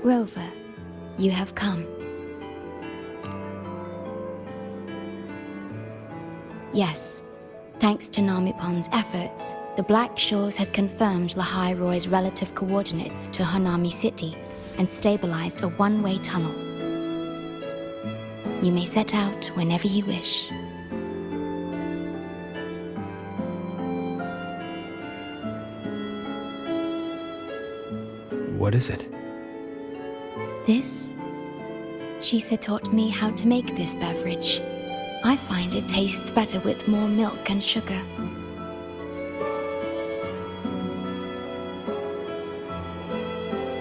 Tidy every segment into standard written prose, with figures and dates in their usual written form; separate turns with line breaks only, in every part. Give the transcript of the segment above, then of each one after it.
Rover, you have come. Yes, thanks to Namipon's efforts, the Black Shores has confirmed Lynae's relative coordinates to Hanami City and stabilized a one-way tunnel. You may set out whenever you wish.
What is it?
This? Shisa taught me how to make this beverage. I find it tastes better with more milk and sugar.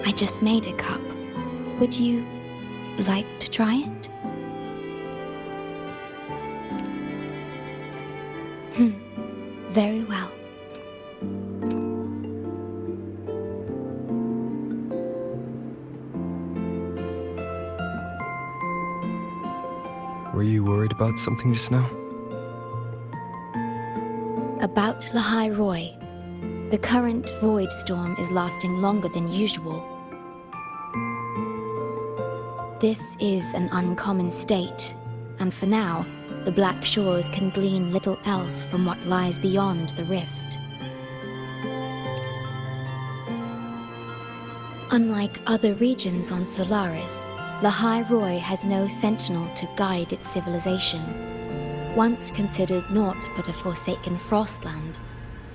I just made a cup. Would you like to try it? Very well.
Were you worried about something just now?
About Lynae. The current void storm is lasting longer than usual. This is an uncommon state, and for now, the Black Shores can glean little else from what lies beyond the rift. Unlike other regions on Solaris, Lynae has no sentinel to guide its civilization. Once considered naught but a forsaken frostland,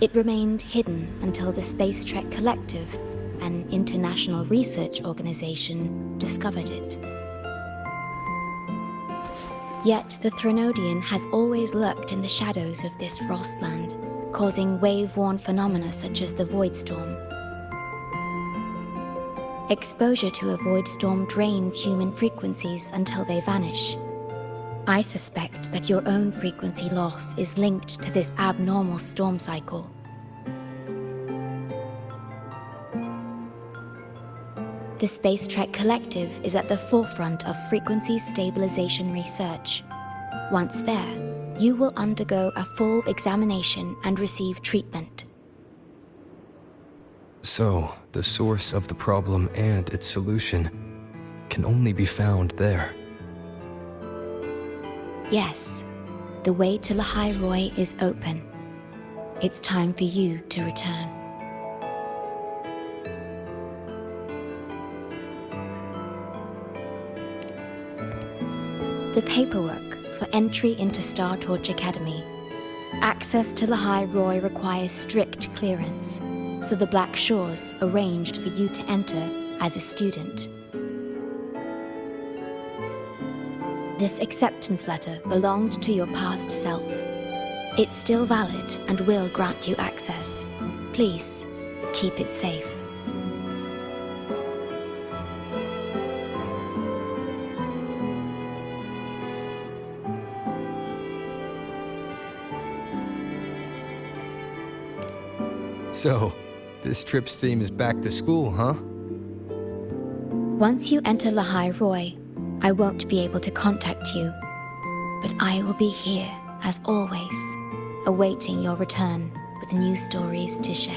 it remained hidden until the Space Trek Collective, an international research organization, discovered it. Yet the Threnodian has always lurked in the shadows of this frostland, causing wave-worn phenomena such as the void storm. Exposure to a void storm drains human frequencies until they vanish. I suspect that your own frequency loss is linked to this abnormal storm cycle. The Space Trek Collective is at the forefront of frequency stabilization research. Once there, you will undergo a full examination and receive treatment.
So, the source of the problem and its solution can only be found there.
Yes, the way to Lynae is open. It's time for you to return. The paperwork for entry into Star Torch Academy. Access to Lynae requires strict clearance, so the Black Shores arranged for you to enter as a student. This acceptance letter belonged to your past self. It's still valid and will grant you access. Please, keep it safe.
So, this trip's theme is back to school, huh?
Once you enter Lynae, I won't be able to contact you, but I will be here, as always, awaiting your return with new stories to share.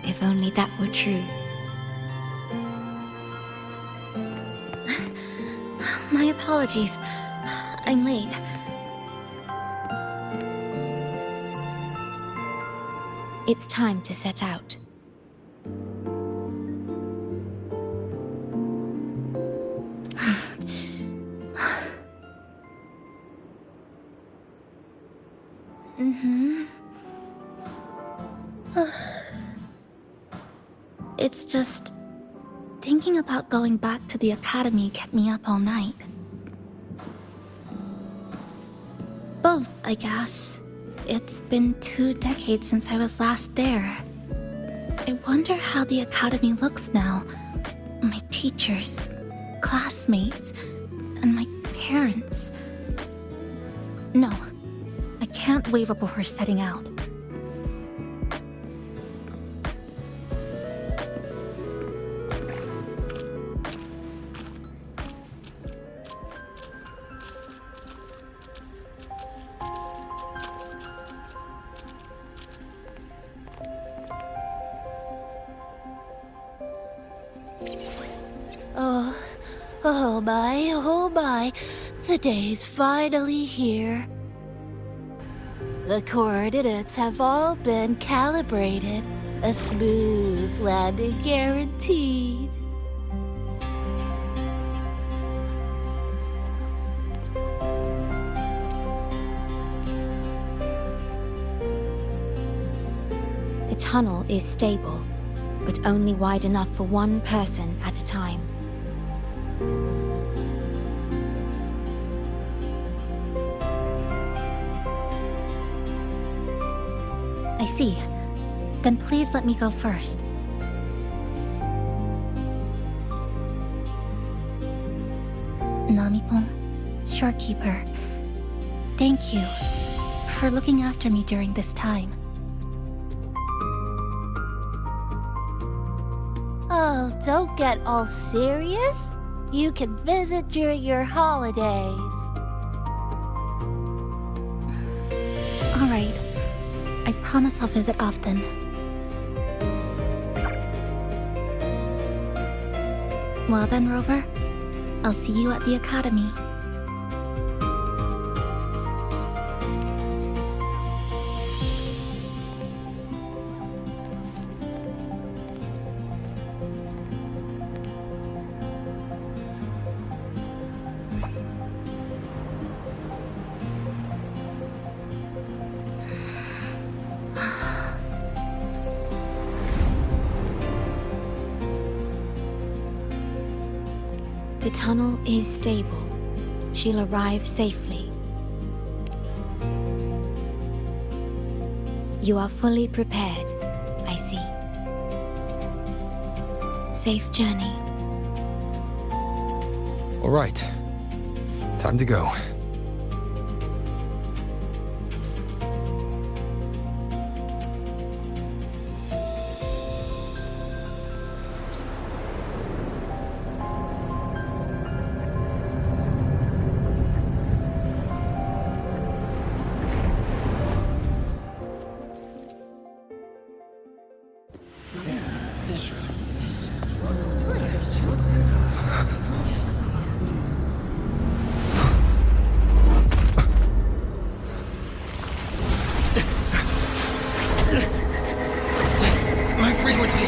If only that were true.
My apologies. I'm late.
It's time to set out.
It's just... thinking about going back to the academy kept me up all night. Both, I guess. It's been 2 decades since I was last there. I wonder how the academy looks now. My teachers, classmates, and my parents. No, I can't waver before setting out.
Oh my, the day's finally here. The coordinates have all been calibrated. A smooth landing guaranteed.
The tunnel is stable, but only wide enough for one person at a time.
I see. Then please let me go first. Namipon, Shorekeeper, thank you for looking after me during this time.
Oh, don't get all serious. You can visit during your holidays.
All right. I promise I'll visit often. Well then, Rover. I'll see you at the academy.
The tunnel is stable. She'll arrive safely. You are fully prepared, I see. Safe journey.
All right. Time to go. My frequency!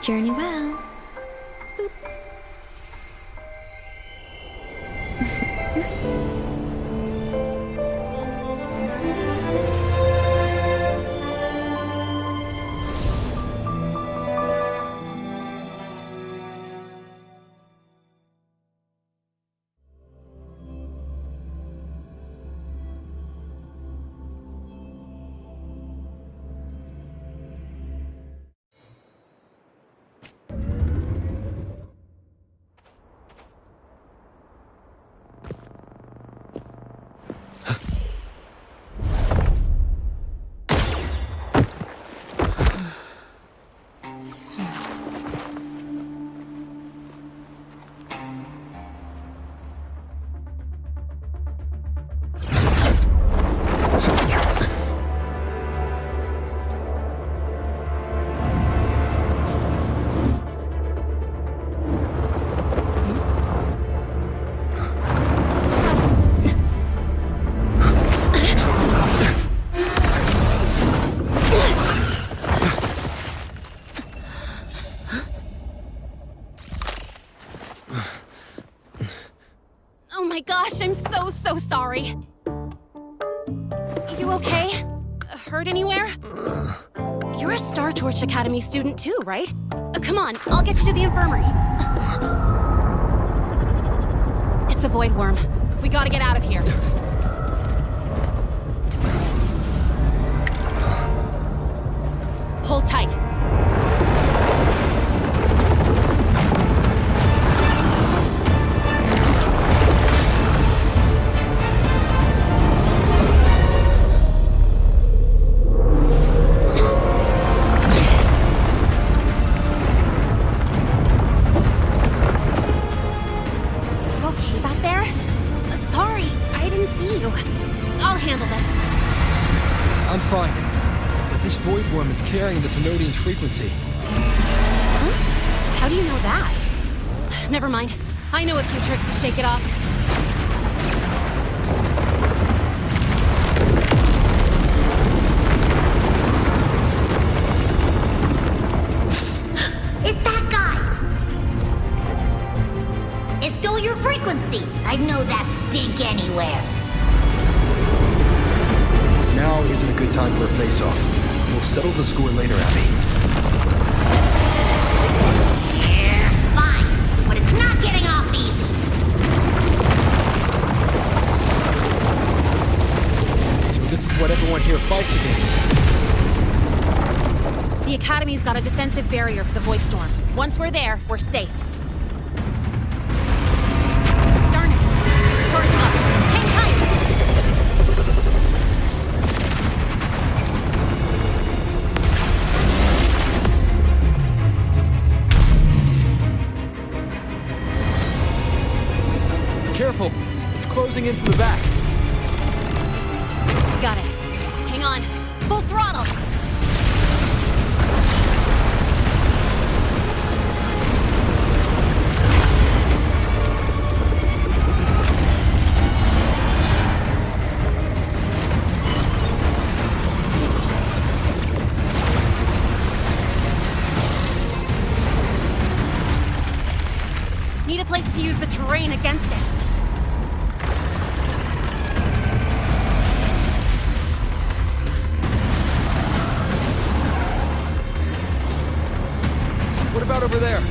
Journey well.
Oh my gosh, I'm so sorry. You okay? Hurt anywhere? You're a Star Torch Academy student too, right? Come on, I'll get you to the infirmary. It's a void worm. We gotta get out of here. Hold tight.
I'm fine. But this void worm is carrying the Tenodian's frequency.
Huh? How do you know that? Never mind. I know a few tricks to shake it off.
It's that guy! It's still your frequency! I'd know that stink anywhere.
Now isn't a good time for a face-off. We'll settle the score later, Abby.
Yeah, fine. But it's not getting off easy.
So this is what everyone here fights against.
The Academy's got a defensive barrier for the Void Storm. Once we're there, we're safe. Darn it! It's charging up. Hang tight!
Careful! It's closing in from the back.
Got it. Hang on. Full throttle! Need a place to use the terrain against it.
What about over there?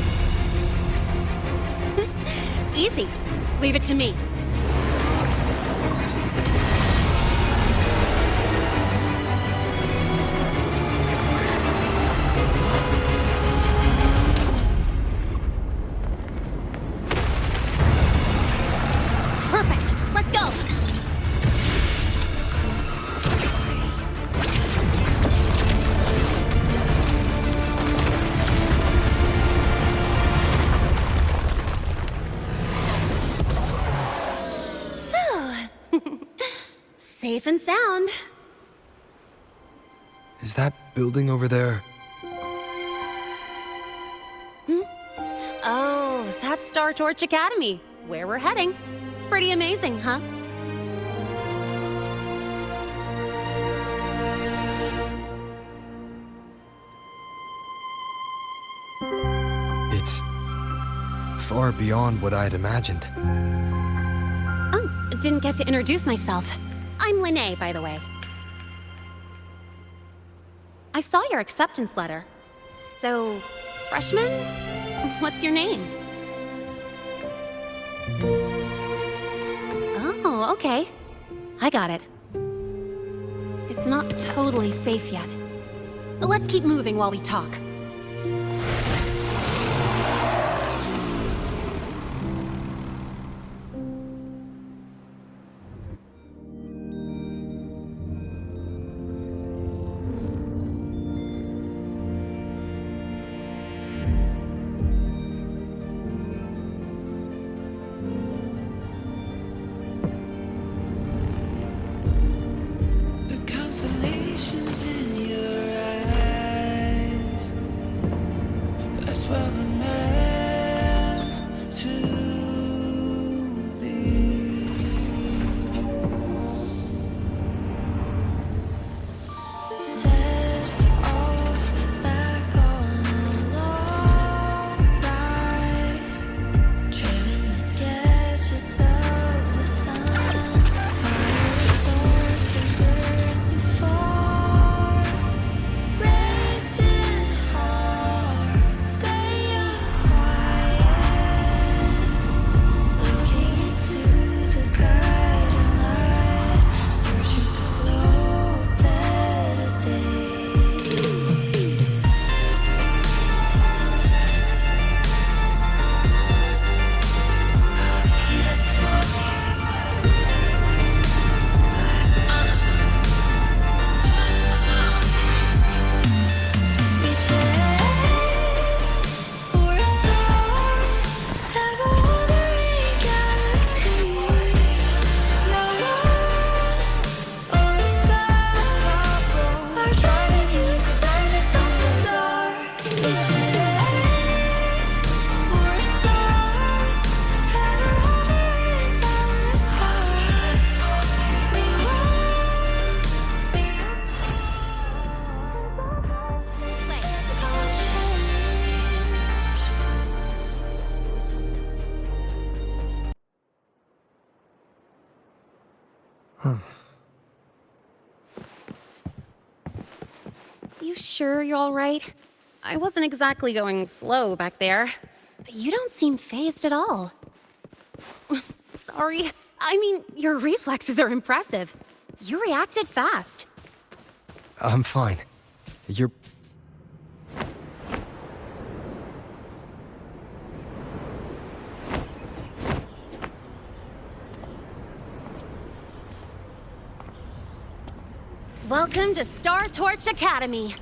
Easy. Leave it to me. Perfect. Let's go. Safe and sound.
Is that building over there?
Oh, that's Star Torch Academy, where we're heading. Pretty amazing, huh?
It's far beyond what I had imagined.
Oh, didn't get to introduce myself. I'm Lynae, by the way. I saw your acceptance letter. So, freshman? What's your name? Oh, okay. I got it. It's not totally safe yet. But let's keep moving while we talk.
The constellations in your eyes
You sure you're all right? I wasn't exactly going slow back there, but you don't seem fazed at all. Sorry. I mean, your reflexes are impressive. You reacted fast.
I'm fine. You're...
Welcome to Star Torch Academy.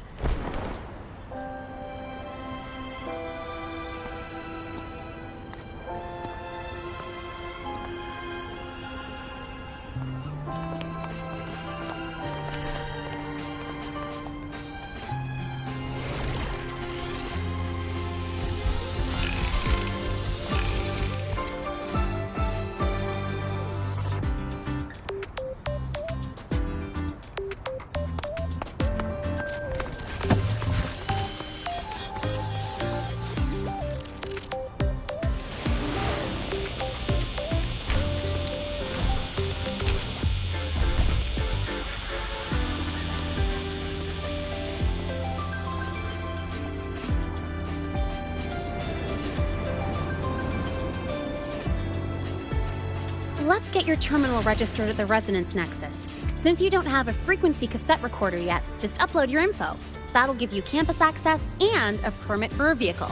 Let's get your terminal registered at the Resonance Nexus. Since you don't have a frequency cassette recorder yet, just upload your info. That'll give you campus access and a permit for a vehicle.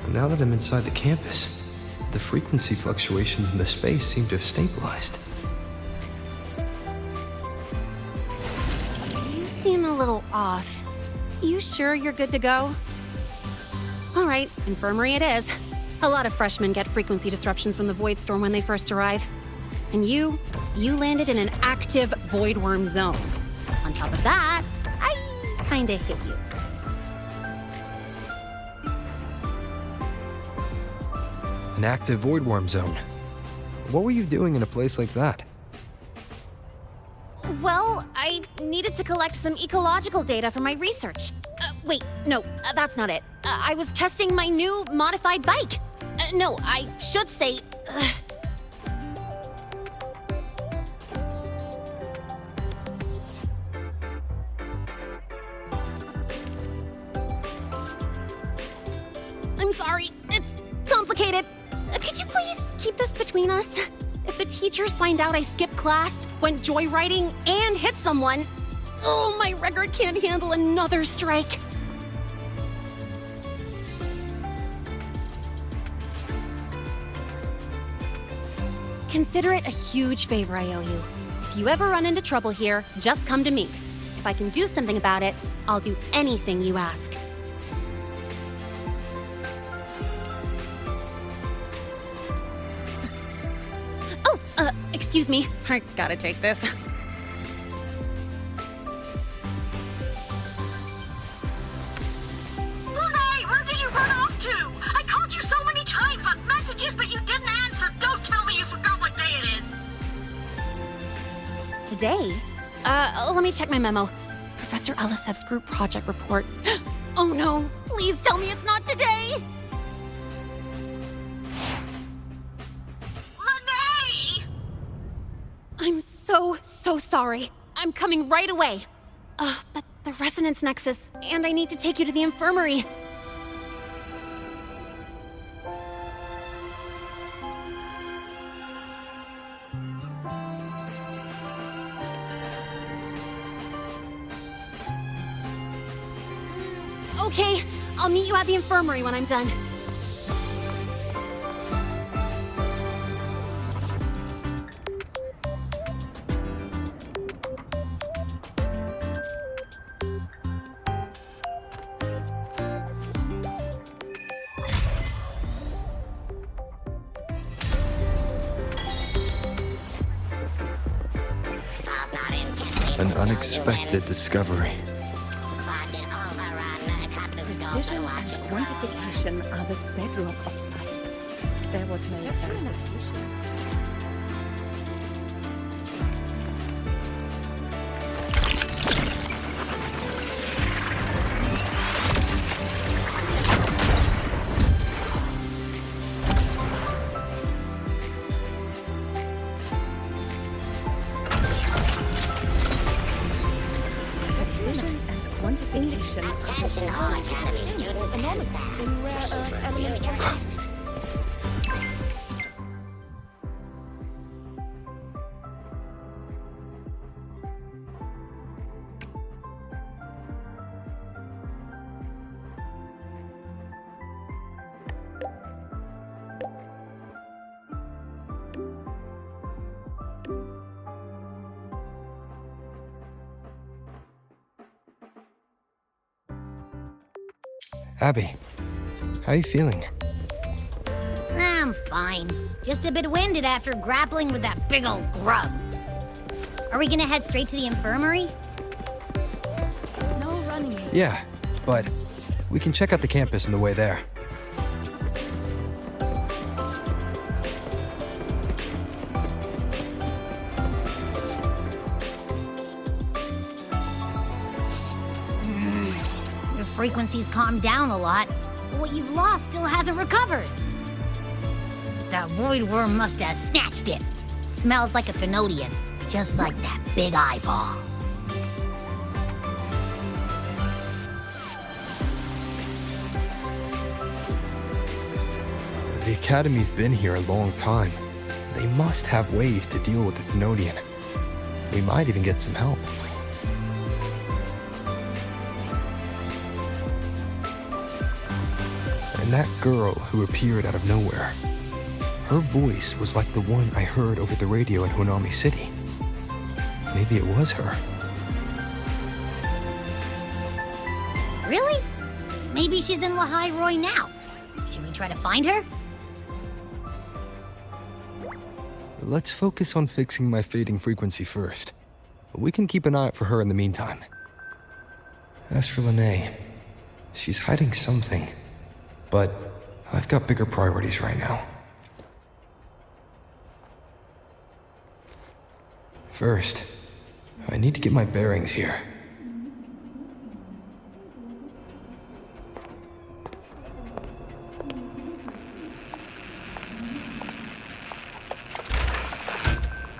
Now that I'm inside the campus, the frequency fluctuations in the space seem to have stabilized.
You seem a little off. You sure you're good to go? All right, infirmary it is. A lot of freshmen get frequency disruptions from the Void Storm when they first arrive. And you landed in an active Void Worm zone. On top of that, I kinda hit you.
An active void worm zone. What were you doing in a place like that?
Well, I needed to collect some ecological data for my research. Wait, no, that's not it. I was testing my new modified bike. No, I should say... I'm sorry, it's complicated. Could you please keep this between us? If the teachers find out I skipped class, went joyriding, and hit someone, oh, my record can't handle another strike. Consider it a huge favor I owe you. If you ever run into trouble here, just come to me. If I can do something about it, I'll do anything you ask. Excuse me, I gotta take this.
Lynae, where did you run off to? I called you so many times on messages, but you didn't answer. Don't tell me you forgot what day it is.
Today? Let me check my memo. Professor Elisev's group project report. Oh no, please tell me it's not today!
Lynae!
I'm so sorry. I'm coming right away. But the Resonance Nexus, and I need to take you to the infirmary. Okay, I'll meet you at the infirmary when I'm done.
An unexpected discovery.
Precision and quantification are the bedrock of science. They're what make them. conditions
Attention all Academy students and staff.
in rare earth element.
Abby, how are you feeling?
I'm fine. Just a bit winded after grappling with that big old grub. Are we gonna head straight to the infirmary?
No running.
Yeah, but we can check out the campus on the way there.
Your frequency's calmed down a lot, but what you've lost still hasn't recovered. That void worm must have snatched it. Smells like a Thenodian, just like that big eyeball.
The Academy's been here a long time. They must have ways to deal with the Thenodian. We might even get some help. And that girl who appeared out of nowhere, her voice was like the one I heard over the radio in Hunami City. Maybe it was her.
Really? Maybe she's in Lynae Roy now. Should we try to find her?
Let's focus on fixing my fading frequency first. We can keep an eye out for her in the meantime. As for Lynae, she's hiding something. But I've got bigger priorities right now. First, I need to get my bearings here.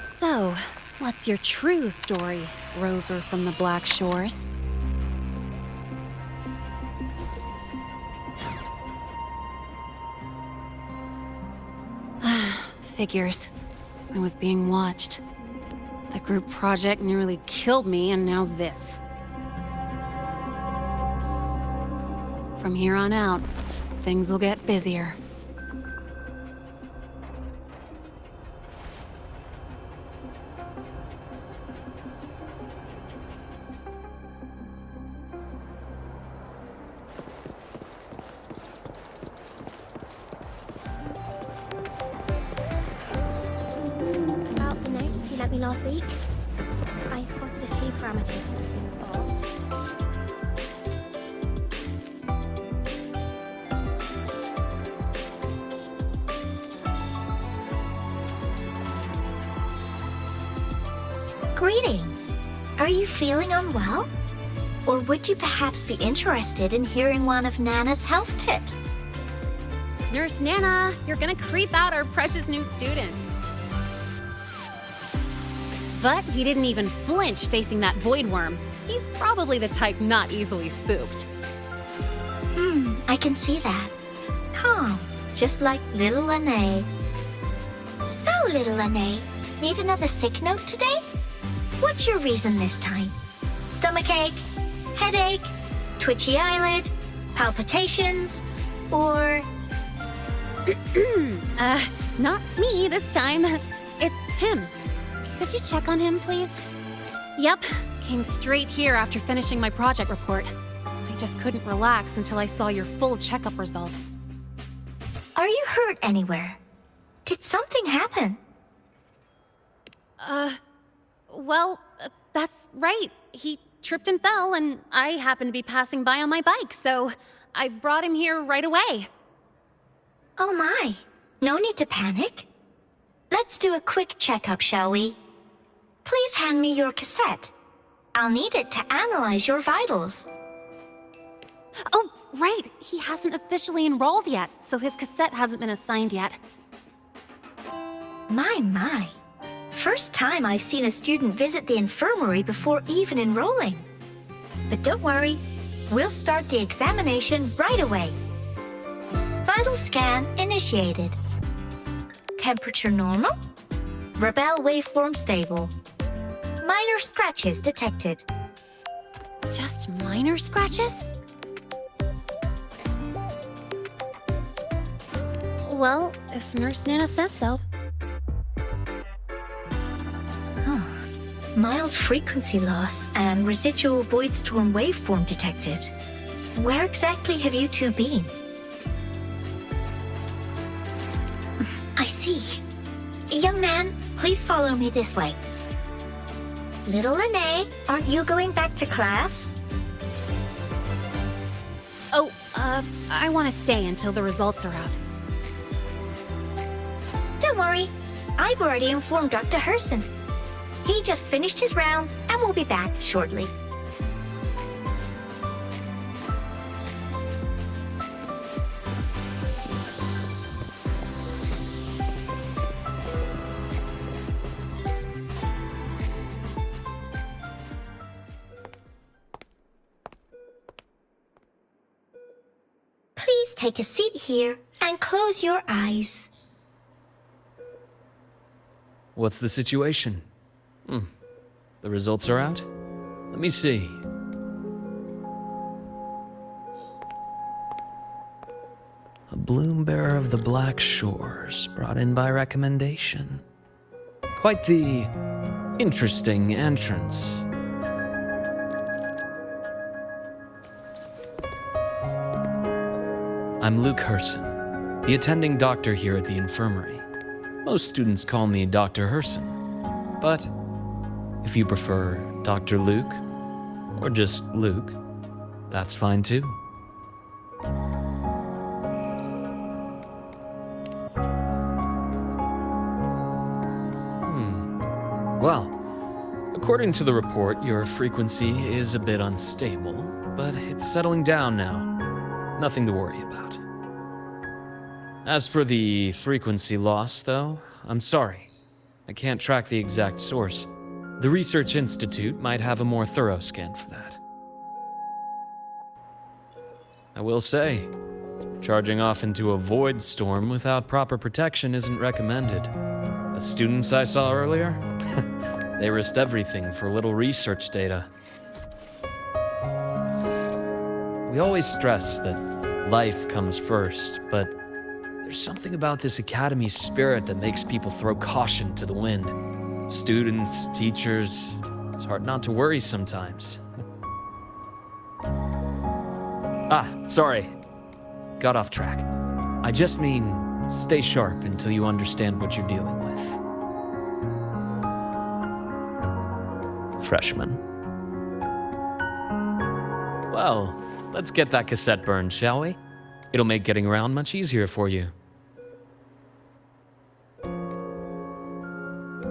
So, what's your true story, rover from the Black Shores? Figures. I was being watched. The group project nearly killed me, and now this. From here on out, things will get busier.
About the notes you lent me last week, I spotted a few parameters that seem off.
Greetings. Are you feeling unwell? Or would you perhaps be interested in hearing one of Nana's health tips?
Nurse Nana, you're gonna creep out our precious new student. But he didn't even flinch facing that void worm. He's probably the type not easily spooked.
I can see that. Calm, just like little Lynae. So, little Lynae, need another sick note today? What's your reason this time? Stomachache? Headache? Twitchy eyelid? Palpitations? Or...
Not me this time. It's him. Could you check on him, please? Yep, came straight here after finishing my project report. I just couldn't relax until I saw your full checkup results.
Are you hurt anywhere? Did something happen?
That's right. He tripped and fell, and I happened to be passing by on my bike, so I brought him here right away.
Oh my, no need to panic. Let's do a quick checkup, shall we? Please hand me your cassette. I'll need it to analyze your vitals.
Oh, right. He hasn't officially enrolled yet, so his cassette hasn't been assigned yet.
My. First time I've seen a student visit the infirmary before even enrolling. But don't worry, We'll start the examination right away. Vital scan initiated. Temperature normal. Rebel waveform stable. Minor scratches detected.
Just minor scratches? Well, if Nurse Nana says so.
Mild frequency loss and residual void storm waveform detected. Where exactly have you two been? I see. Young man, please follow me this way. Little Lynae, aren't you going back to class?
Oh, I want to stay until the results are out.
Don't worry. I've already informed Dr. Herson. He just finished his rounds and will be back shortly. Please take a seat here and close your eyes.
What's the situation? The results are out? Let me see. A bloom bearer of the Black Shores, brought in by recommendation. Quite the interesting entrance. I'm Luke Herson, the attending doctor here at the infirmary. Most students call me Dr. Herson, but if you prefer Dr. Luke, or just Luke, that's fine too. Well, according to the report, your frequency is a bit unstable, but it's settling down now. Nothing to worry about. As for the frequency loss, though, I'm sorry. I can't track the exact source. The Research Institute might have a more thorough scan for that. I will say, charging off into a void storm without proper protection isn't recommended. The students I saw earlier, they risked everything for a little research data. We always stress that life comes first, but there's something about this academy's spirit that makes people throw caution to the wind. Students, teachers, it's hard not to worry sometimes. Sorry. Got off track. I just mean, stay sharp until you understand what you're dealing with. Freshman. Well, let's get that cassette burned, shall we? It'll make getting around much easier for you.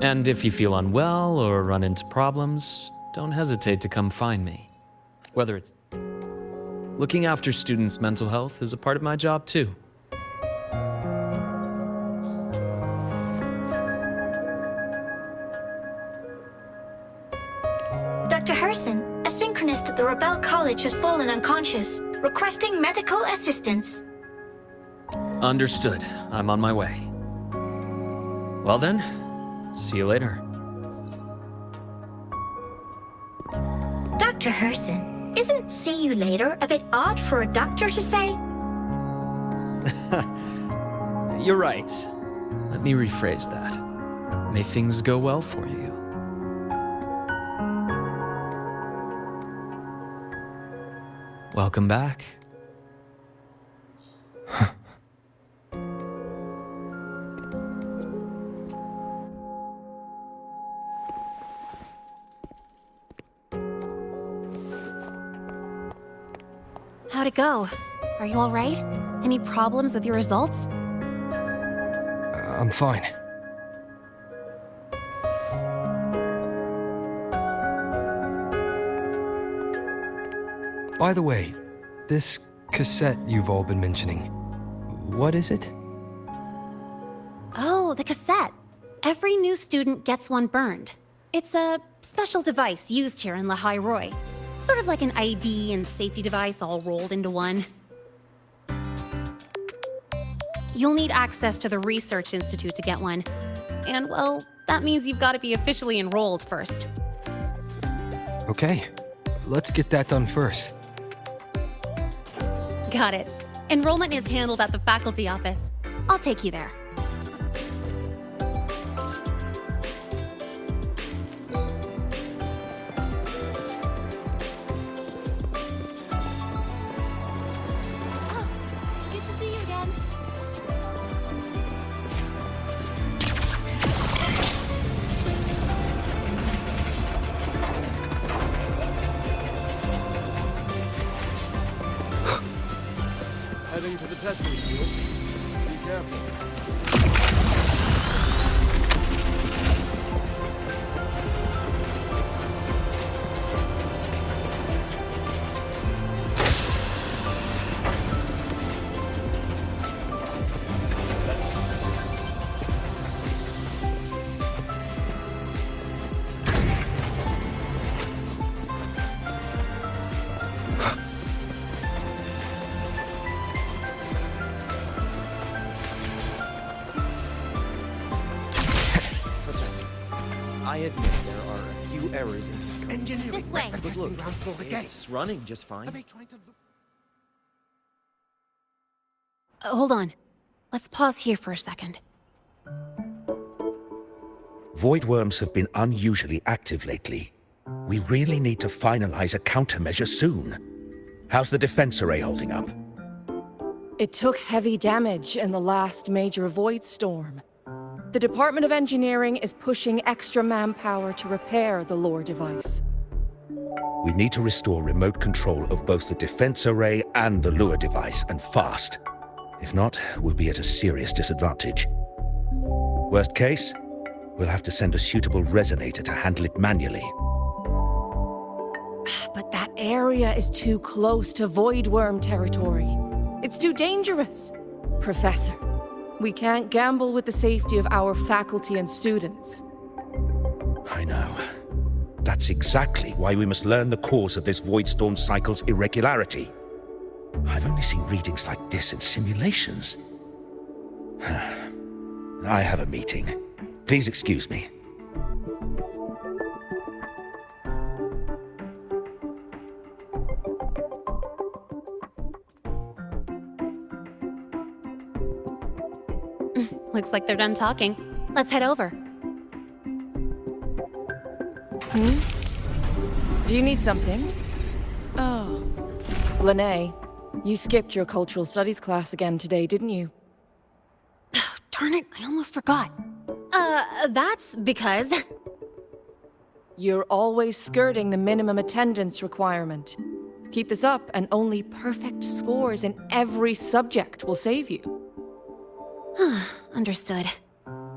And if you feel unwell or run into problems, don't hesitate to come find me. Whether it's looking after students' mental health is a part of my job too.
Dr. Herson, a synchronist at the Rebel College has fallen unconscious, requesting medical assistance.
Understood. I'm on my way. Well then, see you later.
Dr. Herson, isn't see you later a bit odd for a doctor to say?
You're right. Let me rephrase that. May things go well for you. Welcome back.
How'd it go? Are you all right? Any problems with your results?
I'm fine. By the way, this cassette you've all been mentioning, what is it?
Oh, the cassette. Every new student gets one burned. It's a special device used here in Lynae. Sort of like an ID and safety device all rolled into one. You'll need access to the Research Institute to get one. And, well, that means you've got to be officially enrolled first.
Okay, let's get that done first.
Got it. Enrollment is handled at the faculty office. I'll take you there.
Good to see you again.
Heading to the testing field. Be careful.
I admit there are a few errors in this code.
Engineering.
This way.
But look, it's running just fine.
Are they trying to look?
Hold on. Let's pause here for a second.
Void worms have been unusually active lately. We really need to finalize a countermeasure soon. How's the defense array holding up?
It took heavy damage in the last major void storm. The Department of Engineering is pushing extra manpower to repair the lore device.
We need to restore remote control of both the defense array and the lure device, and fast. If not, we'll be at a serious disadvantage. Worst case, we'll have to send a suitable resonator to handle it manually.
But that area is too close to void worm territory. It's too dangerous. Professor, we can't gamble with the safety of our faculty and students.
I know. That's exactly why we must learn the cause of this void storm cycle's irregularity. I've only seen readings like this in simulations. I have a meeting. Please excuse me.
Looks like they're done talking. Let's head over.
Do you need something? Oh. Lynae, you skipped your cultural studies class again today, didn't you?
Darn it, I almost forgot. That's because...
You're always skirting the minimum attendance requirement. Keep this up, and only perfect scores in every subject will save you.
Understood.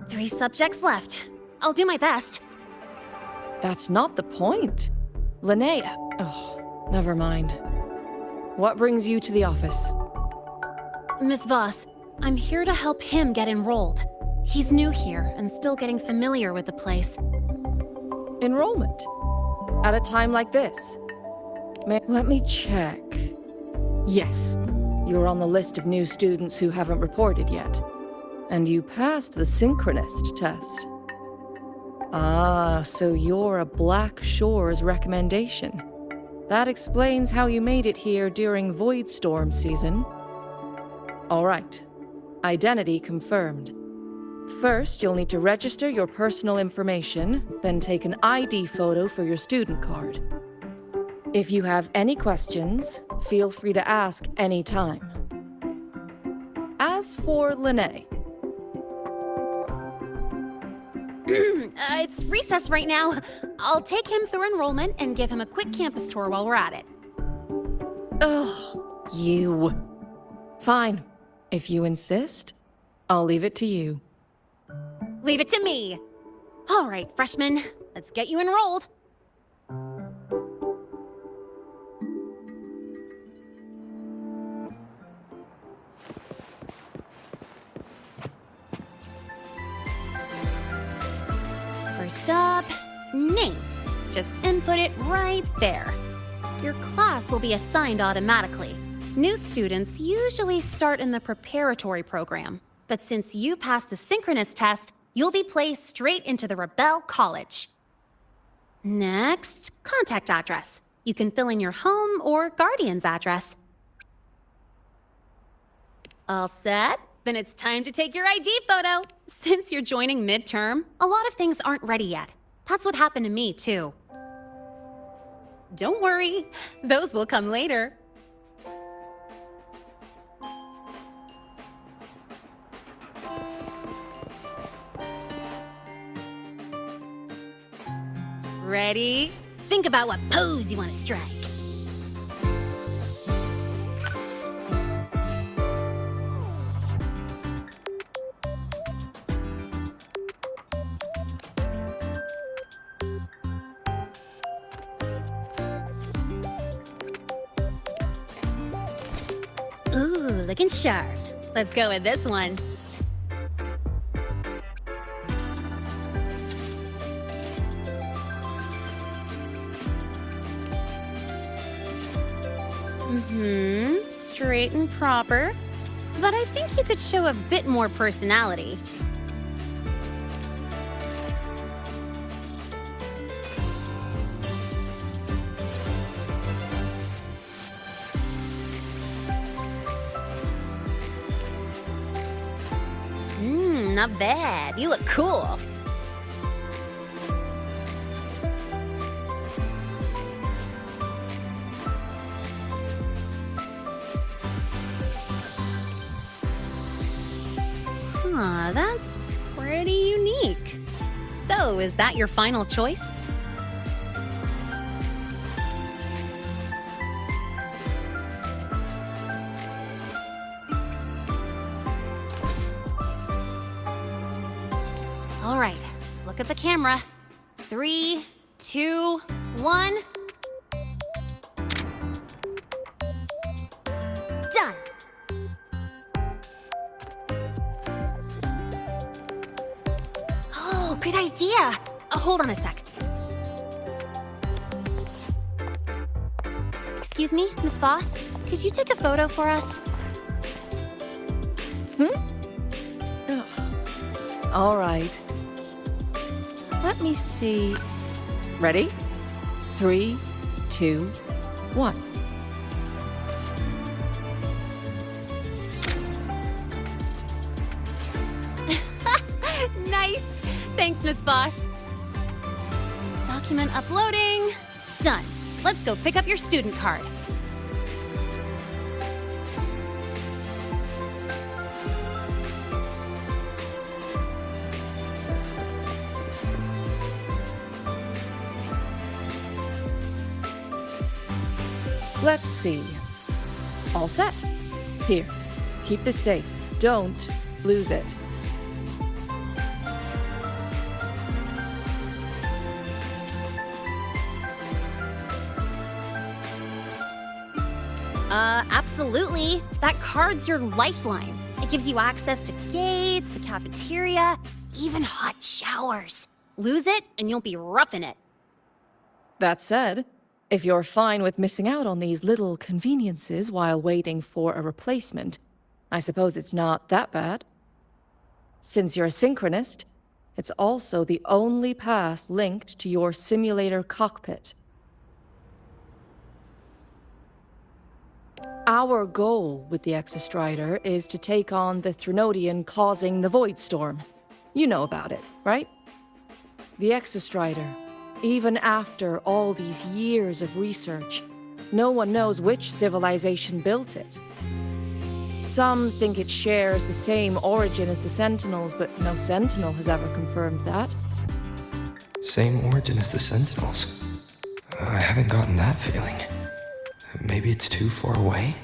3 subjects left. I'll do my best.
That's not the point. Lynae... Oh, never mind. What brings you to the office?
Miss Voss, I'm here to help him get enrolled. He's new here and still getting familiar with the place.
Enrollment? At a time like this? Let me check. Yes, you're on the list of new students who haven't reported yet. And you passed the synchronist test. Ah, so you're a Black Shores recommendation. That explains how you made it here during Void Storm season. All right. Identity confirmed. First, you'll need to register your personal information, then take an ID photo for your student card. If you have any questions, feel free to ask any time. As for Lynae...
It's recess right now. I'll take him through enrollment and give him a quick campus tour while we're at it.
Oh, you. Fine. If you insist, I'll leave it to you.
Leave it to me. All right, freshman, let's get you enrolled. First up, name. Just input it right there. Your class will be assigned automatically. New students usually start in the preparatory program, but since you passed the synchronous test, you'll be placed straight into the Rebel College. Next, contact address. You can fill in your home or guardian's address. All set? Then it's time to take your ID photo. Since you're joining midterm, a lot of things aren't ready yet. That's what happened to me, too. Don't worry, those will come later. Ready? Think about what pose you want to strike. Ooh, looking sharp. Let's go with this one. Straight and proper. But I think you could show a bit more personality. Not bad. You look cool. That's pretty unique. So, is that your final choice? All right, look at the camera. 3, 2, 1. Done. Oh, good idea. Hold on a sec. Excuse me, Miss Voss. Could you take a photo for us?
All right. Let me see. Ready? 3, 2, 1.
Nice. Thanks, Miss Voss. Document uploading. Done. Let's go pick up your student card.
Let's see. All set. Here, keep this safe. Don't lose it.
Absolutely. That card's your lifeline. It gives you access to gates, the cafeteria, even hot showers. Lose it, and you'll be roughing it.
That said, if you're fine with missing out on these little conveniences while waiting for a replacement, I suppose it's not that bad. Since you're a synchronist, it's also the only pass linked to your simulator cockpit. Our goal with the Exostrider is to take on the Threnodian causing the Void Storm. You know about it, right? The Exostrider. Even after all these years of research, no one knows which civilization built it. Some think it shares the same origin as the Sentinels, but no Sentinel has ever confirmed that.
Same origin as the Sentinels. I haven't gotten that feeling. Maybe it's too far away?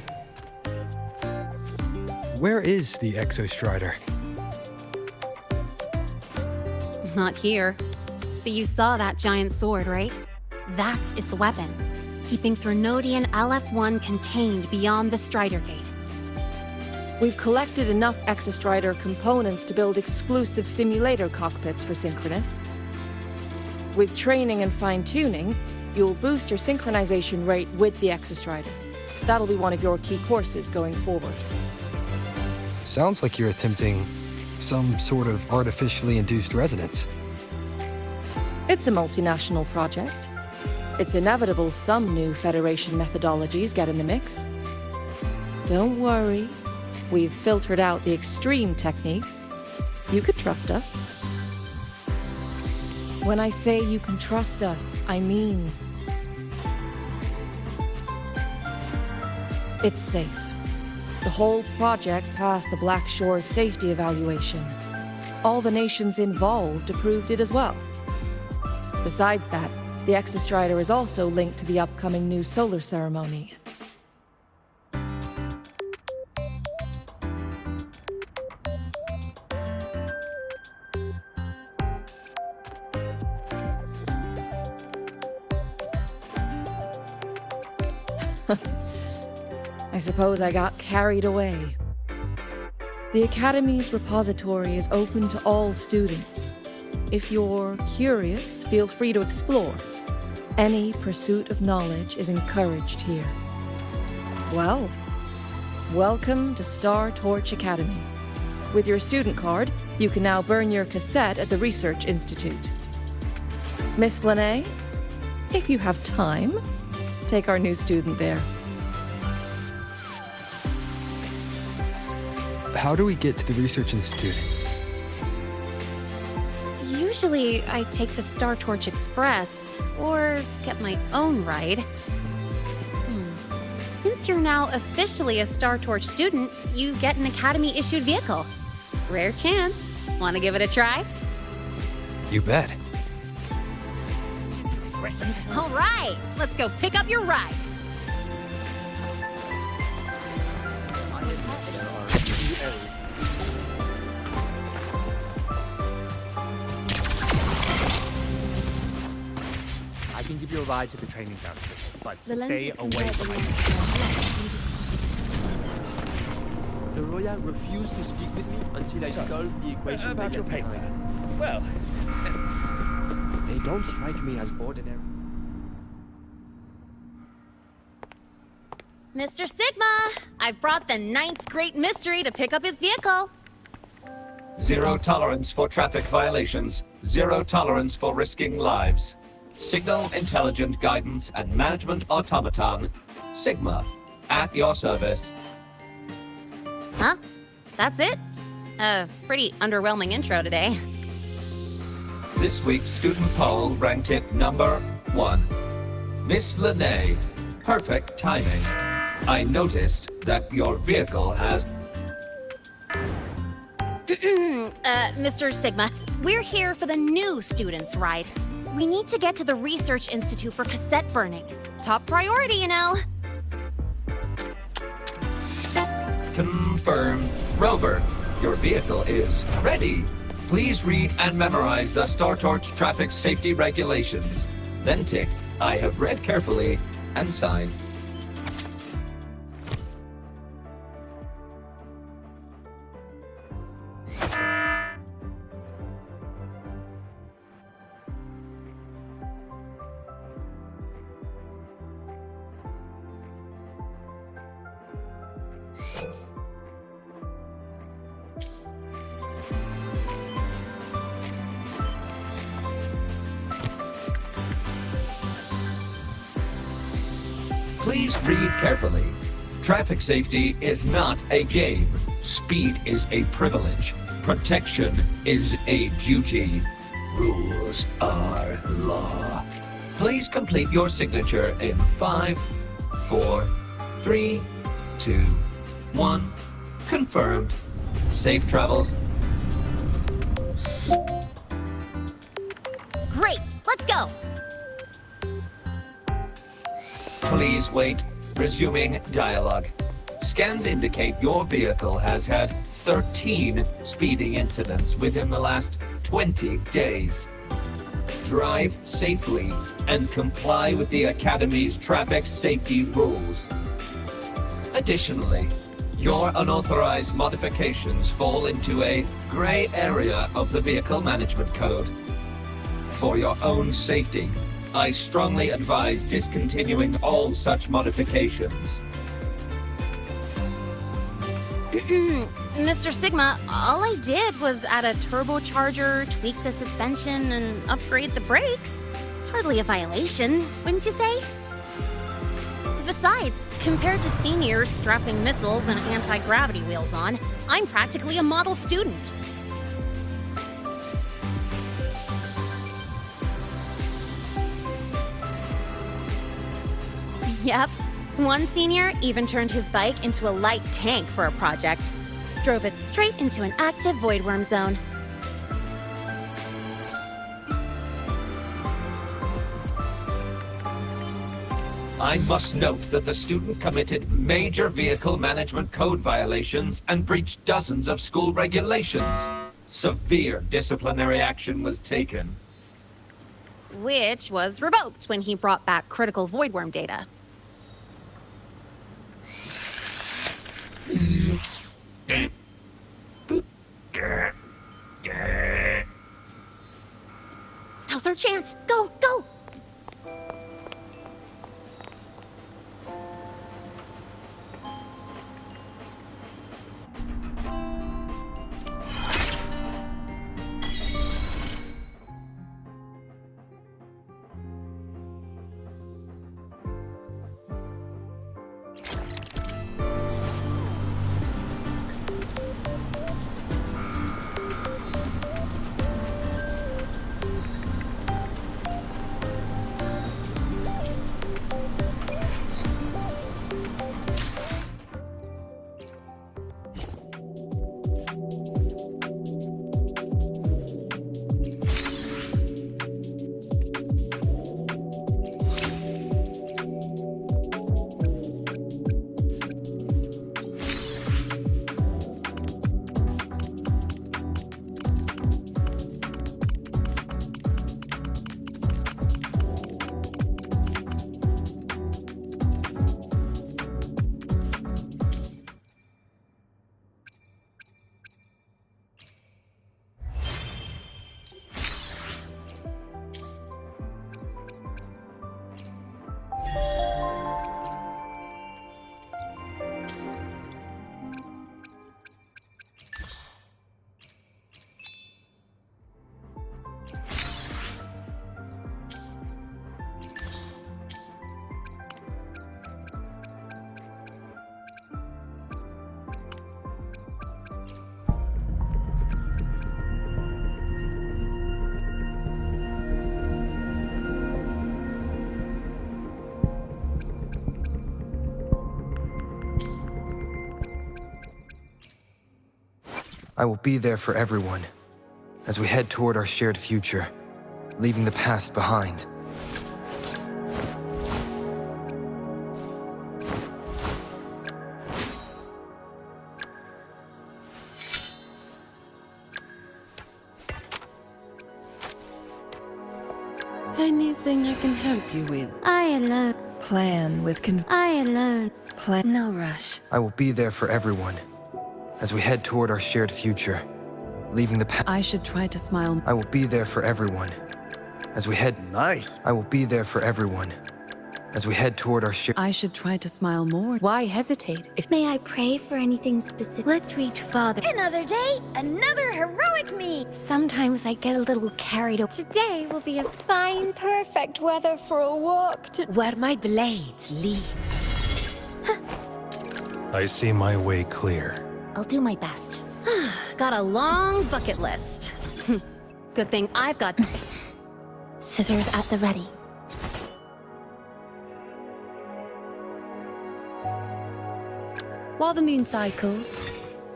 Where is the Exostrider?
Not here. But you saw that giant sword, right? That's its weapon, keeping Threnodian LF-1 contained beyond the Strider Gate.
We've collected enough Exostrider components to build exclusive simulator cockpits for Synchronists. With training and fine-tuning, You'll boost your synchronization rate with the Exostrider. That'll be one of your key courses going forward.
Sounds like you're attempting some sort of artificially induced resonance.
It's a multinational project. It's inevitable some new Federation methodologies get in the mix. Don't worry. We've filtered out the extreme techniques. You could trust us. When I say you can trust us, I mean it's safe. The whole project passed the Black Shore's safety evaluation. All the nations involved approved it as well. Besides that, the Exostrider is also linked to the upcoming new solar ceremony. I suppose I got carried away. The Academy's repository is open to all students. If you're curious, feel free to explore. Any pursuit of knowledge is encouraged here. Well, welcome to Star Torch Academy. With your student card, you can now burn your cassette at the Research Institute. Miss Lynae, if you have time, take our new student there.
How do we get to the Research Institute?
Usually, I take the Star Torch Express, or get my own ride. Since you're now officially a Star Torch student, you get an Academy-issued vehicle. Rare chance. Want to give it a try?
You bet.
All right, let's go pick up your ride.
I can give you a ride to the training grounds, but
The
stay
lenses
away
compare
from
the
my... The Royal refused to speak with me until I solved the equation
about your paper. Well,
They don't strike me as ordinary.
Mr. Sigma, I've brought the 9th Great Mystery to pick up his vehicle.
Zero tolerance for traffic violations. Zero tolerance for risking lives. Signal Intelligent Guidance and Management Automaton. Sigma, at your service.
Huh? That's it? Pretty underwhelming intro today.
This week's student poll ranked it number 1. Miss Lynae, perfect timing. I noticed that your vehicle has...
Mr. Sigma, we're here for the new students' ride. We need to get to the Research Institute for cassette burning. Top priority, you know.
Confirmed. Rover, your vehicle is ready. Please read and memorize the Star Torch traffic safety regulations. Then tick, I have read carefully, and sign. Please read carefully. Traffic safety is not a game. Speed is a privilege. Protection is a duty. Rules are law. Please complete your signature in 5, 4, 3, 2, 1. Confirmed. Safe travels.
Great, let's go.
Please wait. Resuming dialogue. Scans indicate your vehicle has had 13 speeding incidents within the last 20 days. Drive safely and comply with the Academy's traffic safety rules. Additionally, your unauthorized modifications fall into a gray area of the Vehicle Management Code. For your own safety, I strongly advise discontinuing all such modifications.
Mr. Sigma, all I did was add a turbocharger, tweak the suspension, and upgrade the brakes. Hardly a violation, wouldn't you say? Besides, compared to seniors strapping missiles and anti-gravity wheels on, I'm practically a model student. Yep. One senior even turned his bike into a light tank for a project. Drove it straight into an active voidworm zone.
I must note that the student committed major vehicle management code violations and breached dozens of school regulations. Severe disciplinary action was taken.
Which was revoked when he brought back critical voidworm data. Now's our chance! Go, go!
I will be there for everyone as we head toward our shared future, leaving the past behind.
Anything I can help you with?
I alone.
Plan with
I alone.
Plan. No rush.
I will be there for everyone as we head toward our shared future, leaving the past.
I should try to smile.
I will be there for everyone as we head.
Nice.
I will be there for everyone as we head toward our shared.
I should try to smile more. Why hesitate if...
May I pray for anything specific?
Let's reach farther.
Another day, another heroic me!
Sometimes I get a little carried away.
Today will be a fine, perfect weather for a walk to...
Where my blades leads.
I see my way clear.
I'll do my best. Got a long bucket list. Good thing I've got...
Scissors at the ready.
While the moon cycles,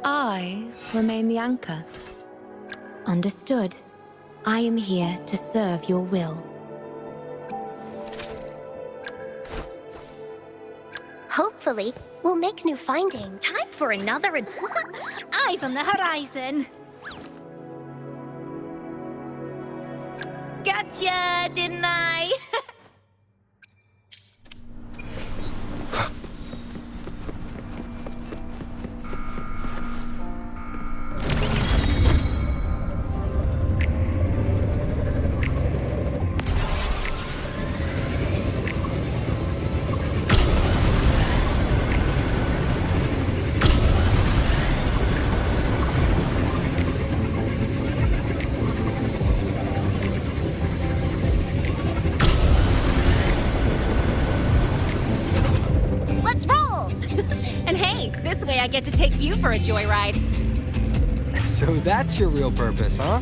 I remain the anchor.
Understood. I am here to serve your will.
Hopefully, we'll make new findings.
Time for another
Eyes on the horizon.
Gotcha, didn't I?
I get to take you for a joyride.
So that's your real purpose, huh?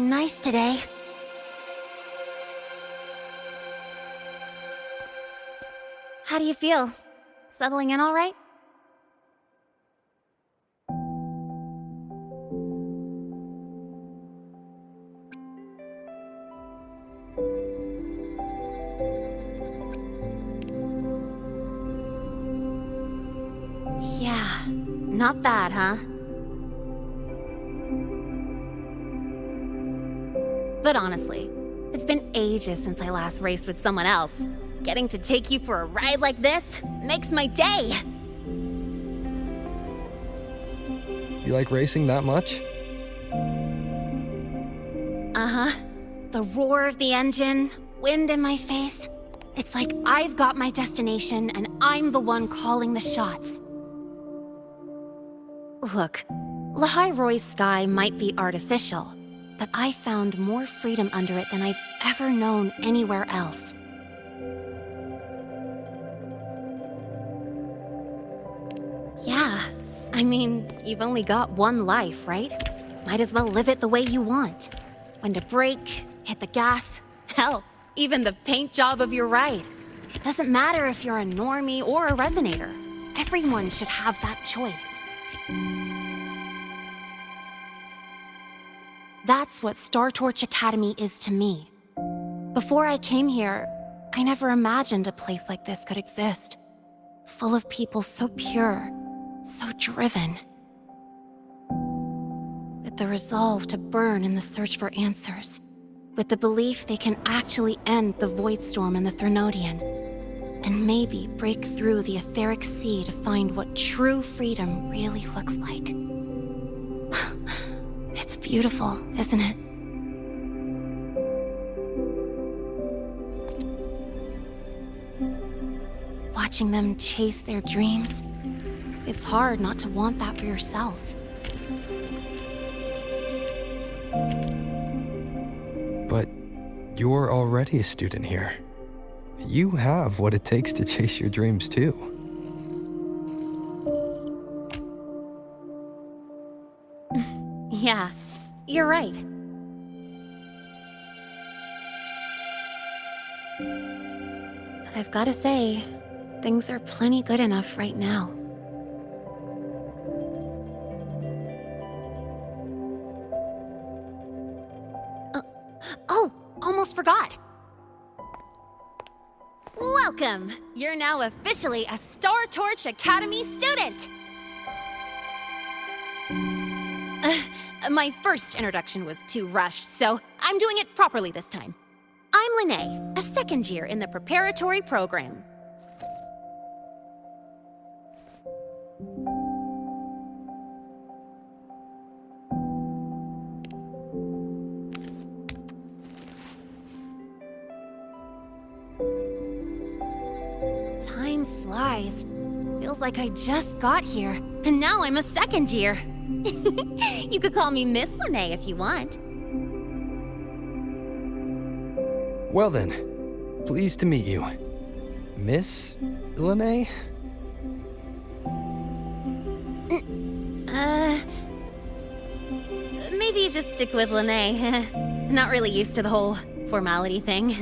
Nice today. How do you feel? Settling in all right? Yeah, not bad, huh? But honestly, it's been ages since I last raced with someone else. Getting to take you for a ride like this makes my day!
You like racing that much?
Uh-huh. The roar of the engine, wind in my face. It's like I've got my destination and I'm the one calling the shots. Look, Lynae Roy's sky might be artificial, but I found more freedom under it than I've ever known anywhere else. Yeah, I mean, you've only got one life, right? Might as well live it the way you want. When to brake, hit the gas, hell, even the paint job of your ride. It doesn't matter if you're a normie or a resonator. Everyone should have that choice. That's what Star Torch Academy is to me. Before I came here, I never imagined a place like this could exist. Full of people so pure, so driven. With the resolve to burn in the search for answers. With the belief they can actually end the Void Storm and the Threnodian. And maybe break through the etheric sea to find what true freedom really looks like. It's beautiful, isn't it? Watching them chase their dreams, it's hard not to want that for yourself.
But you're already a student here. You have what it takes to chase your dreams too.
Yeah, you're right. But I've gotta say, things are plenty good enough right now. Oh, almost forgot. Welcome! You're now officially a Star Torch Academy student! My first introduction was too rushed, so I'm doing it properly this time. I'm Lynae, a second year in the preparatory program. Time flies. Feels like I just got here, and now I'm a second year. You could call me Miss Lynae if you want.
Well then, pleased to meet you. Miss Lynae?
Maybe you just stick with Lynae. Not really used to the whole formality thing.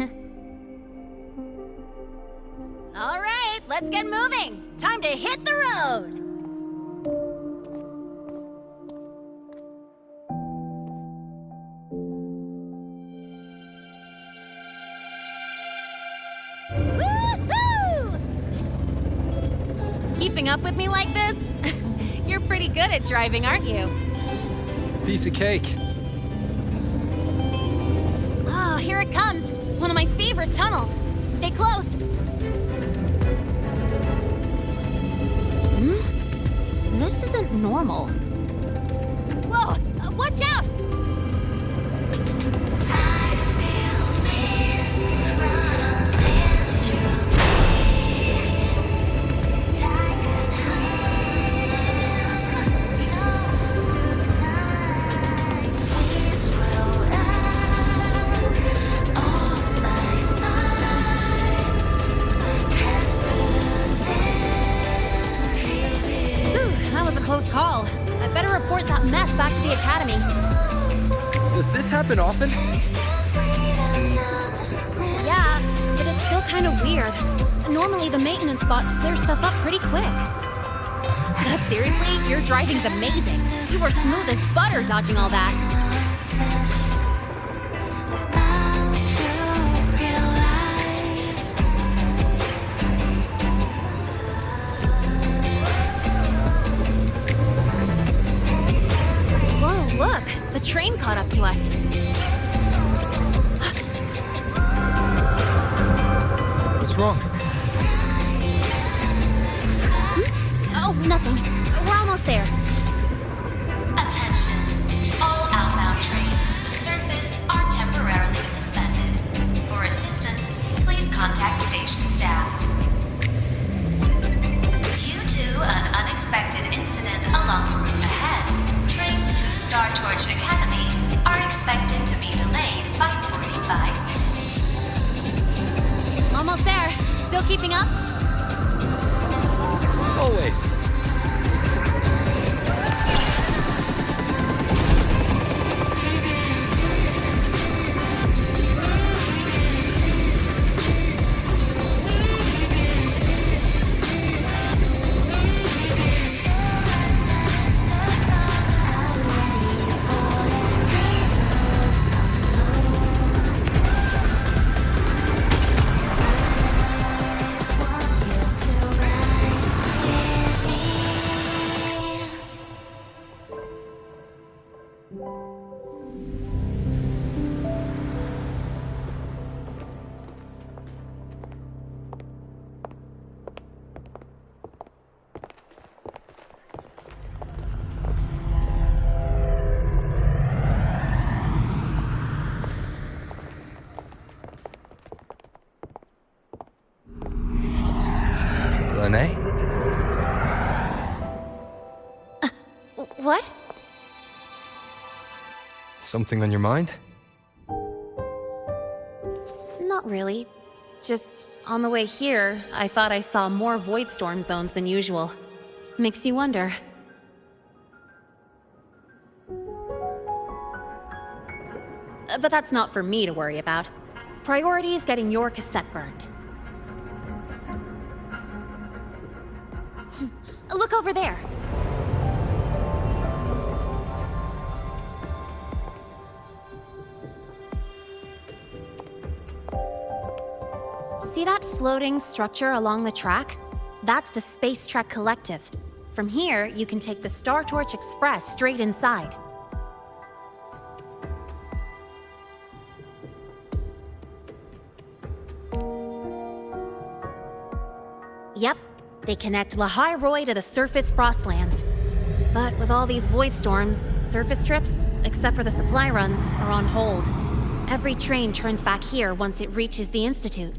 All right, let's get moving. Time to hit the road. Woohoo! Keeping up with me like this? You're pretty good at driving, aren't you?
Piece of cake.
Oh, here it comes. One of my favorite tunnels. Stay close. This isn't normal. Whoa! Watch out! Close call. I better report that mess back to the academy.
Does this happen often?
Yeah, but it's still kind of weird. Normally the maintenance bots clear stuff up pretty quick. But seriously, your driving's amazing. You were smooth as butter dodging all that. Look, the train caught up to us.
What's wrong?
Oh, nothing. We're almost there.
Attention. All outbound trains to the surface are temporarily suspended. For assistance, please contact station staff. Due to an unexpected incident along the route ahead, trains to Star Torch Academy are expected to be delayed by 45 minutes.
Almost there. Still keeping up?
Always. Lynae?
What?
Something on your mind?
Not really. Just on the way here, I thought I saw more void storm zones than usual. Makes you wonder. But that's not for me to worry about. Priority is getting your cassette burned. Look over there. See that floating structure along the track? That's the Space Trek Collective. From here, you can take the Star Torch Express straight inside. Yep, they connect Lynae to the surface Frostlands. But with all these void storms, surface trips, except for the supply runs, are on hold. Every train turns back here once it reaches the Institute.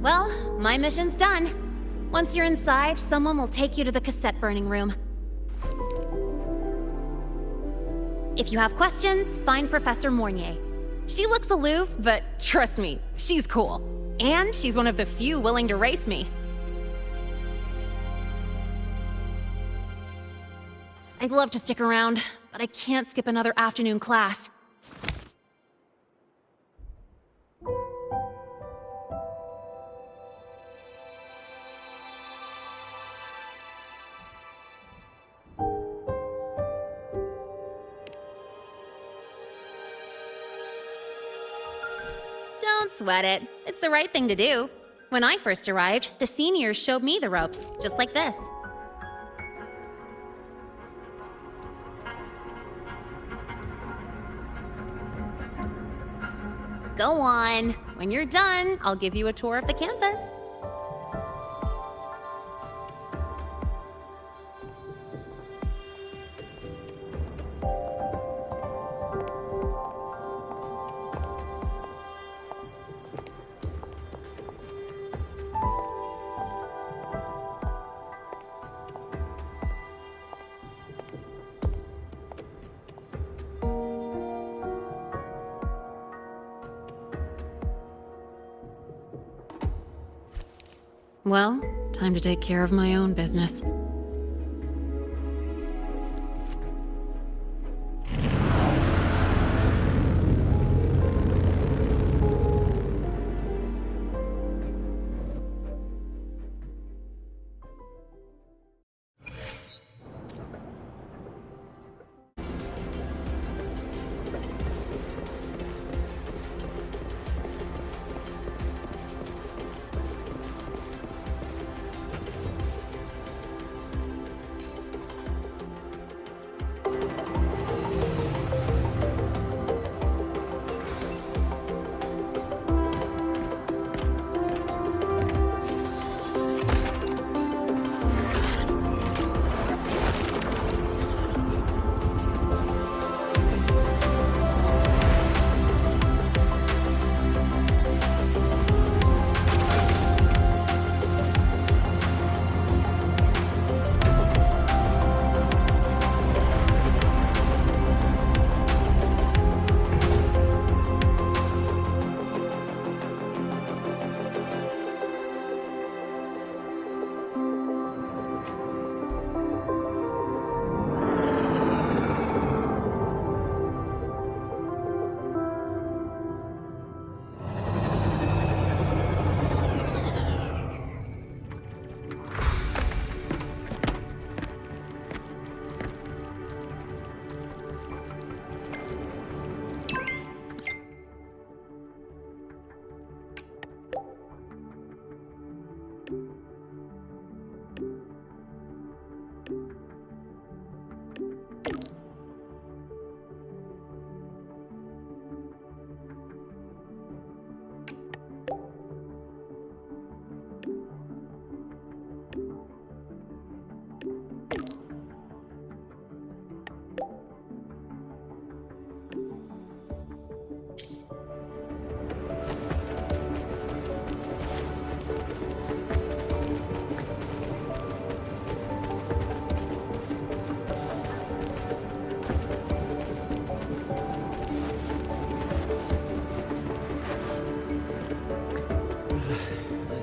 Well, my mission's done. Once you're inside, someone will take you to the cassette burning room. If you have questions, find Professor Mornier. She looks aloof, but trust me, she's cool. And she's one of the few willing to race me. I'd love to stick around, but I can't skip another afternoon class. Don't sweat it. It's the right thing to do. When I first arrived, the seniors showed me the ropes, just like this. Go on. When you're done, I'll give you a tour of the campus. Well, time to take care of my own business.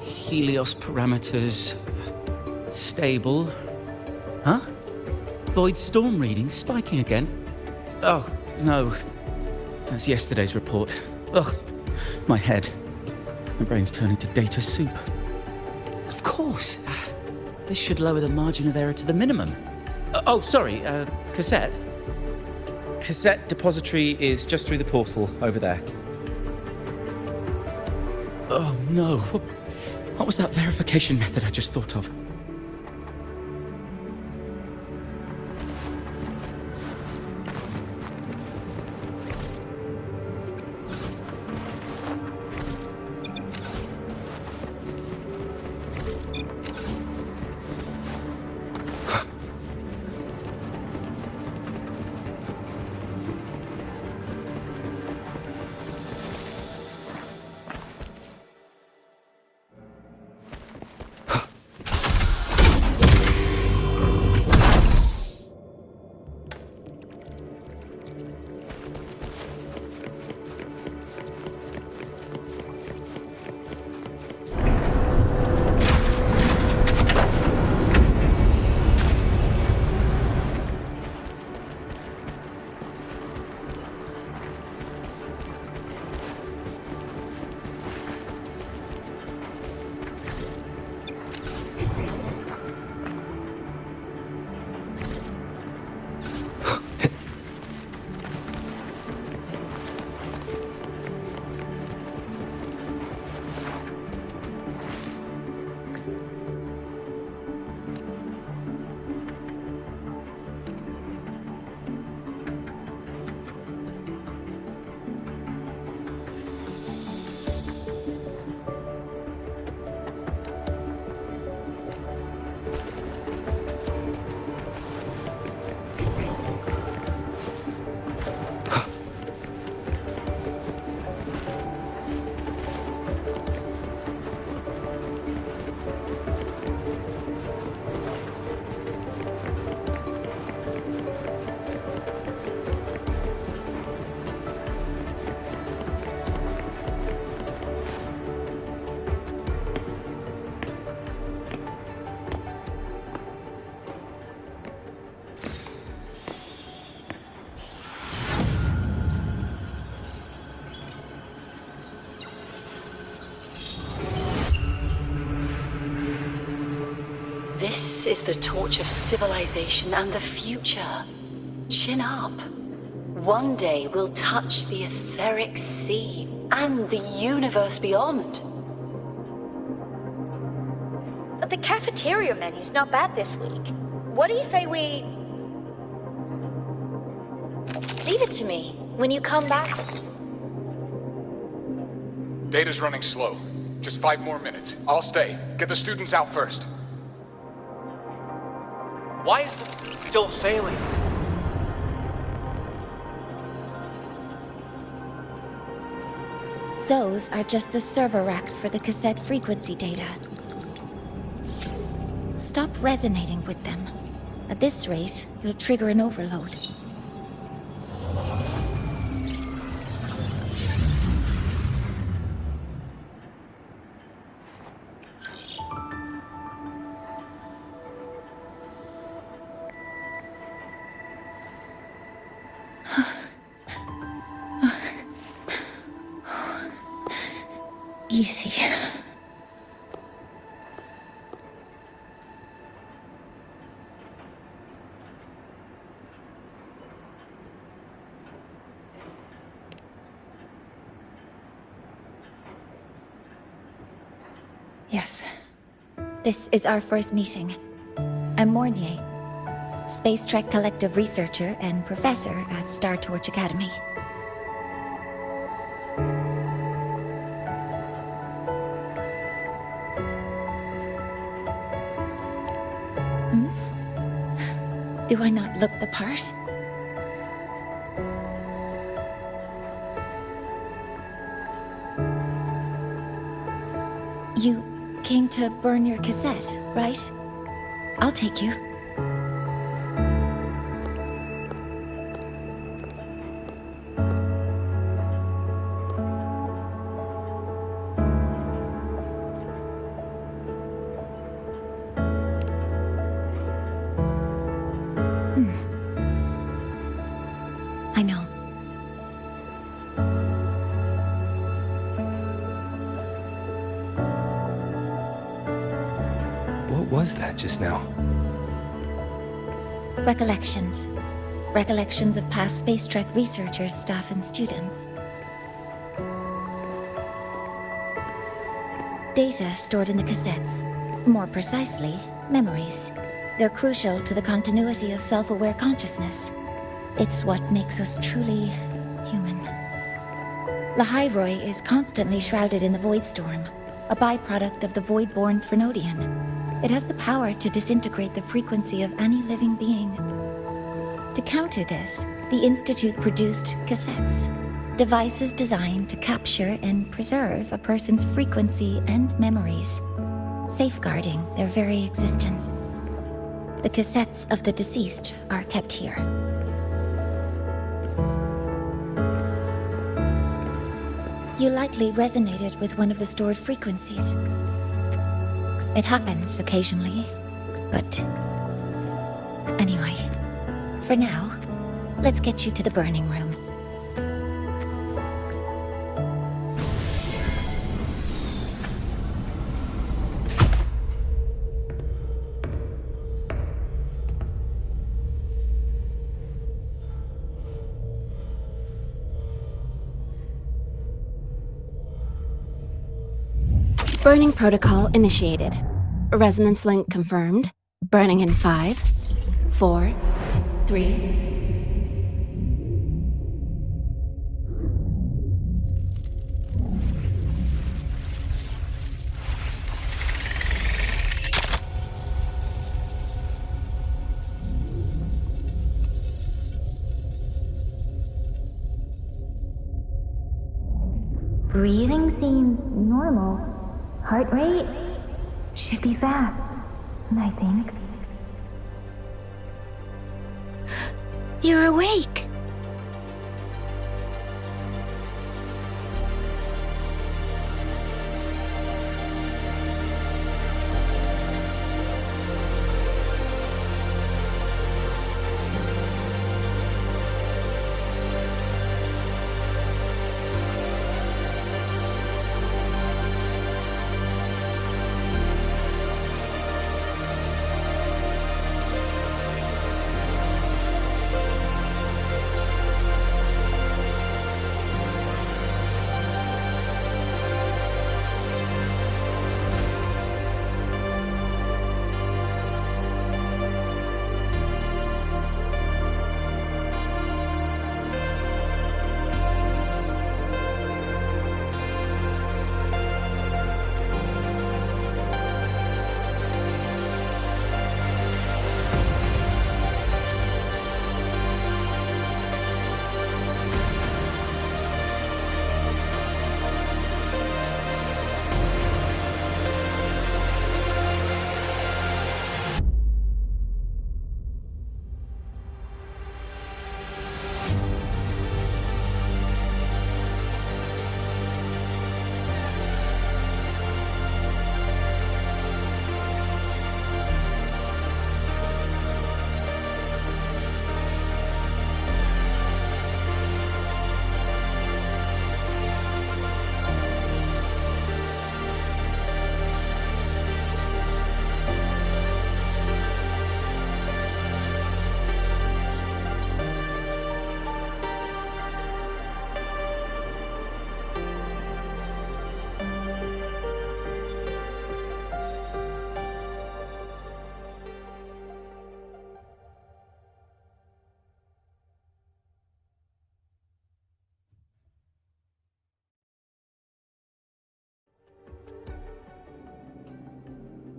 Helios parameters stable. Huh? Void storm reading spiking again? Oh, no. That's yesterday's report. Ugh, my head. My brain's turning to data soup. Of course. This should lower the margin of error to the minimum. Oh, sorry, cassette. Cassette depository is just through the portal over there. Oh, no. What was that verification method I just thought of?
This is the torch of civilization and the future. Chin up. One day we'll touch the etheric sea and the universe beyond.
The cafeteria menu's not bad this week. What do you say we... Leave it to me. When you come back...
Data's running slow. Just 5 more minutes. I'll stay. Get the students out first.
Why is the still failing?
Those are just the server racks for the cassette frequency data. Stop resonating with them. At this rate, you'll trigger an overload. Easy. Yes. This is our first meeting. I'm Mornier, Space Trek Collective researcher and professor at Star Torch Academy. Do I not look the part? You came to burn your cassette, right? I'll take you. I know.
What was that just now?
Recollections. Recollections of past Space Trek researchers, staff, and students. Data stored in the cassettes. More precisely, memories. They're crucial to the continuity of self-aware consciousness. It's what makes us truly human. Lynae is constantly shrouded in the Void Storm, a byproduct of the Void-born Threnodian. It has the power to disintegrate the frequency of any living being. To counter this, the Institute produced cassettes, devices designed to capture and preserve a person's frequency and memories, safeguarding their very existence. The cassettes of the deceased are kept here. You likely resonated with one of the stored frequencies. It happens occasionally, but... Anyway, for now, let's get you to the burning room.
Burning protocol initiated. Resonance link confirmed. Burning in 5, 4, 3...
Breathing seems normal. Heart rate should be fast, I think.
You're awake!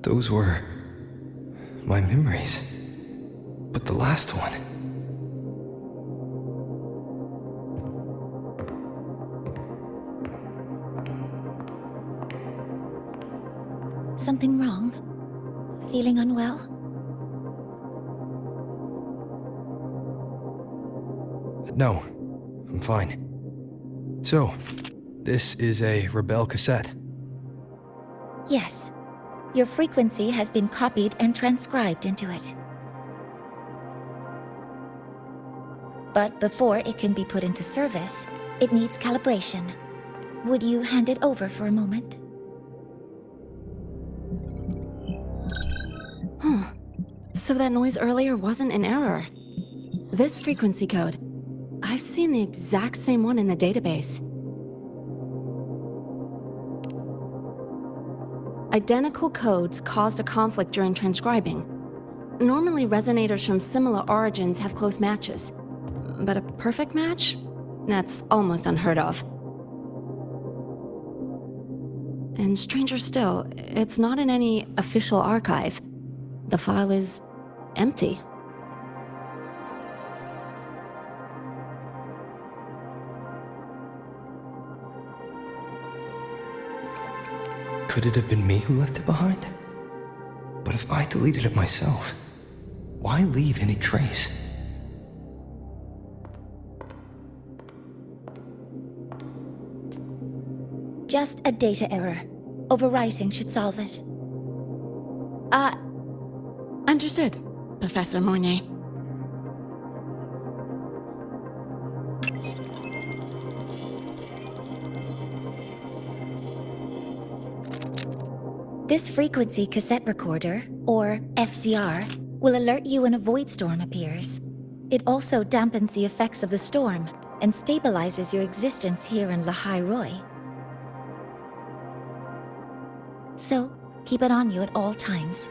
Those were my memories. But the last one...
Something wrong? Feeling unwell?
No, I'm fine. So, this is a Rebel cassette.
Yes. Your frequency has been copied and transcribed into it. But before it can be put into service, it needs calibration. Would you hand it over for a moment?
Huh. So that noise earlier wasn't an error. This frequency code, I've seen the exact same one in the database. Identical codes caused a conflict during transcribing. Normally, resonators from similar origins have close matches. But a perfect match? That's almost unheard of. And stranger still, it's not in any official archive. The file is empty.
Could it have been me who left it behind? But if I deleted it myself, why leave any trace?
Just a data error. Overwriting should solve it.
Understood, Professor Mornay.
This frequency cassette recorder, or FCR, will alert you when a void storm appears. It also dampens the effects of the storm and stabilizes your existence here in Lynae Roy. So, keep it on you at all times.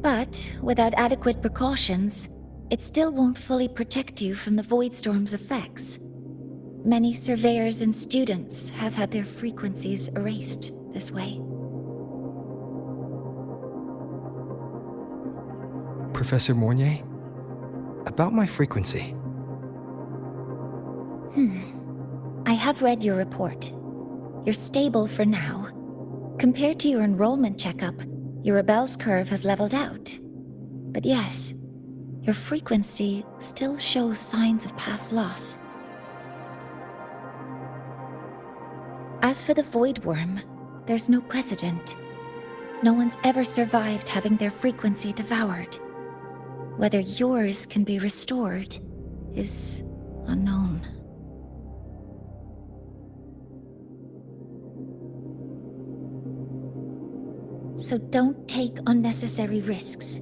But, without adequate precautions, it still won't fully protect you from the void storm's effects. Many surveyors and students have had their frequencies erased this way.
Professor Mornay? About my frequency.
I have read your report. You're stable for now. Compared to your enrollment checkup, your rebel's curve has leveled out. But yes, your frequency still shows signs of past loss. As for the Void Worm, there's no precedent. No one's ever survived having their frequency devoured. Whether yours can be restored is unknown. So don't take unnecessary risks.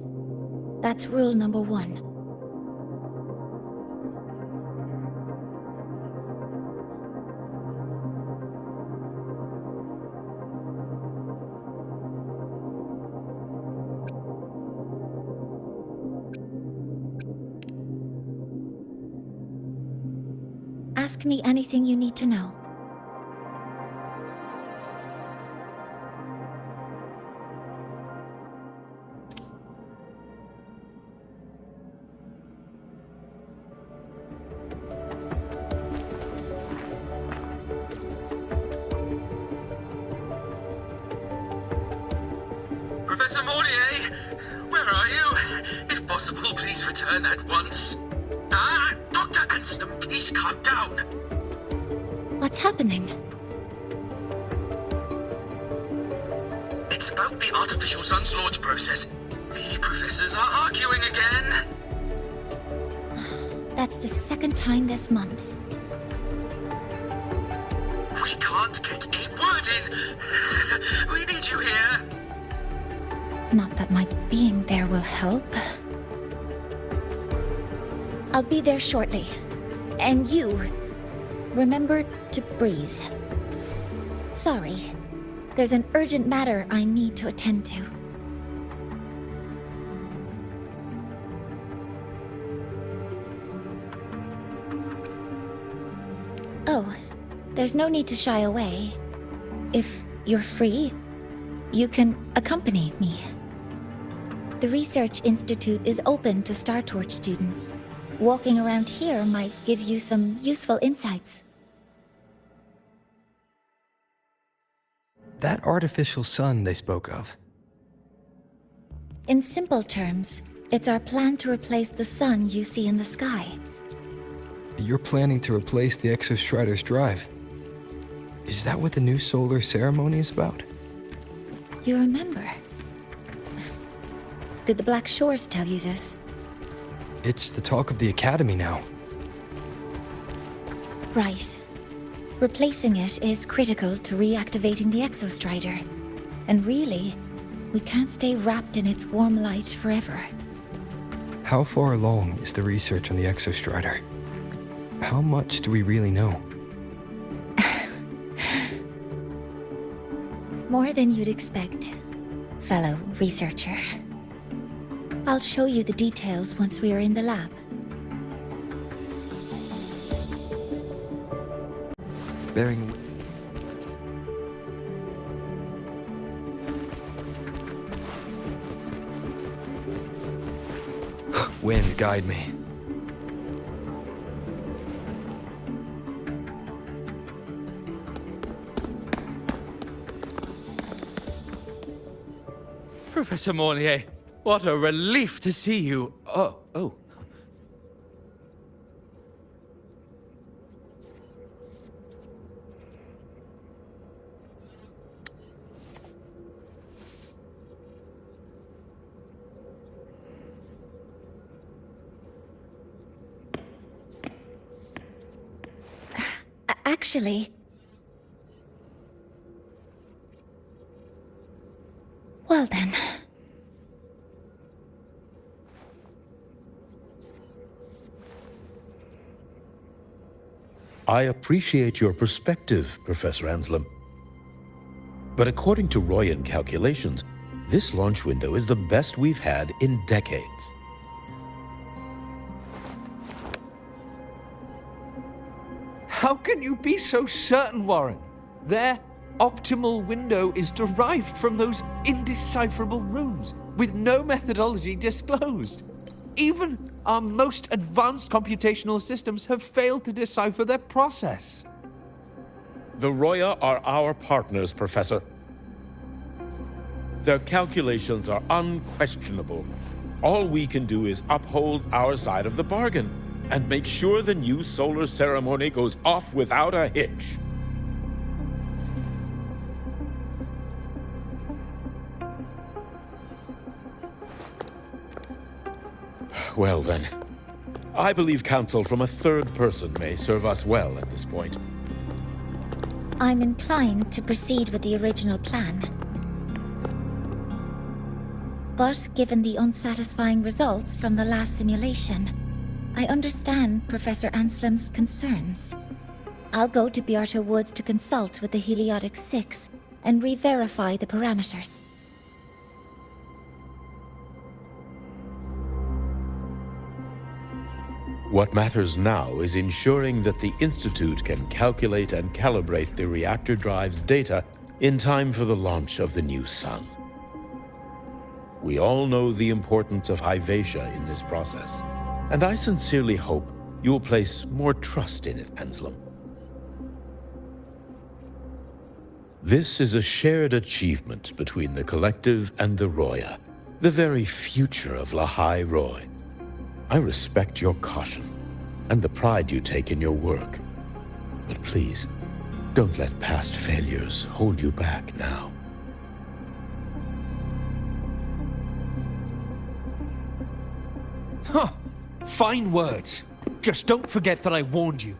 That's rule number 1. Ask me anything you need to know.
Professor Mornay, where are you? If possible, please return at once. Dr. Anson, please calm down.
What's happening?
It's about the artificial sun's launch process. The professors are arguing again.
That's the second time this month.
We can't get a word in. We need you here.
Not that my being there will help. I'll be there shortly. And you, remember to breathe. Sorry, there's an urgent matter I need to attend to. Oh, There's no need to shy away. If you're free, you can accompany me. The Research Institute is open to Star Torch students. Walking around here might give you some useful insights.
That artificial sun they spoke of.
In simple terms, it's our plan to replace the sun you see in the sky.
You're planning to replace the Exostrider's drive. Is that what the new solar ceremony is about?
You remember? Did the Black Shores tell you this?
It's the talk of the Academy now.
Right. Replacing it is critical to reactivating the Exostrider. And really, we can't stay wrapped in its warm light forever.
How far along is the research on the Exostrider? How much do we really know?
More than you'd expect, fellow researcher. I'll show you the details once we are in the lab.
Bearing... Wind, guide me.
Professor Mornier, what a relief to see you. Oh.
Actually... Well then...
I appreciate your perspective, Professor Anselm. But according to Royan calculations, this launch window is the best we've had in decades.
How can you be so certain, Warren? Their optimal window is derived from those indecipherable runes, with no methodology disclosed. Even our most advanced computational systems have failed to decipher their process.
The Roya are our partners, Professor. Their calculations are unquestionable. All we can do is uphold our side of the bargain and make sure the new solar ceremony goes off without a hitch. Well then, I believe counsel from a third person may serve us well at this point.
I'm inclined to proceed with the original plan. But given the unsatisfying results from the last simulation, I understand Professor Anselm's concerns. I'll go to Beata Woods to consult with the Heliotic 6 and re-verify the parameters.
What matters now is ensuring that the Institute can calculate and calibrate the reactor drive's data in time for the launch of the new sun. We all know the importance of Hyvatia in this process, and I sincerely hope you will place more trust in it, Anselm. This is a shared achievement between the Collective and the Roya, the very future of Lynae Roy. I respect your caution and the pride you take in your work. But please, don't let past failures hold you back now.
Huh. Fine words. Just don't forget that I warned you.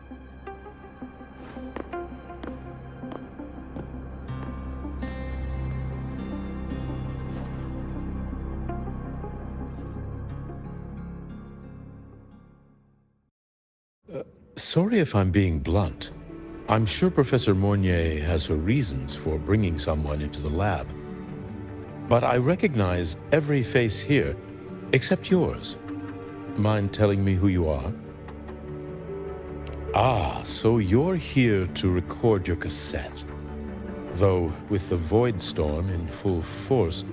Sorry if I'm being blunt. I'm sure Professor Mornier has her reasons for bringing someone into the lab. But I recognize every face here, except yours. Mind telling me who you are?
Ah, so you're here to record your cassette. Though, with the Void Storm in full force...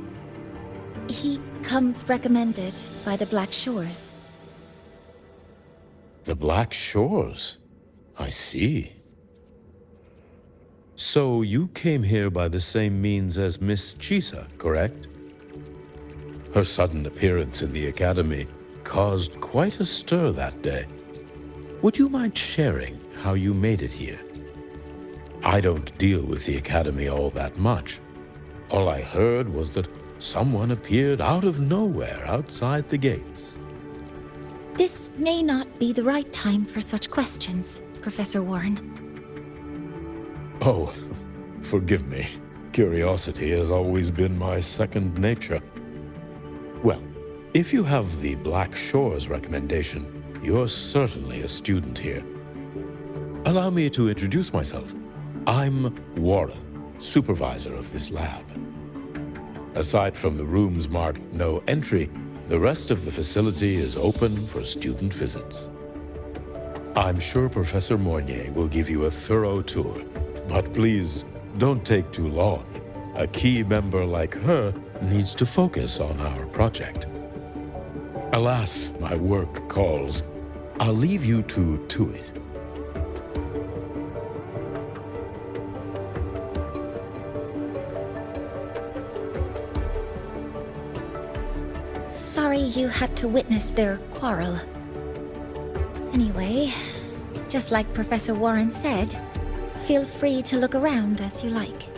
He comes recommended by the Black Shores.
The Black Shores? I see. So you came here by the same means as Miss Chisa, correct? Her sudden appearance in the Academy caused quite a stir that day. Would you mind sharing how you made it here? I don't deal with the Academy all that much. All I heard was that someone appeared out of nowhere outside the gates.
This may not be the right time for such questions, Professor Warren.
Oh, forgive me. Curiosity has always been my second nature. Well, if you have the Black Shores recommendation, you're certainly a student here. Allow me to introduce myself. I'm Warren, supervisor of this lab. Aside from the rooms marked no entry, the rest of the facility is open for student visits. I'm sure Professor Mornier will give you a thorough tour, but please don't take too long. A key member like her needs to focus on our project. Alas, my work calls. I'll leave you to it.
Sorry you had to witness their quarrel. Anyway, just like Professor Warren said, feel free to look around as you like.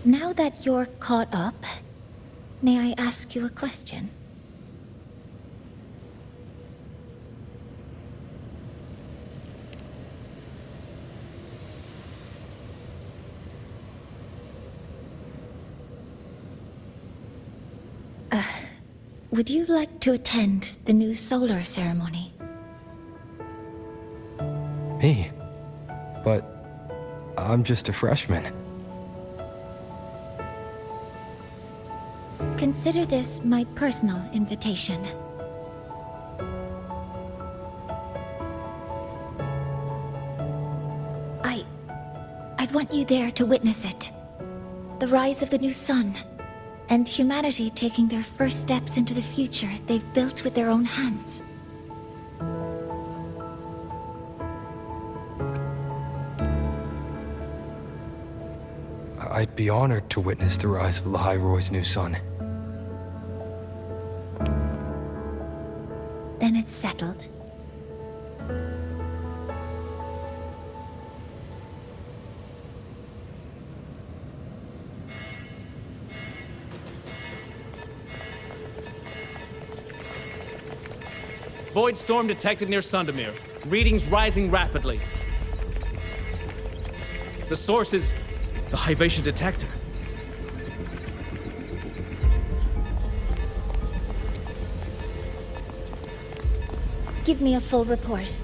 Now that you're caught up, may I ask you a question? Would you like to attend the new solar ceremony?
Me? But I'm just a freshman.
Consider this my personal invitation. I'd want you there to witness it. The rise of the new sun, and humanity taking their first steps into the future they've built with their own hands.
I'd be honored to witness the rise of Lynae Roy's new son.
Then it's settled.
Void storm detected near Sundermere. Readings rising rapidly. The source is the Hivation detector.
Give me a full report.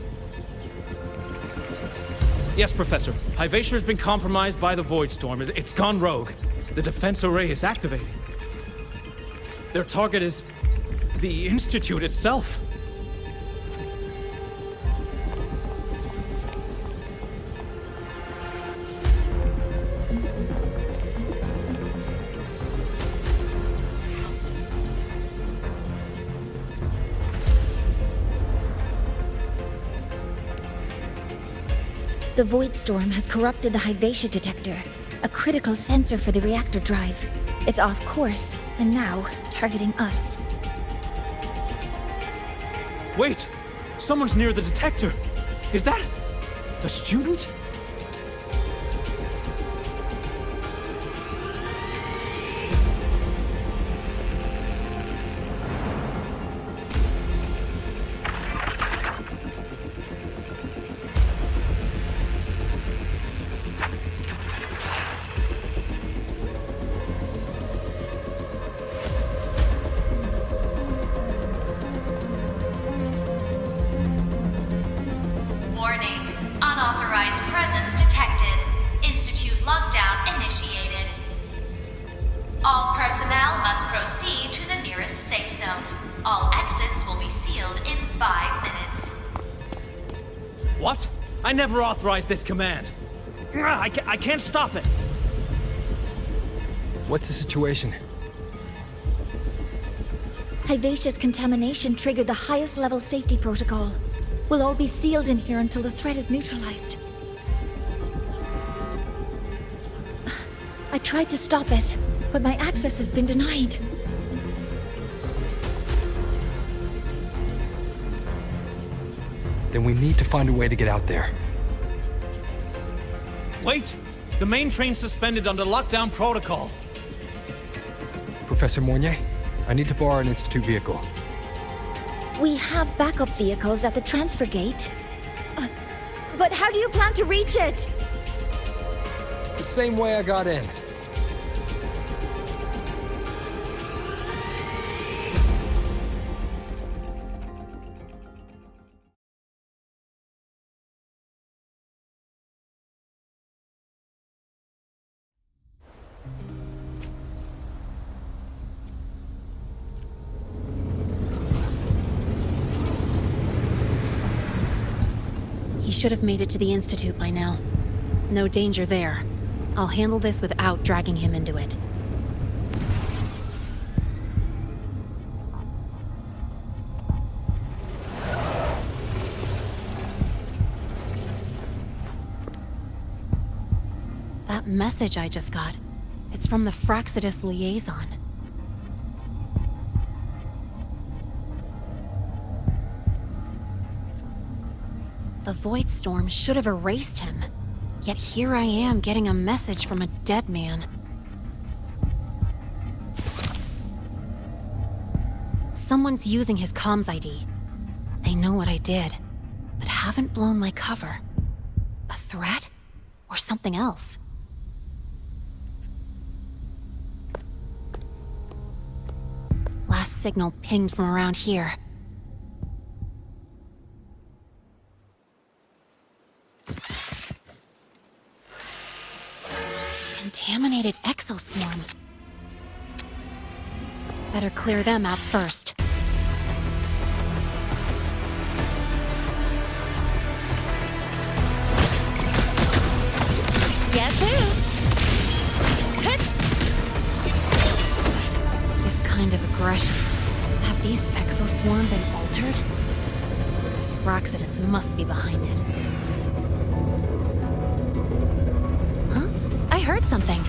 Yes, Professor. Hivation has been compromised by the Void Storm. It's gone rogue. The defense array is activating. Their target is the Institute itself.
The Void Storm has corrupted the Hivation detector, a critical sensor for the reactor drive. It's off course, and now targeting us.
Wait! Someone's near the detector! Is that a student?
All personnel must proceed to the nearest safe zone. All exits will be sealed in 5 minutes.
What? I never authorized this command. I can't stop it.
What's the situation?
Hivacious contamination triggered the highest level safety protocol. We'll all be sealed in here until the threat is neutralized. I tried to stop it, but my access has been denied.
Then we need to find a way to get out there.
Wait! The main train's suspended under lockdown protocol.
Professor Mornier, I need to borrow an Institute vehicle.
We have backup vehicles at the transfer gate. But how do you plan to reach it?
The same way I got in.
He should have made it to the Institute by now. No danger there. I'll handle this without dragging him into it. That message I just got, it's from the Fraxidus liaison. The Void Storm should have erased him. Yet here I am getting a message from a dead man. Someone's using his comms ID. They know what I did, but haven't blown my cover. A threat? Or something else? Last signal pinged from around here. Contaminated exoswarm. Better clear them out first.
Guess who?
This kind of aggression. Have these exoswarm been altered? Fraxidus must be behind it. I heard something.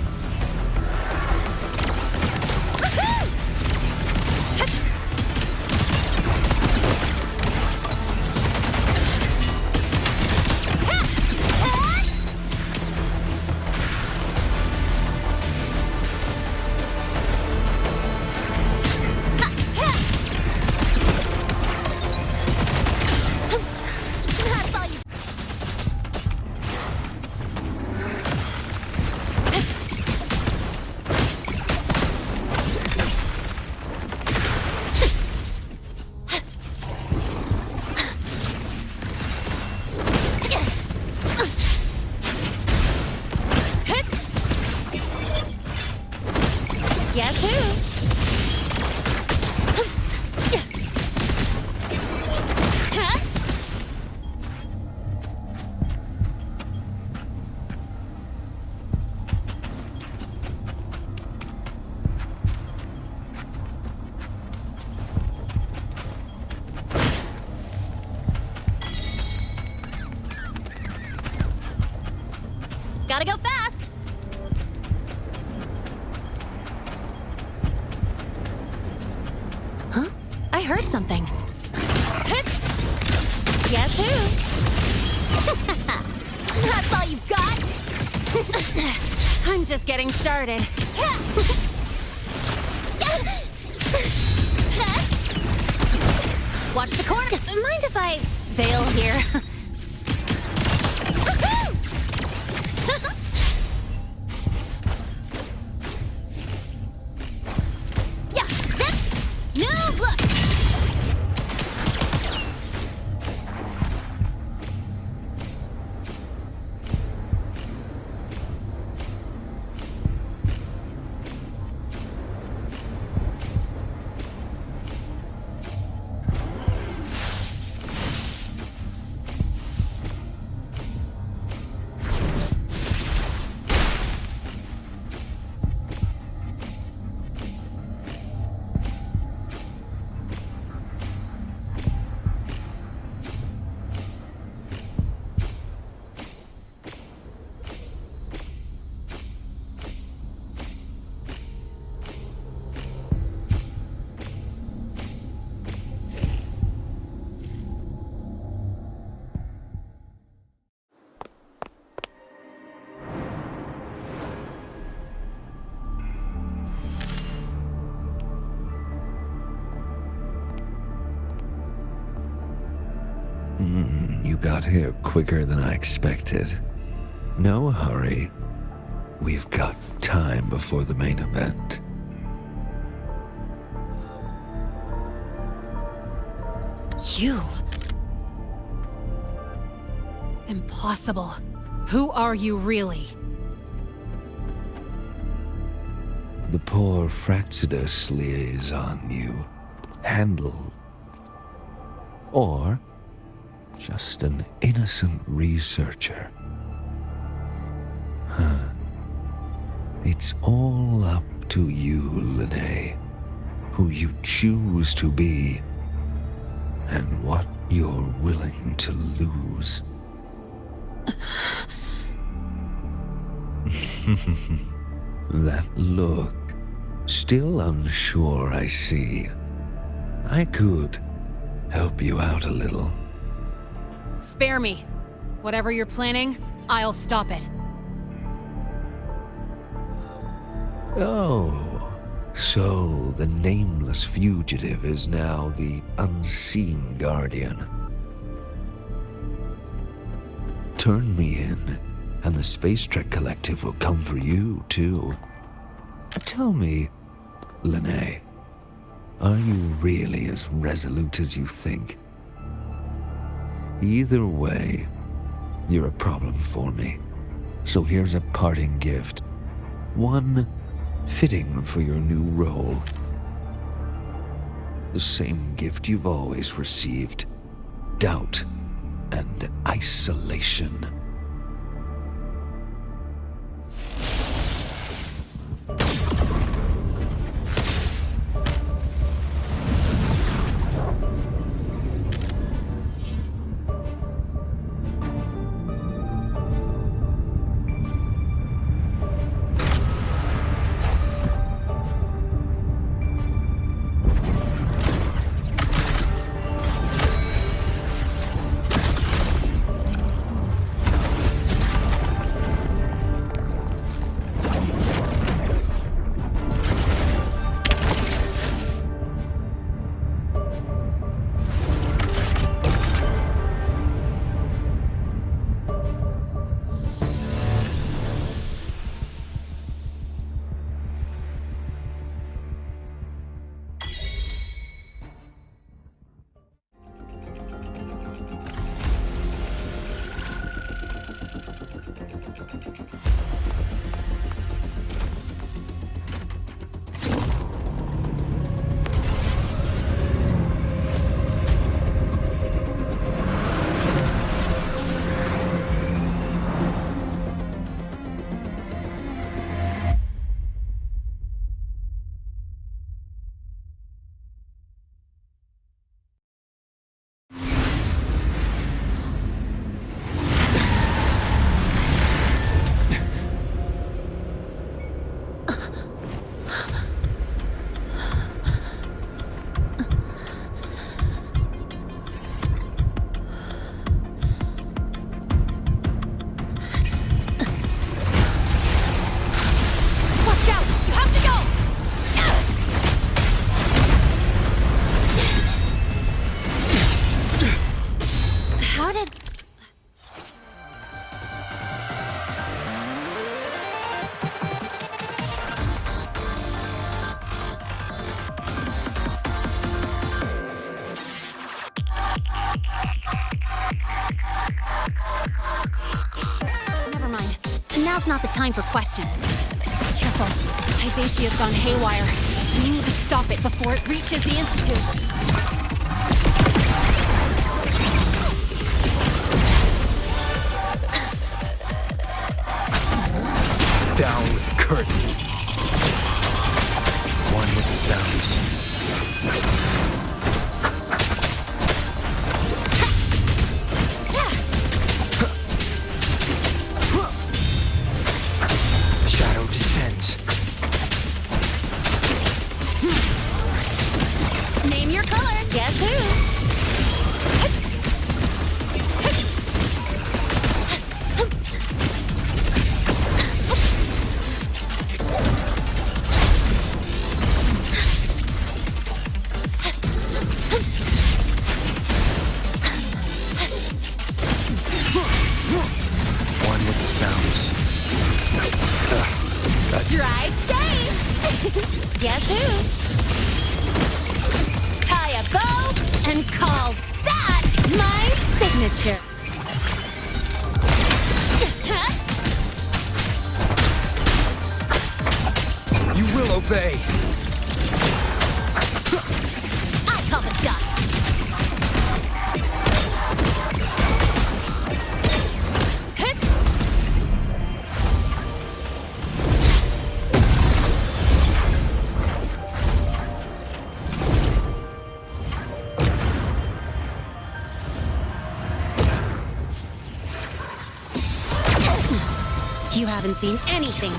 Gotta go fast! Huh? I heard something. Guess who? That's all you've got? I'm just getting started. Watch the corner. Mind if I bail here? Yeah, zip. No, look.
You got here quicker than I expected. No hurry. We've got time before the main event.
You? Impossible. Who are you really?
The poor Fraxidus liaison you handle. Or just an innocent researcher. Huh. It's all up to you, Lynae, who you choose to be, and what you're willing to lose. That look, still unsure, I see. I could help you out a little.
Spare me. Whatever you're planning, I'll stop it.
Oh, so the nameless fugitive is now the unseen guardian. Turn me in, and the Space Trek Collective will come for you, too. Tell me, Lynae, are you really as resolute as you think? Either way, you're a problem for me. So here's a parting gift. One fitting for your new role. The same gift you've always received. Doubt and isolation.
started? Never mind. Now's not the time for questions. Careful. Hyvatia's gone haywire. We need to stop it before it reaches the Institute.
Down with the curtain. One with the sounds. Shadow descends.
Name your color. Guess who?
One with the sounds.
Drive safe! Guess who? Tie a bow and call that my signature!
You will obey.
I call the shots! You haven't seen anything.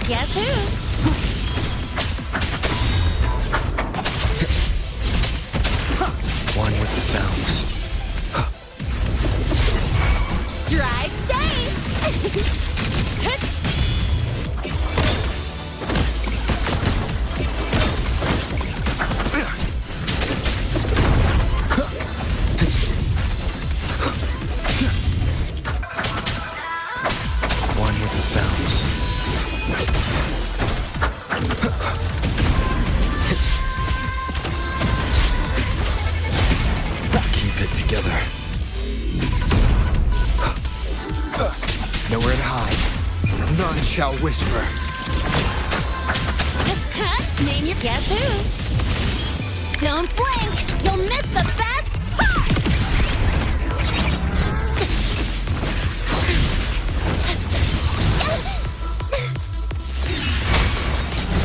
Guess who?
One with the sounds.
Drive safe!
One with the sounds. Keep it together. Nowhere to hide. None shall whisper.
Name your guess who? Don't blink! You'll miss the best part!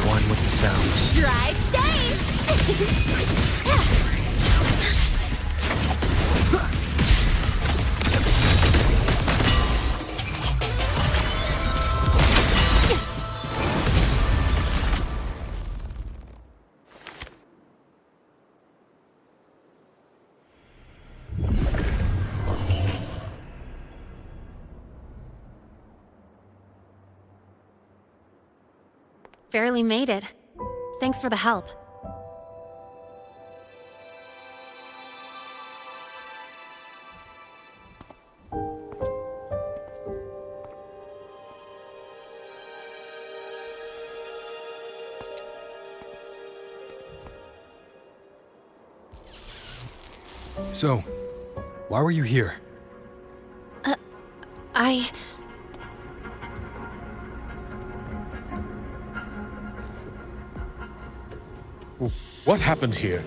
One with the sounds.
Drive safe! Barely made it. Thanks for the help.
So, why were you here?
What happened here?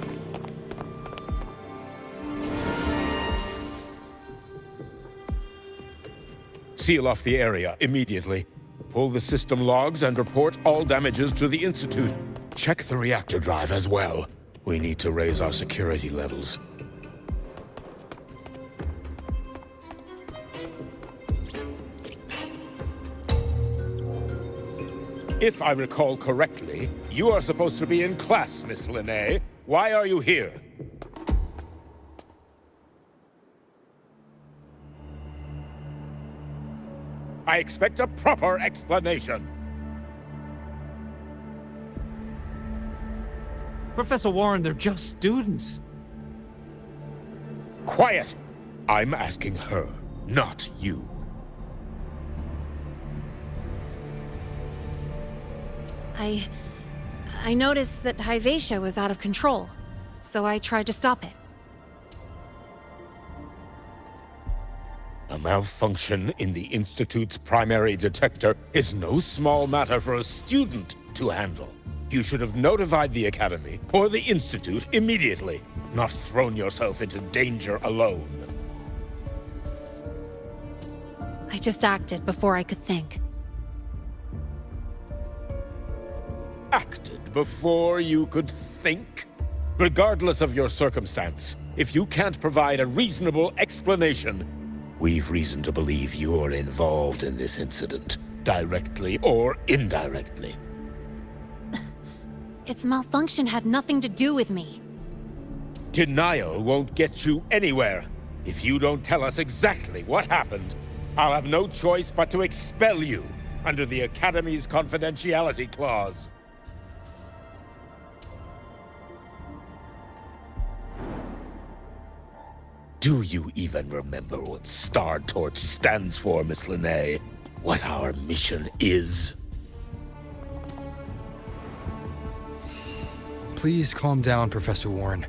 Seal off the area immediately. Pull the system logs and report all damages to the Institute. Check the reactor drive as well. We need to raise our security levels. If I recall correctly, you are supposed to be in class, Miss Lynae. Why are you here? I expect a proper explanation.
Professor Warren, they're just students.
Quiet! I'm asking her, not you.
I noticed that Hyvatia was out of control, so I tried to stop it.
A malfunction in the Institute's primary detector is no small matter for a student to handle. You should have notified the Academy or the Institute immediately, not thrown yourself into danger alone.
I just acted before I could think.
Acted before you could think? Regardless of your circumstance, if you can't provide a reasonable explanation, we've reason to believe you're involved in this incident, directly or indirectly.
Its malfunction had nothing to do with me.
Denial won't get you anywhere. If you don't tell us exactly what happened, I'll have no choice but to expel you under the Academy's confidentiality clause. Do you even remember what Star Torch stands for, Miss Lynae? What our mission is?
Please calm down, Professor Warren.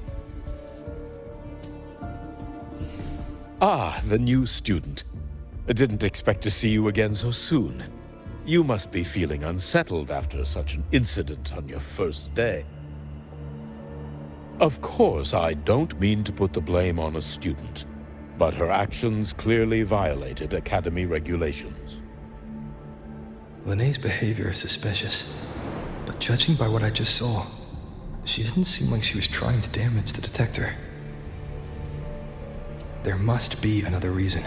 Ah, the new student. I didn't expect to see you again so soon. You must be feeling unsettled after such an incident on your first day. Of course, I don't mean to put the blame on a student, but her actions clearly violated Academy regulations.
Lynae's behavior is suspicious, but judging by what I just saw, she didn't seem like she was trying to damage the detector. There must be another reason.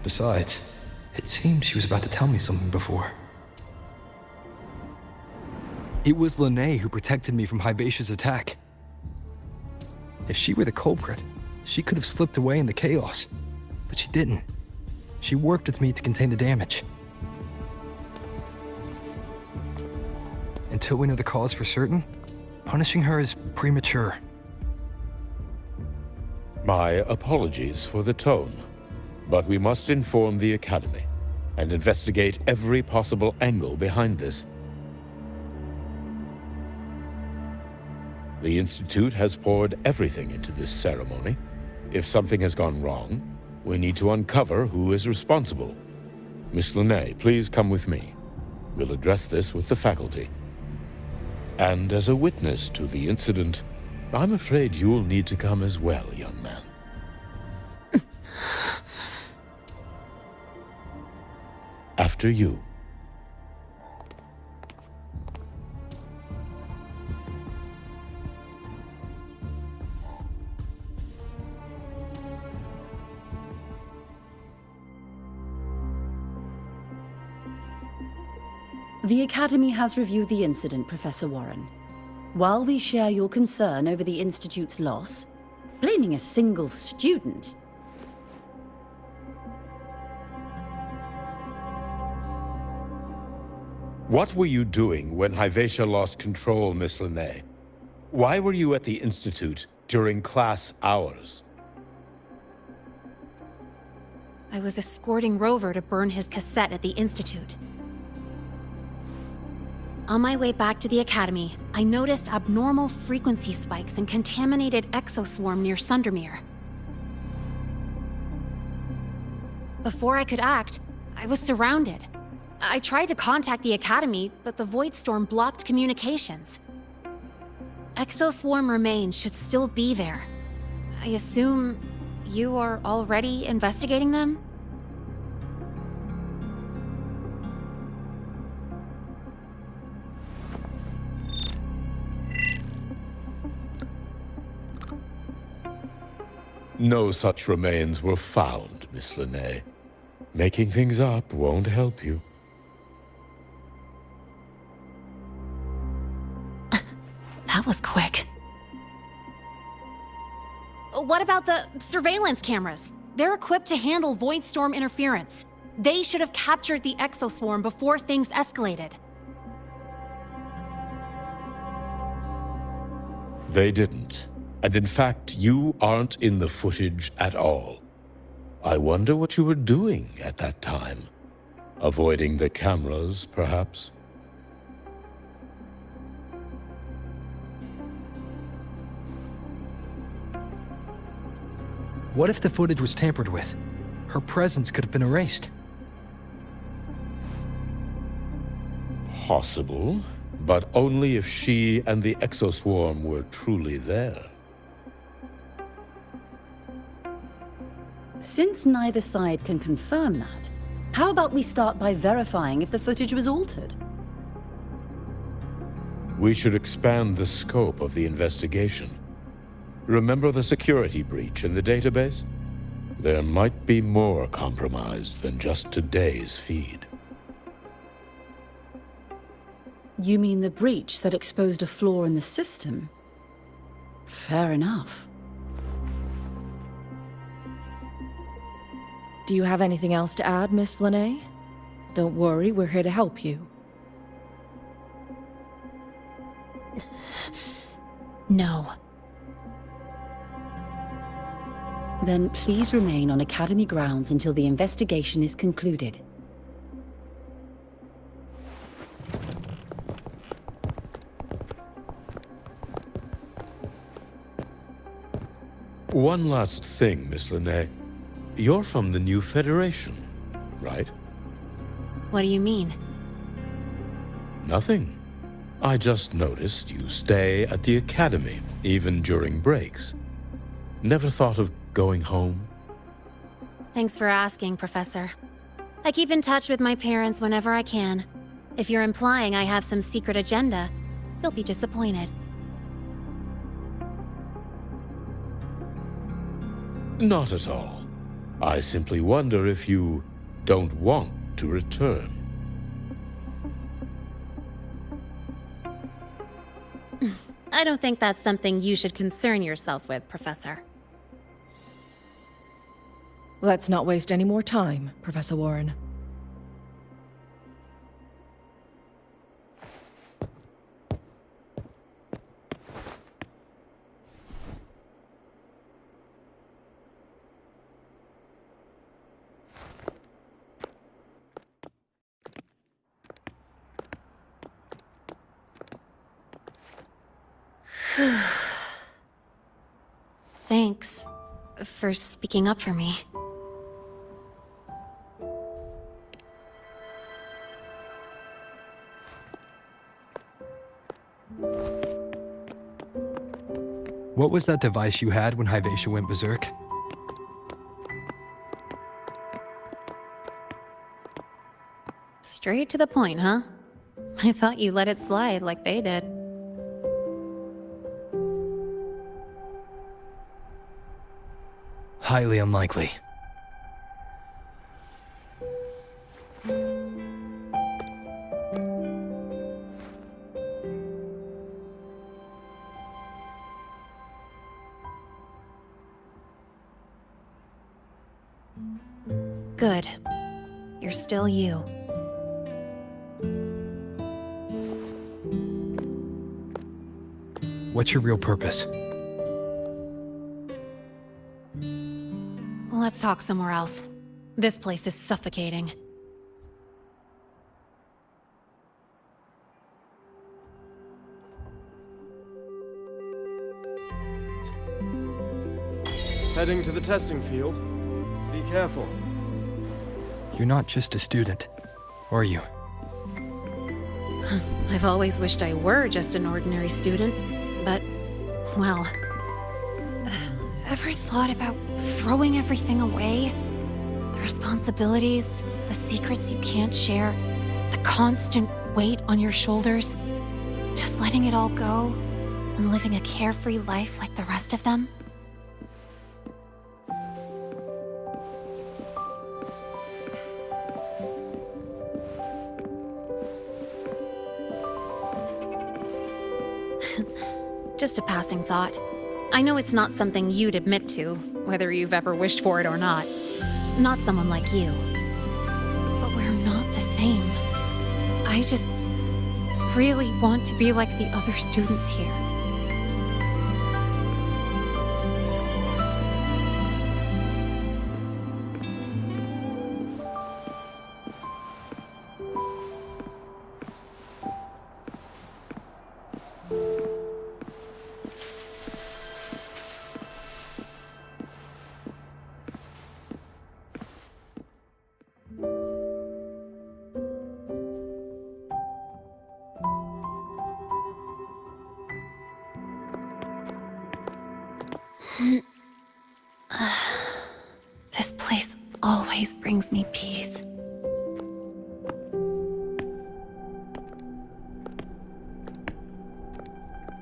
Besides, it seemed she was about to tell me something before. It was Lynae who protected me from Hybatia's attack. If she were the culprit, she could have slipped away in the chaos. But she didn't. She worked with me to contain the damage. Until we know the cause for certain, punishing her is premature.
My apologies for the tone, but we must inform the Academy and investigate every possible angle behind this. The Institute has poured everything into this ceremony. If something has gone wrong, we need to uncover who is responsible. Miss Lynae, please come with me. We'll address this with the faculty. And as a witness to the incident, I'm afraid you'll need to come as well, young man. After you.
The Academy has reviewed the incident, Professor Warren. While we share your concern over the Institute's loss, blaming a single student...
What were you doing when Hyvatia lost control, Miss Lynae? Why were you at the Institute during class hours?
I was escorting Rover to burn his cassette at the Institute. On my way back to the Academy, I noticed abnormal frequency spikes and contaminated exoswarm near Sundermere. Before I could act, I was surrounded. I tried to contact the Academy, but the Void Storm blocked communications. Exoswarm remains should still be there. I assume you are already investigating them?
No such remains were found, Miss Lynae. Making things up won't help you.
That was quick. What about the surveillance cameras? They're equipped to handle Void Storm interference. They should have captured the exoswarm before things escalated.
They didn't. And in fact, you aren't in the footage at all. I wonder what you were doing at that time. Avoiding the cameras, perhaps?
What if the footage was tampered with? Her presence could have been erased.
Possible, but only if she and the exoswarm were truly there.
Since neither side can confirm that, how about we start by verifying if the footage was altered?
We should expand the scope of the investigation. Remember the security breach in the database? There might be more compromised than just today's feed.
You mean the breach that exposed a flaw in the system? Fair enough.
Do you have anything else to add, Miss Lynae? Don't worry, we're here to help you.
No.
Then please remain on Academy grounds until the investigation is concluded.
One last thing, Miss Lynae. You're from the New Federation, right?
What do you mean?
Nothing. I just noticed you stay at the Academy, even during breaks. Never thought of going home?
Thanks for asking, Professor. I keep in touch with my parents whenever I can. If you're implying I have some secret agenda, you'll be disappointed.
Not at all. I simply wonder if you don't want to return.
I don't think that's something you should concern yourself with, Professor.
Let's not waste any more time, Professor Warren.
Thanks for speaking up for me.
What was that device you had when Hyvatia went berserk?
Straight to the point, huh? I thought you let it slide like they did.
Highly unlikely.
Good. You're still you.
What's your real purpose?
Let's talk somewhere else. This place is suffocating.
Heading to the testing field. Be careful.
You're not just a student, are you?
I've always wished I were just an ordinary student, but, well... Ever thought about throwing everything away? The responsibilities, the secrets you can't share, the constant weight on your shoulders? Just letting it all go and living a carefree life like the rest of them? Just a passing thought. I know it's not something you'd admit to, whether you've ever wished for it or not. Not someone like you. We're not the same. I just really want to be like the other students here. This place always brings me peace.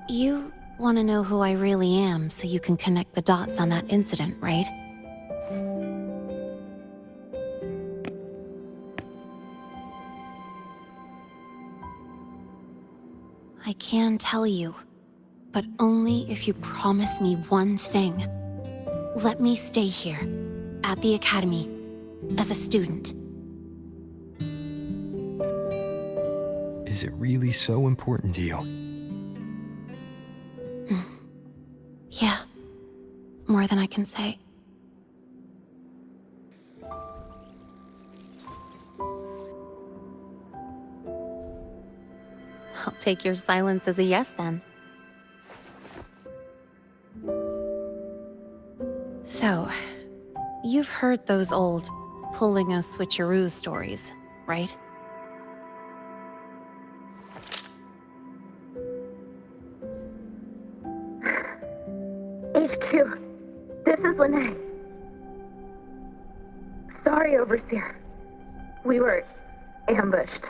You want to know who I really am so you can connect the dots on that incident, right? I can tell you, but only if you promise me one thing. Let me stay here, at the Academy, as a student.
Is it really so important to you?
Yeah, more than I can say. I'll take your silence as a yes, then. So, you've heard those old pulling a switcheroo stories, right?
HQ, this is Lynae. Sorry, Overseer. We were ambushed.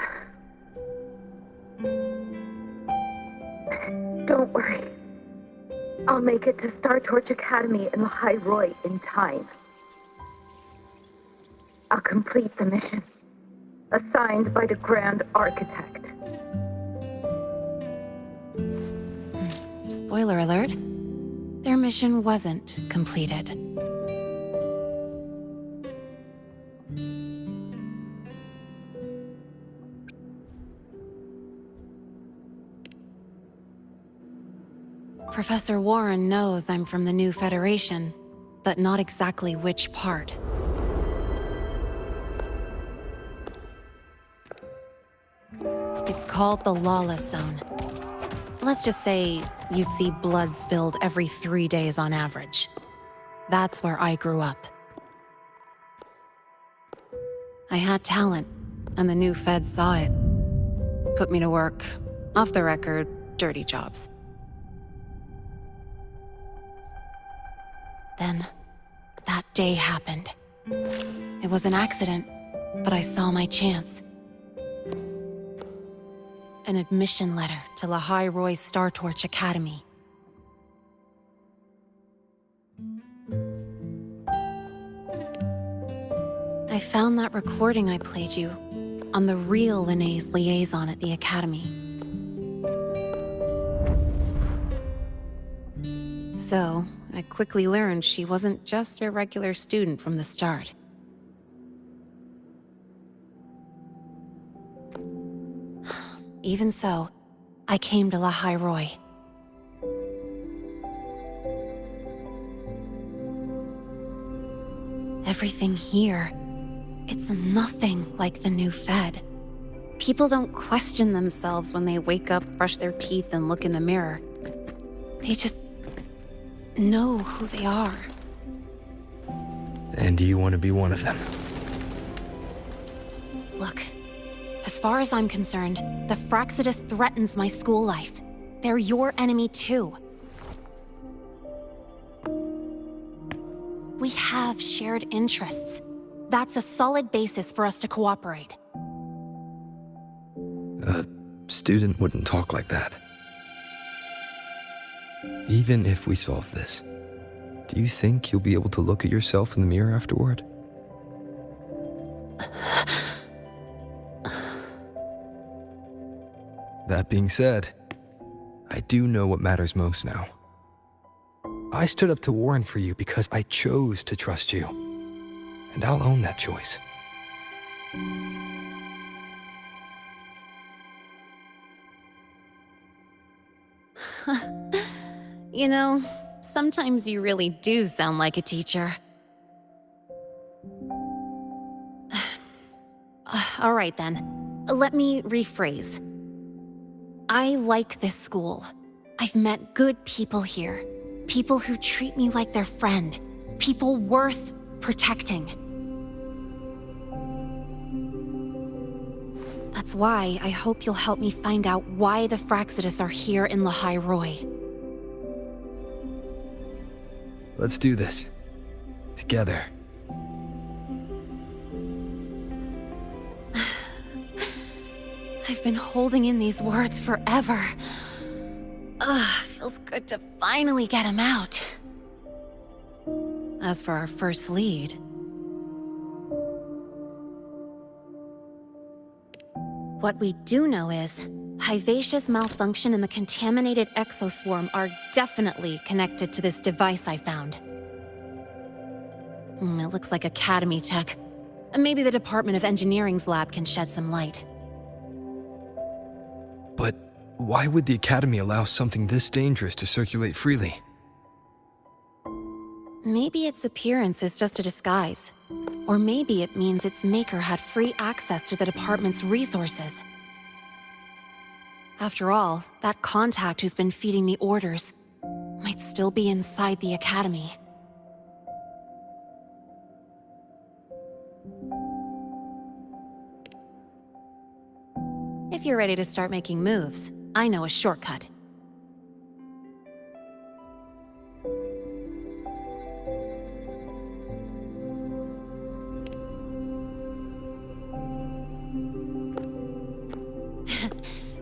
Don't worry. I'll make it to Star Torch Academy in Lynae in time. I'll complete the mission, assigned by the Grand Architect.
Spoiler alert. Their mission wasn't completed. Professor Warren knows I'm from the new Federation, but not exactly which part. It's called the Lawless Zone. Let's just say you'd see blood spilled every 3 days on average. That's where I grew up. I had talent, and the new feds saw it. Put me to work, off the record, dirty jobs. Then, that day happened. It was an accident, but I saw my chance. An admission letter to Lynae's Star Torch Academy. I found that recording I played you on the real Lynae's liaison at the Academy. So, I quickly learned she wasn't just a regular student from the start. Even so, I came to Lynae. Everything here, it's nothing like the new Fed. People don't question themselves when they wake up, brush their teeth, and look in the mirror. They just know who they are.
And do you want to be one of them?
Look, as far as I'm concerned, the Fraxidus threatens my school life. They're your enemy too. We have shared interests. That's a solid basis for us to cooperate.
A student wouldn't talk like that. Even if we solve this, do you think you'll be able to look at yourself in the mirror afterward? That being said, I do know what matters most now. I stood up to Warren for you because I chose to trust you. And I'll own that choice.
You know, sometimes you really do sound like a teacher. All right then, let me rephrase. I like this school. I've met good people here. People who treat me like their friend. People worth protecting. That's why I hope you'll help me find out why the Fraxidus are here in Lynae.
Let's do this. Together.
I've been holding in these words forever. Feels good to finally get them out. As for our first lead... What we do know is, Hivacia's malfunction and the contaminated exoswarm are definitely connected to this device I found. It looks like Academy tech. Maybe the Department of Engineering's lab can shed some light.
But why would the Academy allow something this dangerous to circulate freely?
Maybe its appearance is just a disguise. Or maybe it means its maker had free access to the department's resources. After all, that contact who's been feeding me orders might still be inside the Academy. If you're ready to start making moves, I know a shortcut.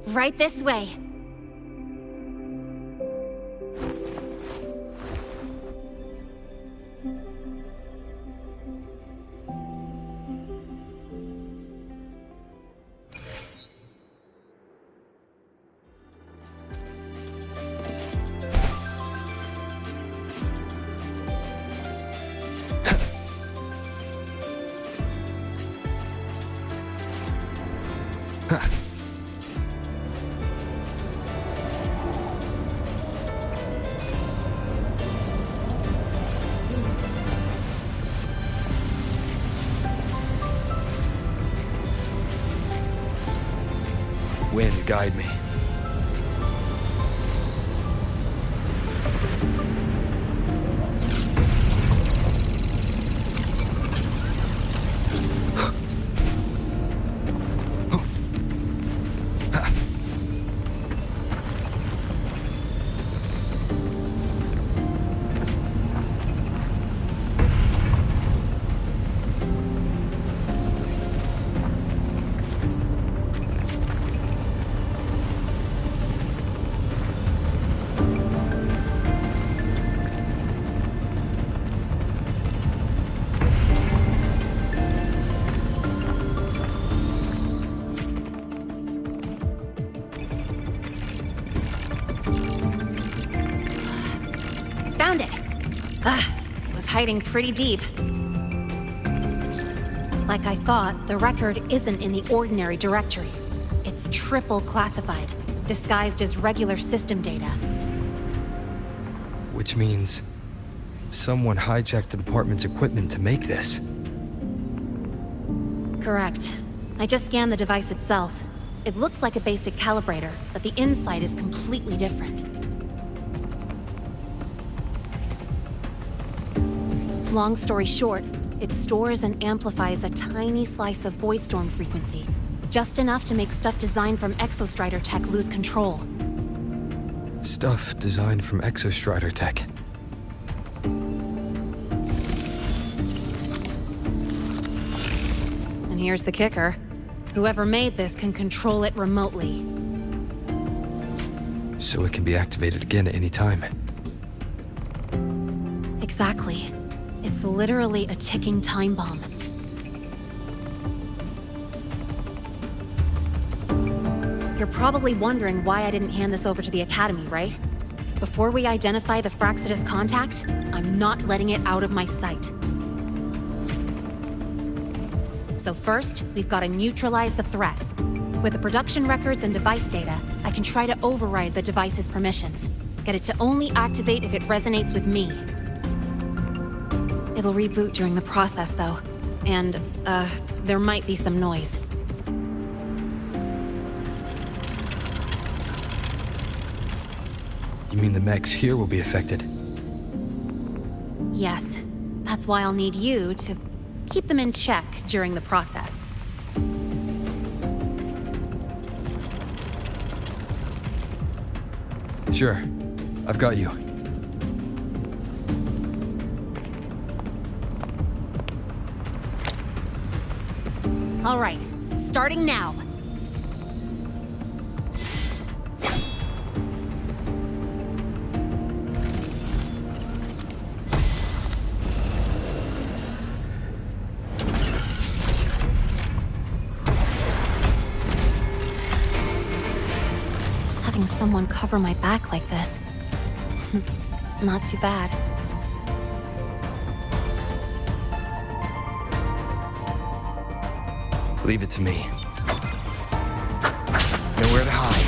Right this way.
Wind, guide me.
Found it! It was hiding pretty deep. Like I thought, the record isn't in the ordinary directory. It's triple classified, disguised as regular system data.
Which means someone hijacked the department's equipment to make this.
Correct. I just scanned the device itself. It looks like a basic calibrator, but the inside is completely different. Long story short, it stores and amplifies a tiny slice of Voidstorm frequency, just enough to make stuff designed from Exostrider tech lose control.
Stuff designed from Exostrider tech.
And here's the kicker. Whoever made this can control it remotely.
So it can be activated again at any time.
Exactly. It's literally a ticking time bomb. You're probably wondering why I didn't hand this over to the Academy, right? Before we identify the Fraxidus contact, I'm not letting it out of my sight. So first, we've got to neutralize the threat. With the production records and device data, I can try to override the device's permissions. Get it to only activate if it resonates with me. It'll reboot during the process, though. And, there might be some noise.
You mean the mechs here will be affected?
Yes. That's why I'll need you to keep them in check during the process.
Sure. I've got you.
All right, starting now. Having someone cover my back like this. Not too bad.
Leave it to me. Nowhere to hide.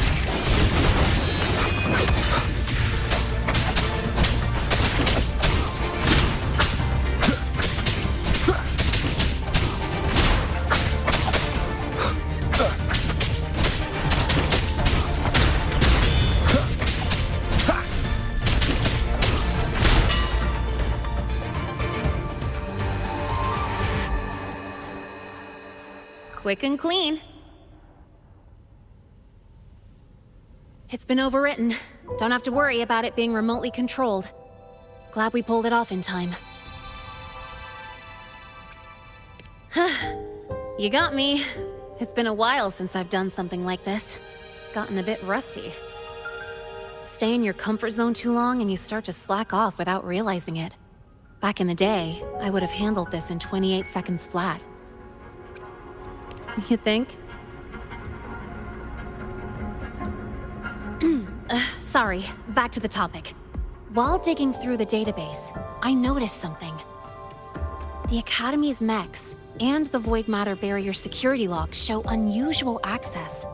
Quick and clean. It's been overwritten. Don't have to worry about it being remotely controlled. Glad we pulled it off in time. You got me. It's been a while since I've done something like this. Gotten a bit rusty. Stay in your comfort zone too long and you start to slack off without realizing it. Back in the day, I would have handled this in 28 seconds flat. You think? Sorry, back to the topic. While digging through the database, I noticed something. The Academy's mechs and the Void Matter Barrier security logs show unusual access.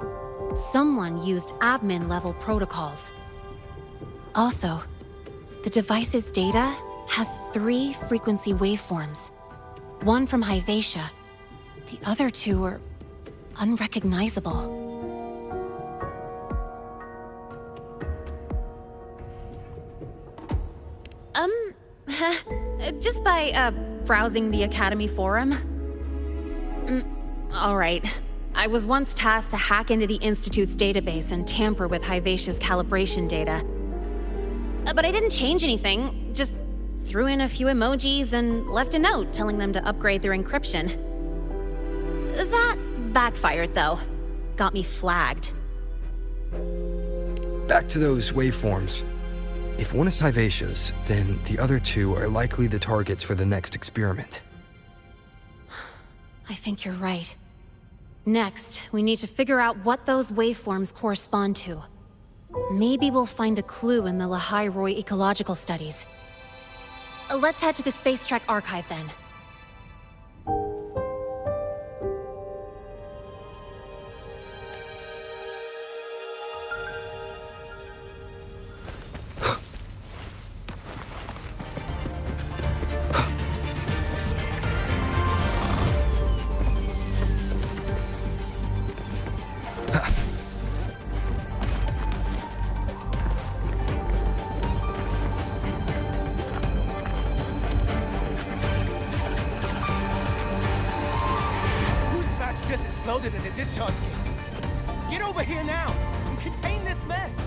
Someone used admin-level protocols. Also, the device's data has 3 frequency waveforms. One from Hyvatia. The other 2 are unrecognizable. Just by, browsing the Academy forum. All right. I was once tasked to hack into the Institute's database and tamper with Hyvatia's calibration data. But I didn't change anything, just threw in a few emojis and left a note telling them to upgrade their encryption. That backfired, though. Got me flagged.
Back to those waveforms. If one is Hyvatia's, then the other 2 are likely the targets for the next experiment.
I think you're right. Next, we need to figure out what those waveforms correspond to. Maybe we'll find a clue in the Lynae Roy ecological studies. Let's head to the Space Trek archive then.
Just exploded at the discharge gate. Get over here now and contain this mess.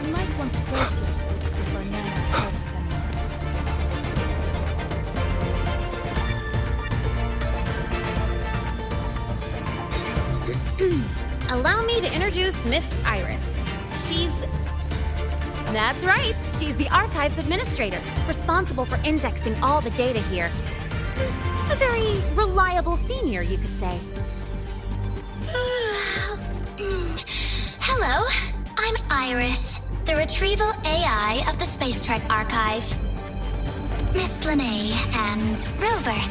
You might want to brace yourself before Nana's called someone.
Allow me to introduce Miss Iris. That's right, she's the Archives Administrator, responsible for indexing all the data here. A very reliable senior, you could say.
Hello, I'm Iris, the retrieval AI of the Space Trek Archive. Miss Lynae and Rover,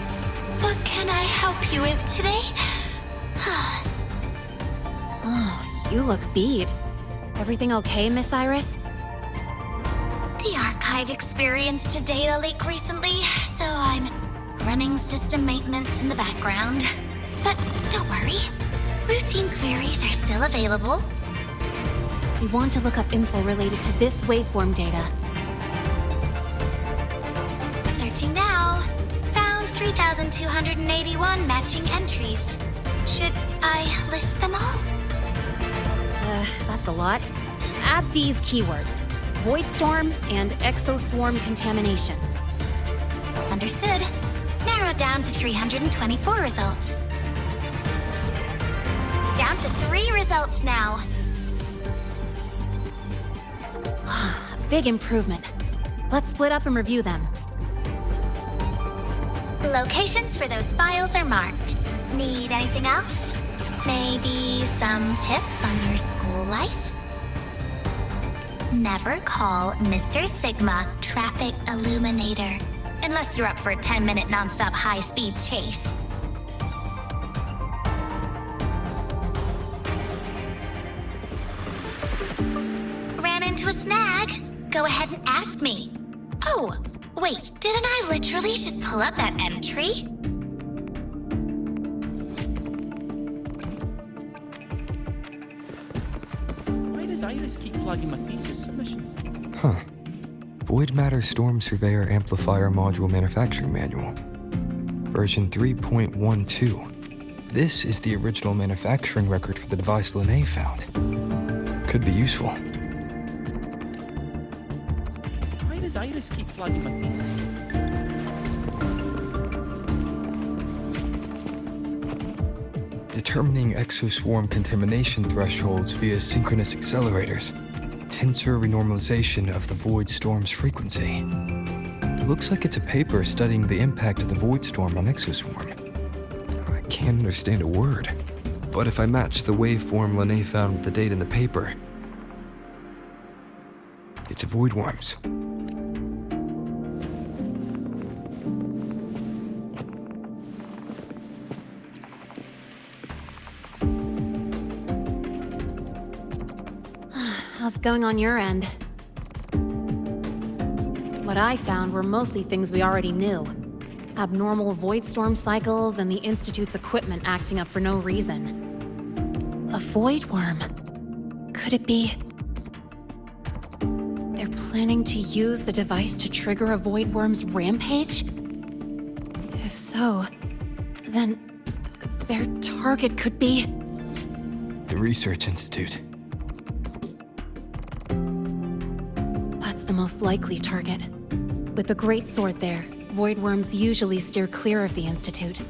what can I help you with today?
Oh, you look beat. Everything okay, Miss Iris?
The Archive experienced a data leak recently, so I'm running system maintenance in the background. But don't worry, routine queries are still available.
We want to look up info related to this waveform data.
Searching now. Found 3,281 matching entries. Should I list them all?
That's a lot. Add these keywords: Void Storm and Exoswarm Contamination.
Understood. Narrowed down to 324 results. Down to 3 results now.
Big improvement. Let's split up and review them.
Locations for those files are marked. Need anything else? Maybe some tips on your school life? Never call Mr. Sigma Traffic Illuminator, unless you're up for a 10-minute nonstop high-speed chase. Ran into a snag? Go ahead and ask me. Oh, wait, didn't I literally just pull up that entry?
Why does Iris keep flagging my thesis submissions?
Huh. Void Matter Storm Surveyor Amplifier Module Manufacturing Manual. Version 3.12. This is the original manufacturing record for the device Lynae found. Could be useful.
Why does Iris keep flagging my thesis?
Determining exoswarm contamination thresholds via synchronous accelerators. Tensor renormalization of the void storm's frequency. It looks like it's a paper studying the impact of the void storm on exoswarm. I can't understand a word, but if I match the waveform Lynae found with the data in the paper, it's a void worms.
How's it going on your end? What I found were mostly things we already knew. Abnormal void storm cycles and the Institute's equipment acting up for no reason. A void worm. Could it be... they're planning to use the device to trigger a void worm's rampage? If so, then their target could be...
the Research Institute.
The most likely target. With the Great Sword there, void worms usually steer clear of the Institute.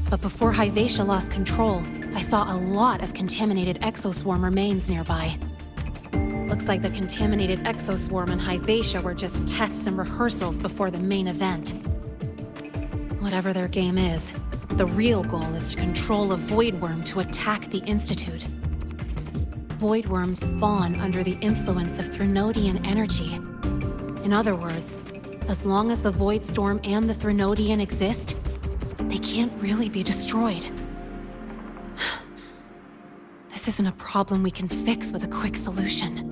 But before Hyvatia lost control, I saw a lot of contaminated exoswarm remains nearby. Looks like the contaminated exoswarm and Hyvatia were just tests and rehearsals before the main event. Whatever their game is, the real goal is to control a void worm to attack the Institute. Void worms spawn under the influence of Threnodian energy. In other words, as long as the Void Storm and the Threnodian exist, they can't really be destroyed. This isn't a problem we can fix with a quick solution.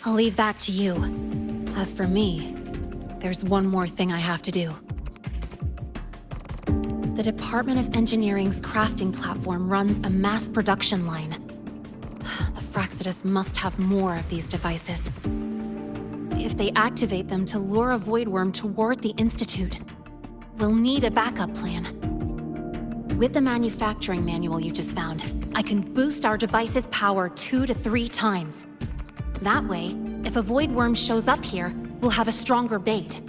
I'll leave that to you. As for me, there's one more thing I have to do. The Department of Engineering's crafting platform runs a mass production line. The Fraxidus must have more of these devices. If they activate them to lure a void worm toward the Institute, we'll need a backup plan. With the manufacturing manual you just found, I can boost our device's power 2 to 3 times. That way, if a void worm shows up here, we'll have a stronger bait.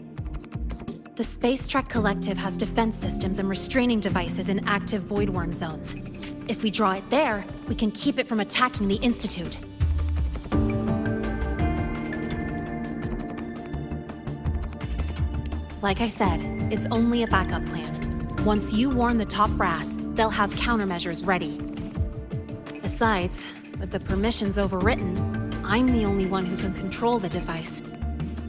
The Space Trek Collective has defense systems and restraining devices in active void worm zones. If we draw it there, we can keep it from attacking the Institute. Like I said, it's only a backup plan. Once you warn the top brass, they'll have countermeasures ready. Besides, with the permissions overwritten, I'm the only one who can control the device.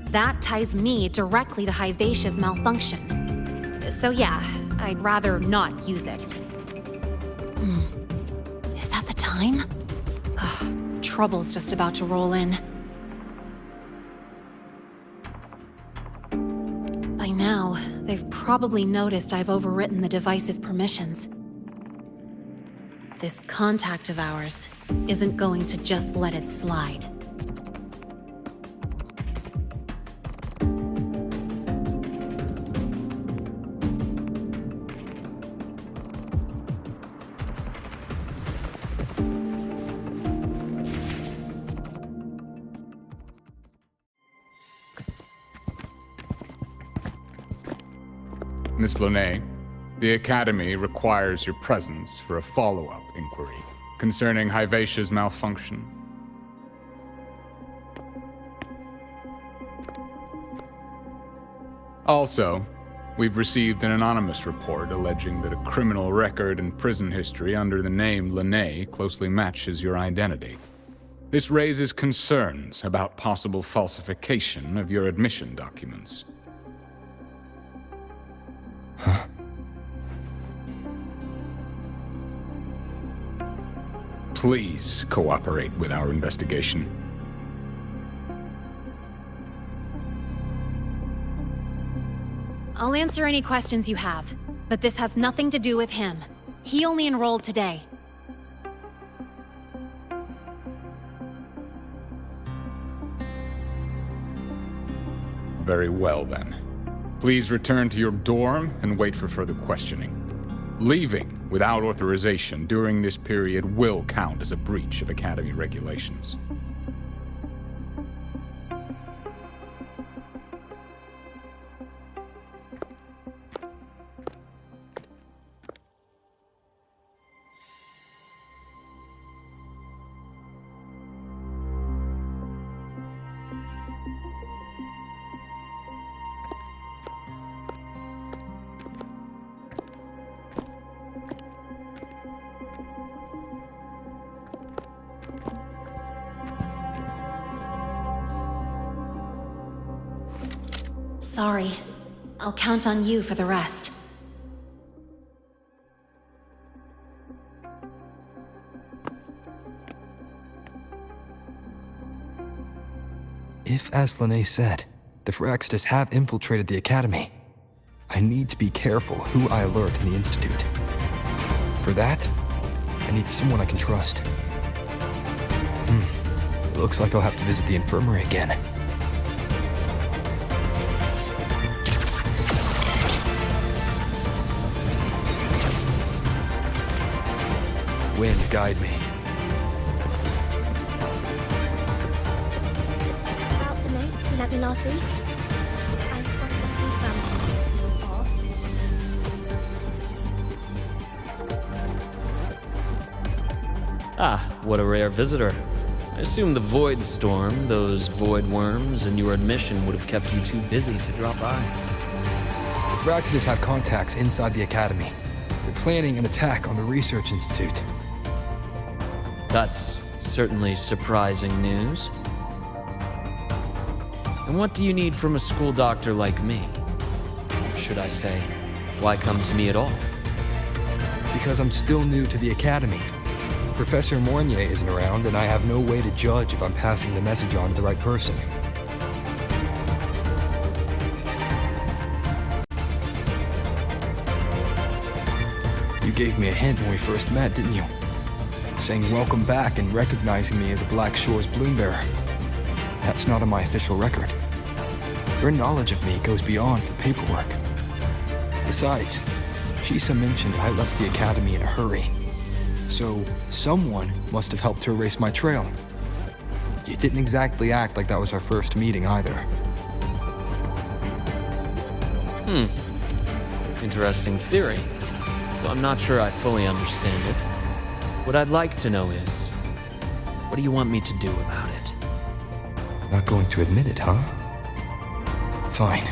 That ties me directly to Hivacia's malfunction. So yeah, I'd rather not use it. Is that the time? Ugh, trouble's just about to roll in. By now, they've probably noticed I've overwritten the device's permissions. This contact of ours isn't going to just let it slide.
Miss Lynae, the Academy requires your presence for a follow-up inquiry concerning Hivacia's malfunction. Also, we've received an anonymous report alleging that a criminal record and prison history under the name Lynae closely matches your identity. This raises concerns about possible falsification of your admission documents.
Huh?
Please cooperate with our investigation.
I'll answer any questions you have, but this has nothing to do with him. He only enrolled today.
Very well, then. Please return to your dorm and wait for further questioning. Leaving without authorization during this period will count as a breach of Academy regulations.
Sorry. I'll count on you for the rest.
If, as Lynae said, the Phyrexis have infiltrated the Academy, I need to be careful who I alert in the Institute. For that, I need someone I can trust. It looks like I'll have to visit the infirmary again. Wind, guide me.
About the notes you lent me last week, I spotted a few parameters sealed off.
Ah, what a rare visitor. I assume the Void Storm, those void worms, and your admission would have kept you too busy to drop by.
The Phyrexis have contacts inside the Academy. They're planning an attack on the Research Institute.
That's certainly surprising news. And what do you need from a school doctor like me? Or should I say, why come to me at all?
Because I'm still new to the Academy. Professor Mournier isn't around, and I have no way to judge if I'm passing the message on to the right person. You gave me a hint when we first met, didn't you? Saying welcome back and recognizing me as a Black Shore's Bloombearer. That's not on my official record. Your knowledge of me goes beyond the paperwork. Besides, Chisa mentioned I left the Academy in a hurry. So, someone must have helped to erase my trail. You didn't exactly act like that was our first meeting either.
Interesting theory. Though I'm not sure I fully understand it. What I'd like to know is, what do you want me to do about it?
Not going to admit it, huh? Fine.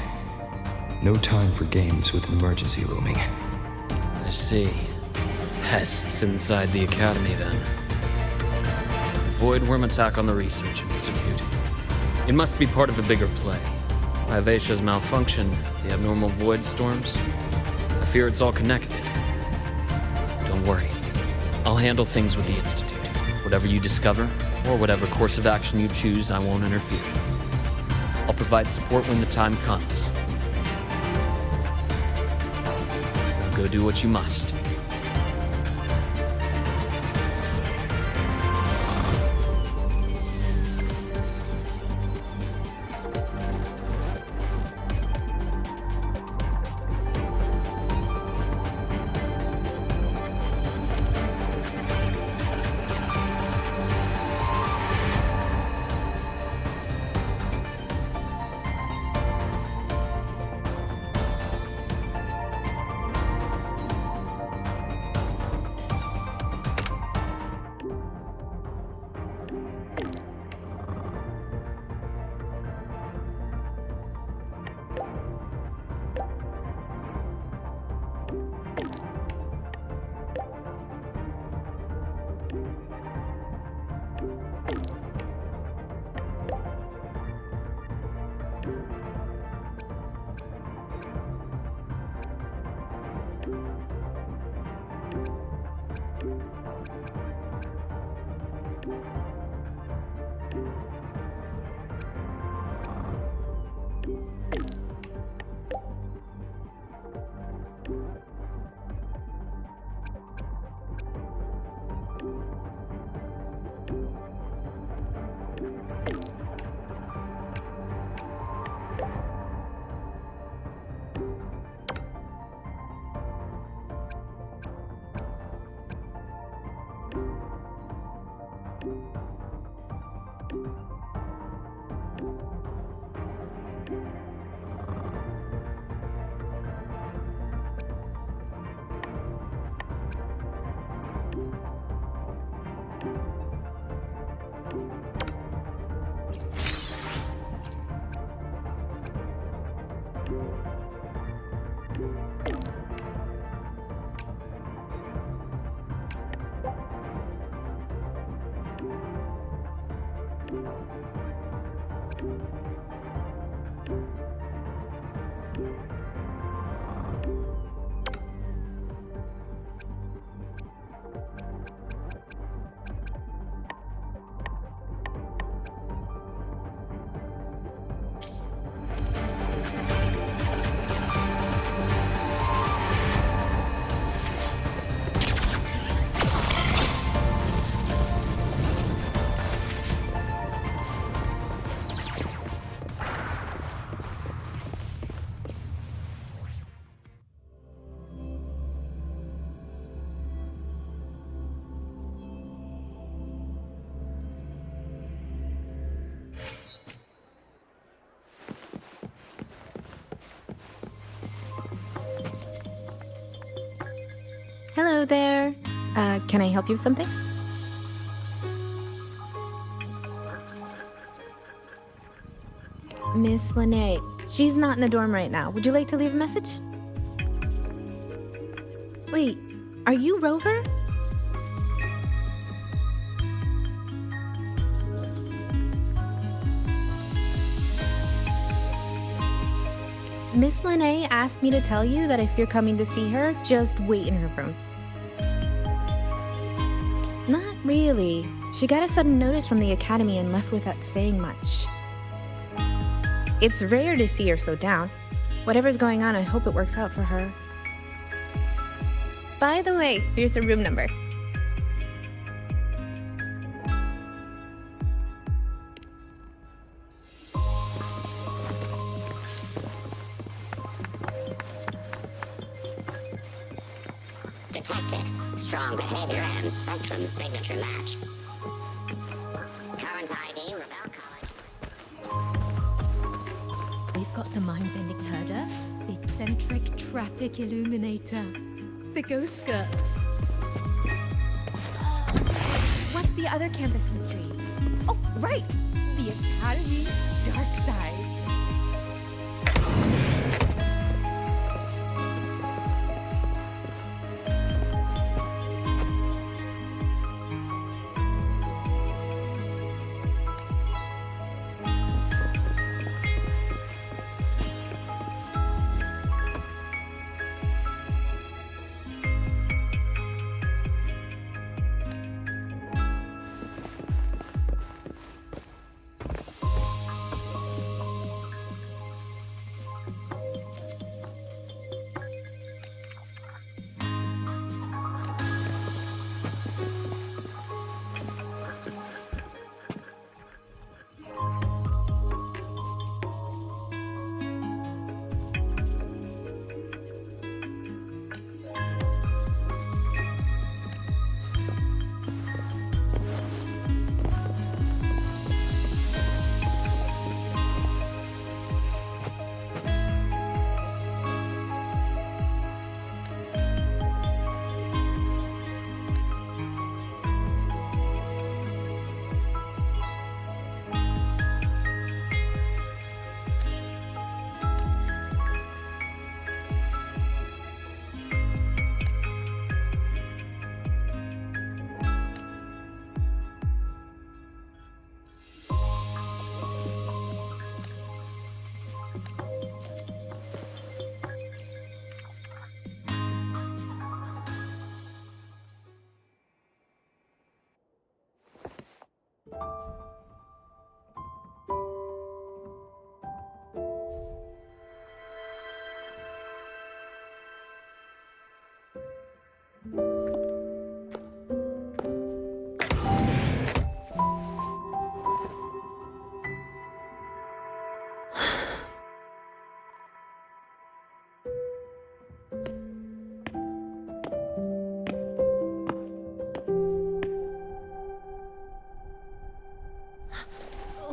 No time for games with an emergency looming.
I see. Pests inside the Academy, then. Void worm attack on the Research Institute. It must be part of a bigger play. Vivacia's malfunction, the abnormal void storms. I fear it's all connected. Don't worry. I'll handle things with the Institute. Whatever you discover, or whatever course of action you choose, I won't interfere. I'll provide support when the time comes. Now go do what you must.
Hello there. Can I help you with something? Miss Lynae. She's not in the dorm right now. Would you like to leave a message? Wait, are you Rover? Miss Lynae asked me to tell you that if you're coming to see her, just wait in her room. Not really. She got a sudden notice from the Academy and left without saying much. It's rare to see her so down. Whatever's going on, I hope it works out for her. By the way, here's her room number.
Detected. Strong behavior and spectrum signature match. Current ID, Rebel College.
We've got the mind-bending herder, the eccentric traffic illuminator, the ghost girl. What's the other campus mystery? Oh, right! The Academy's dark side.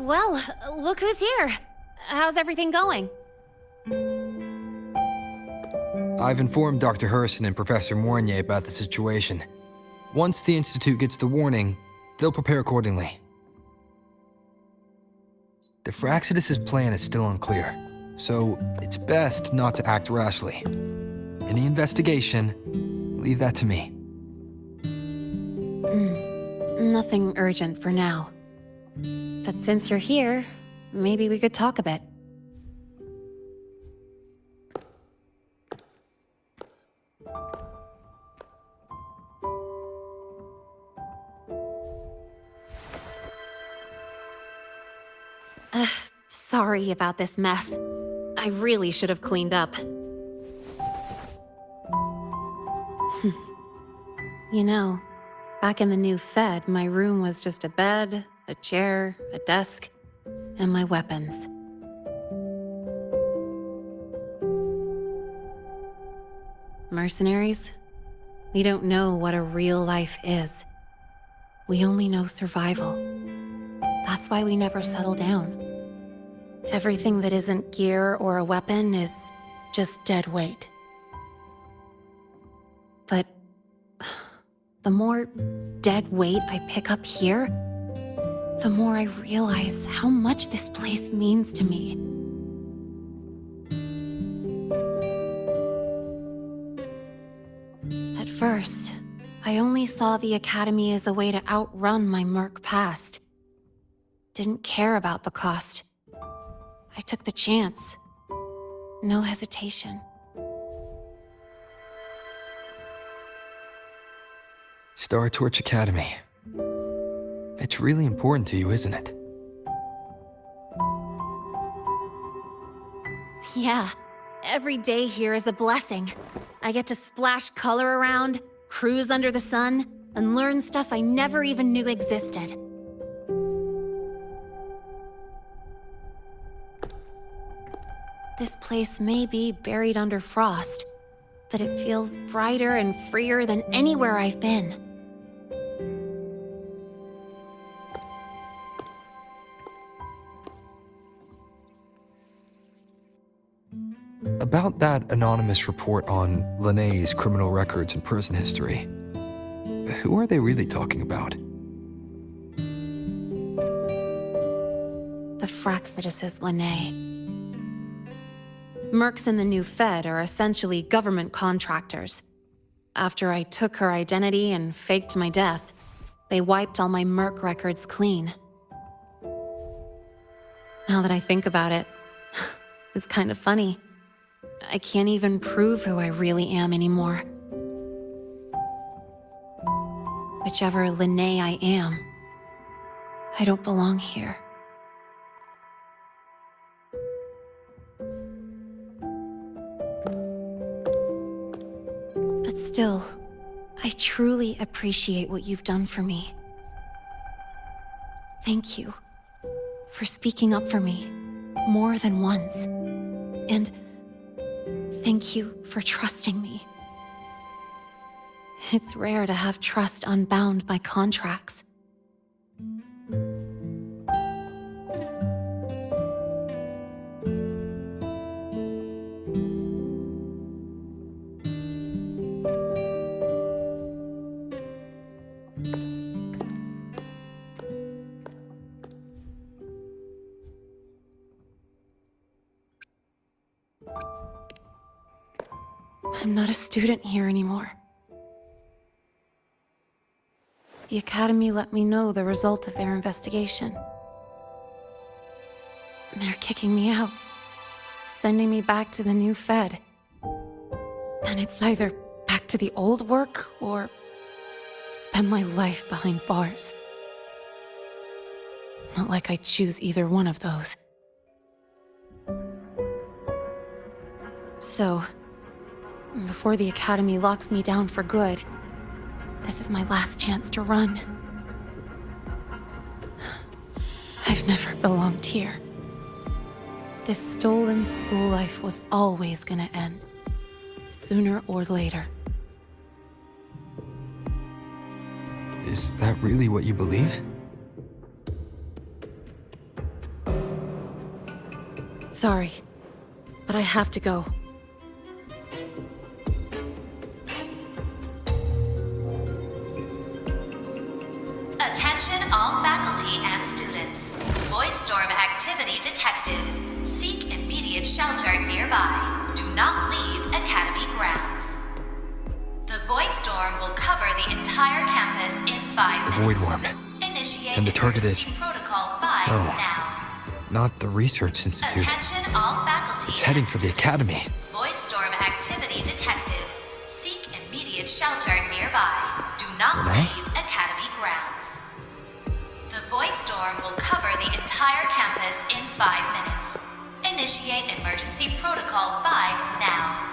Well, look who's here. How's everything going?
I've informed Dr. Hurston and Professor Mournier about the situation. Once the Institute gets the warning, they'll prepare accordingly. The Fraxidus' plan is still unclear, so it's best not to act rashly. Any investigation, leave that to me.
Nothing urgent for now. But since you're here, maybe we could talk a bit. Sorry about this mess. I really should have cleaned up. You know, back in the new Fed, my room was just a bed, a chair, a desk, and my weapons. Mercenaries? We don't know what a real life is. We only know survival. That's why we never settle down. Everything that isn't gear or a weapon is just dead weight. But the more dead weight I pick up here, the more I realize how much this place means to me. At first, I only saw the Academy as a way to outrun my Merc past. Didn't care about the cost. I took the chance. No hesitation.
Star Torch Academy. It's really important to you, isn't it?
Yeah, every day here is a blessing. I get to splash color around, cruise under the sun, and learn stuff I never even knew existed. This place may be buried under frost, but it feels brighter and freer than anywhere I've been.
About that anonymous report on Lynae's criminal records and prison history, who are they really talking about?
The Fraxidus' Lynae. Mercs in the new Fed are essentially government contractors. After I took her identity and faked my death, they wiped all my Merc records clean. Now that I think about it, it's kind of funny. I can't even prove who I really am anymore. Whichever Lynae I am, I don't belong here. But still, I truly appreciate what you've done for me. Thank you for speaking up for me more than once. And thank you for trusting me. It's rare to have trust unbound by contracts. I'm not a student here anymore. The Academy let me know the result of their investigation. They're kicking me out, sending me back to the new Fed. And it's either back to the old work or spend my life behind bars. Not like I choose either one of those. So, before the Academy locks me down for good, this is my last chance to run. I've never belonged here. This stolen school life was always gonna end, sooner or later.
Is that really what you believe?
Sorry, but I have to go.
Attention all faculty and students. Voidstorm activity detected. Seek immediate shelter nearby. Do not leave Academy grounds. The Voidstorm will cover the entire campus in 5
The
minutes.
Void Worm.
Initiate
And the target is...
emergency Protocol 5
Oh.
now.
Not the Research Institute.
Attention all faculty
It's heading
and
for the
students.
Academy.
Voidstorm activity detected. Seek immediate shelter nearby. Do not
Lynae?
leave Academy grounds. The Voidstorm will cover the entire campus in 5 minutes. Initiate emergency protocol 5 now.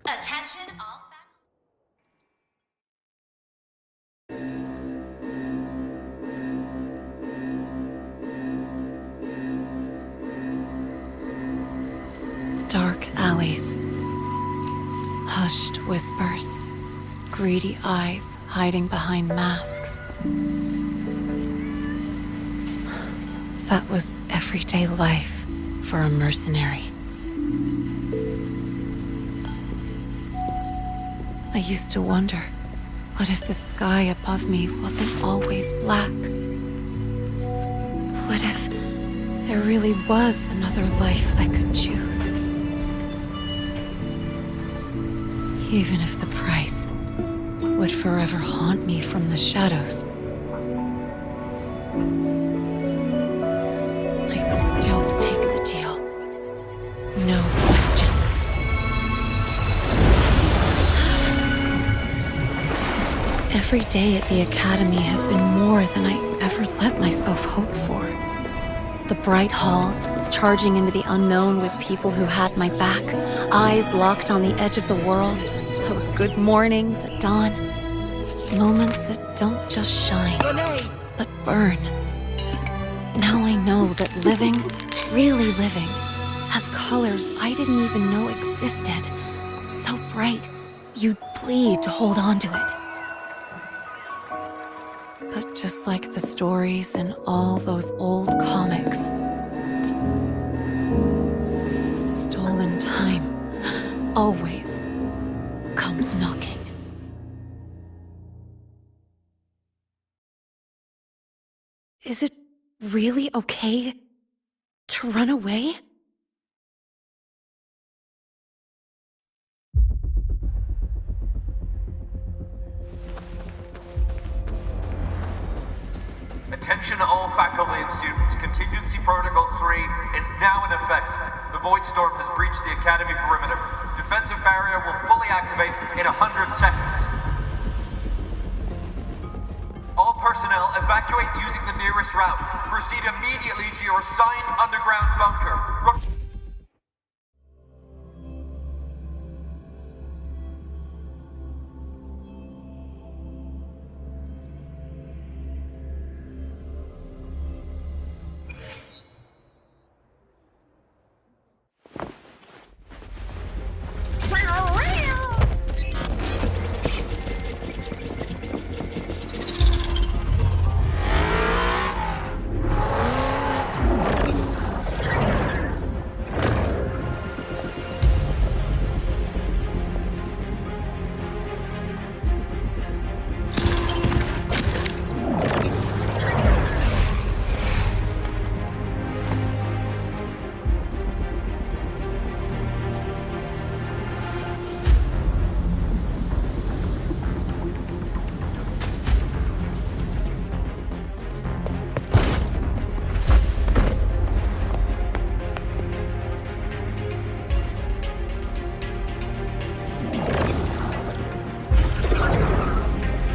Attention all
Dark alleys. Hushed whispers. Greedy eyes hiding behind masks. That was everyday life for a mercenary. I used to wonder, what if the sky above me wasn't always black? What if there really was another life I could choose? Even if the price would forever haunt me from the shadows, I'd still take the deal. No question. Every day at the Academy has been more than I ever let myself hope for. The bright halls, charging into the unknown with people who had my back, eyes locked on the edge of the world, those good mornings at dawn, moments that don't just shine, but burn. Now I know that living, really living, has colors I didn't even know existed. So bright, you'd bleed to hold on to it. But just like the stories in all those old comics, stolen time always comes knocking. Is it really okay to run away?
Attention all faculty and students. Contingency Protocol 3 is now in effect. The Voidstorm has breached the Academy perimeter. Defensive barrier will fully activate in 100 seconds. All personnel evacuate using the nearest route. Proceed immediately to your assigned underground bunker.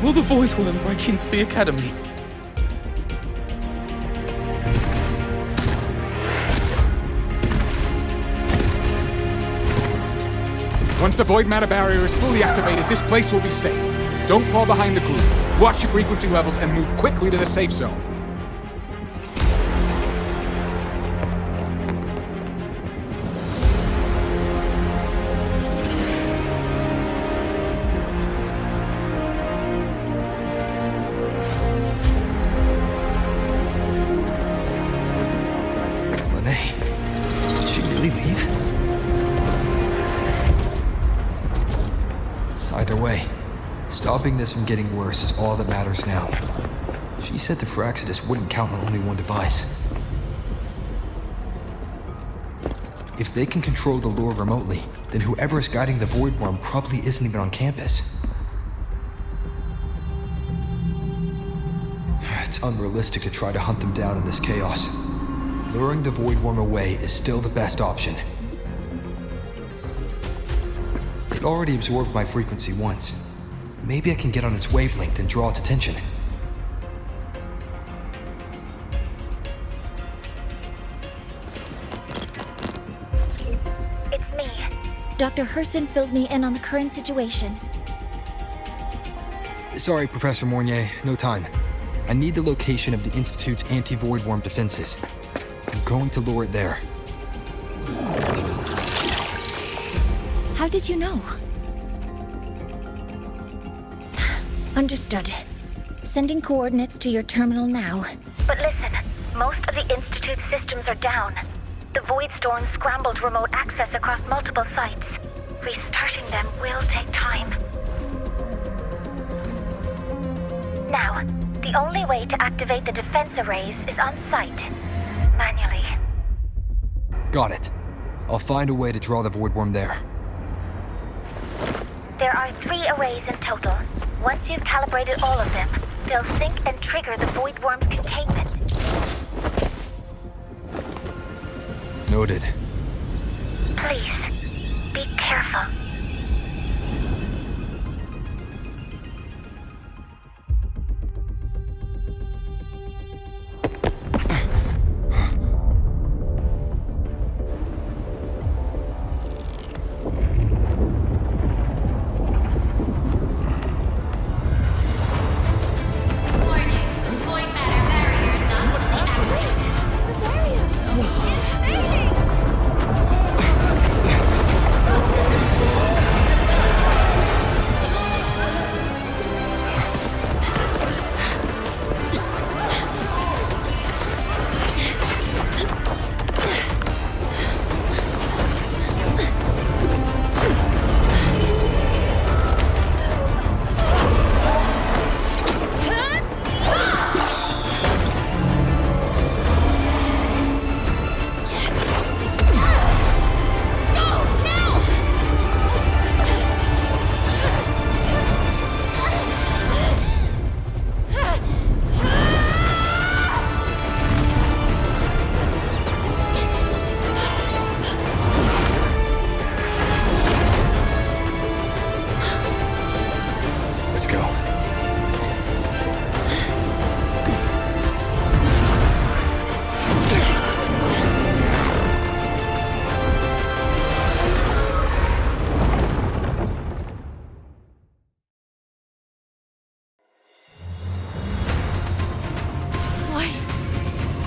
Will the Void Worm break into the Academy?
Once the void matter barrier is fully activated, this place will be safe. Don't fall behind the group. Watch your frequency levels and move quickly to the safe zone.
Lynae. Stopping this from getting worse is all that matters now. She said the Fraxidus wouldn't count on only one device. If they can control the lure remotely, then whoever is guiding the Void Worm probably isn't even on campus. It's unrealistic to try to hunt them down in this chaos. Luring the Void Worm away is still the best option. It already absorbed my frequency once. Maybe I can get on its wavelength and draw its attention.
It's me. Dr. Herson filled me in on the current situation.
Sorry, Professor Mornier, no time. I need the location of the Institute's anti-Void Worm defenses. I'm going to lure it there.
How did you know? Understood. Sending coordinates to your terminal now. But listen, most of the Institute's systems are down. The Void Storm scrambled remote access across multiple sites. Restarting them will take time. Now, the only way to activate the defense arrays is on site. Manually.
Got it. I'll find a way to draw the Void Worm there.
There are 3 arrays in total. Once you've calibrated all of them, they'll sync and trigger the Void Worm's containment.
Noted.
Please, be careful.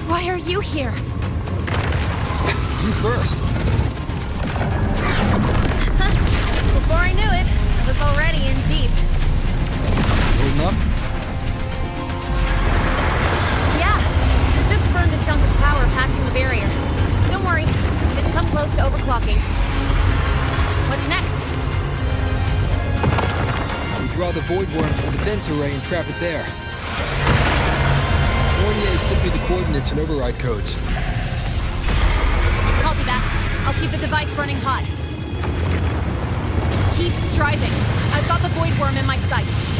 Why are you here?
You first.
Before I knew it, I was already in deep.
Holding up?
Yeah, just burned a chunk of power patching the barrier. Don't worry, didn't come close to overclocking. What's next?
We draw the Void Worm to the defense array and trap it there. Mornier sent me the coordinates and override codes.
Copy that. I'll keep the device running hot. Keep driving. I've got the Void Worm in my sights.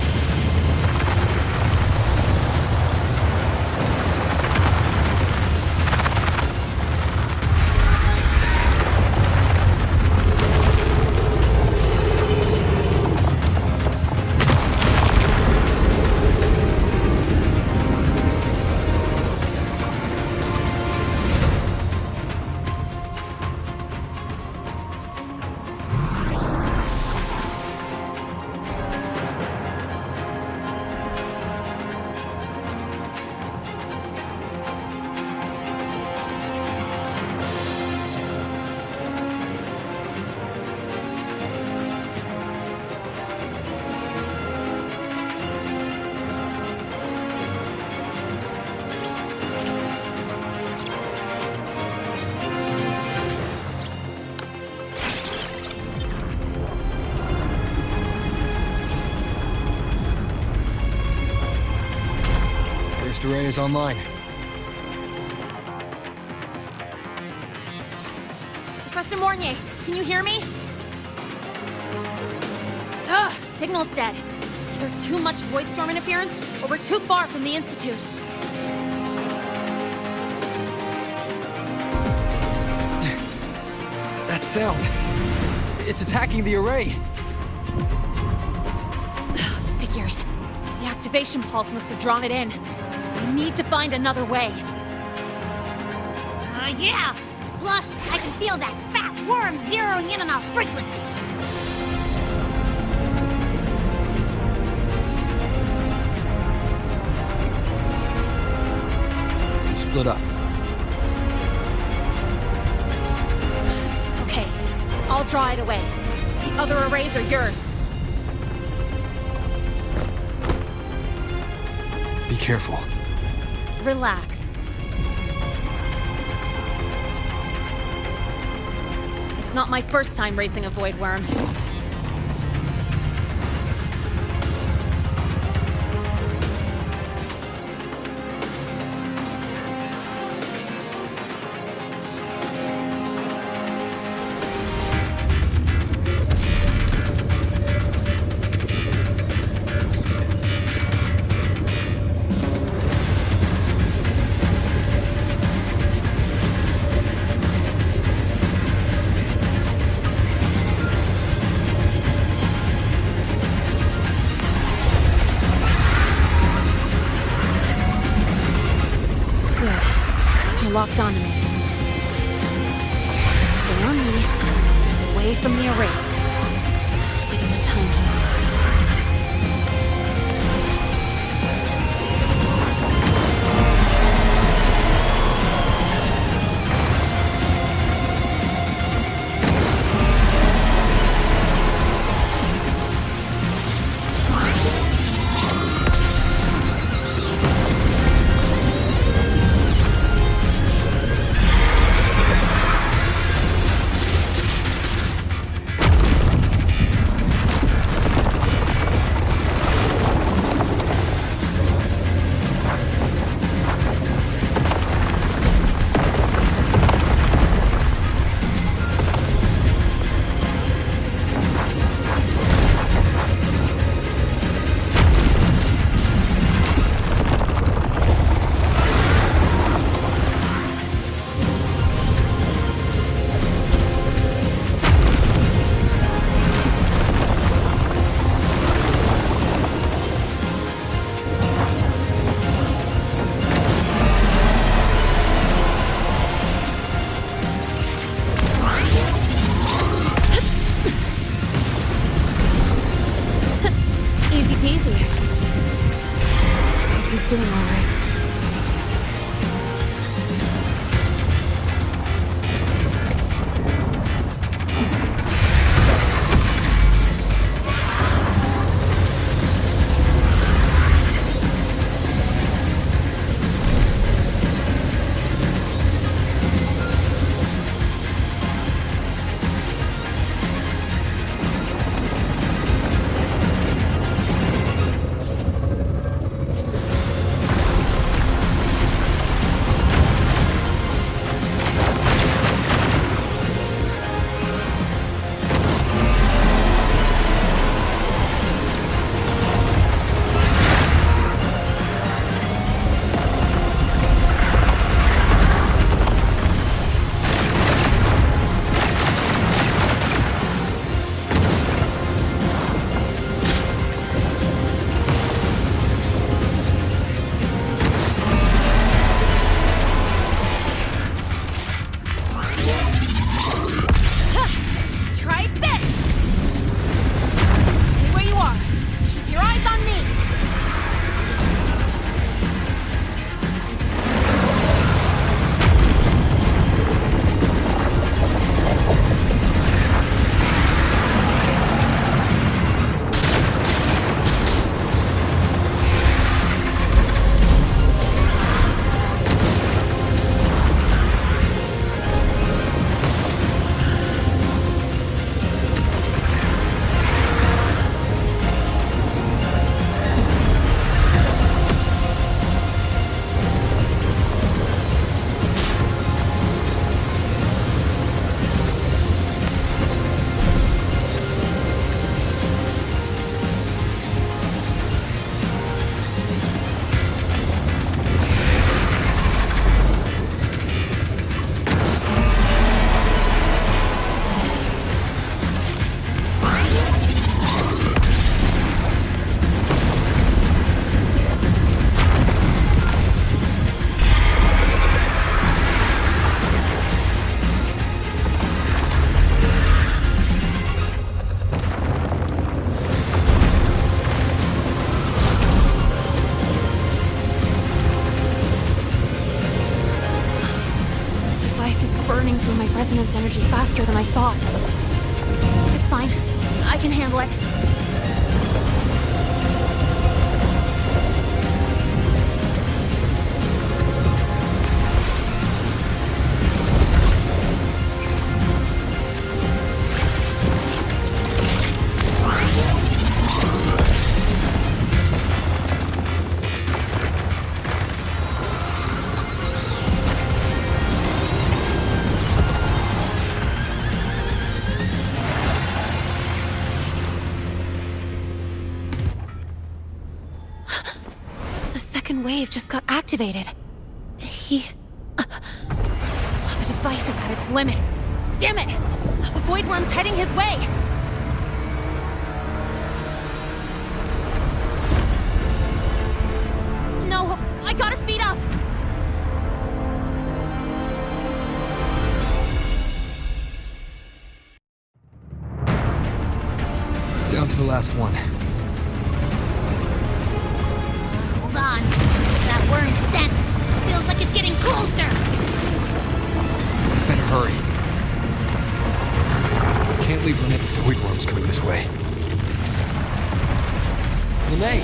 array is online.
Professor Mornier, can you hear me? Ugh, signal's dead. Either too much void storm interference, or we're too far from the Institute.
That sound. It's attacking the array.
Figures. The activation pulse must have drawn it in. We need to find another way.
Yeah! Plus, I can feel that fat worm zeroing in on our frequency.
Split up.
Okay, I'll draw it away. The other arrays are yours.
Be careful.
Relax. It's not my first time racing a void worm. Locked onto me. Stay on me. Keep away from the arrays. Give him the time he needs. device is burning through my resonance energy faster than I thought. It's fine. I can handle it. Wave just got activated. The device is at its limit. Damn it! The Void Worm's heading his way! No, I gotta speed up!
Down to the last one.
Hold on. That worm's scent feels like it's getting closer.
Better hurry. Can't leave Lynae if the Void Worm's coming this way. Lynae!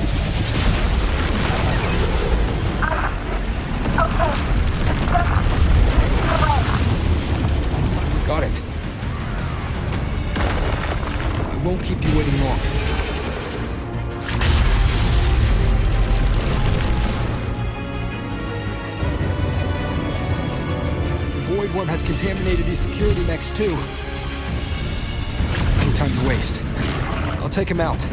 Got it. I won't keep you waiting long. The Void Worm has contaminated these security mechs too. No time to waste. I'll take him out.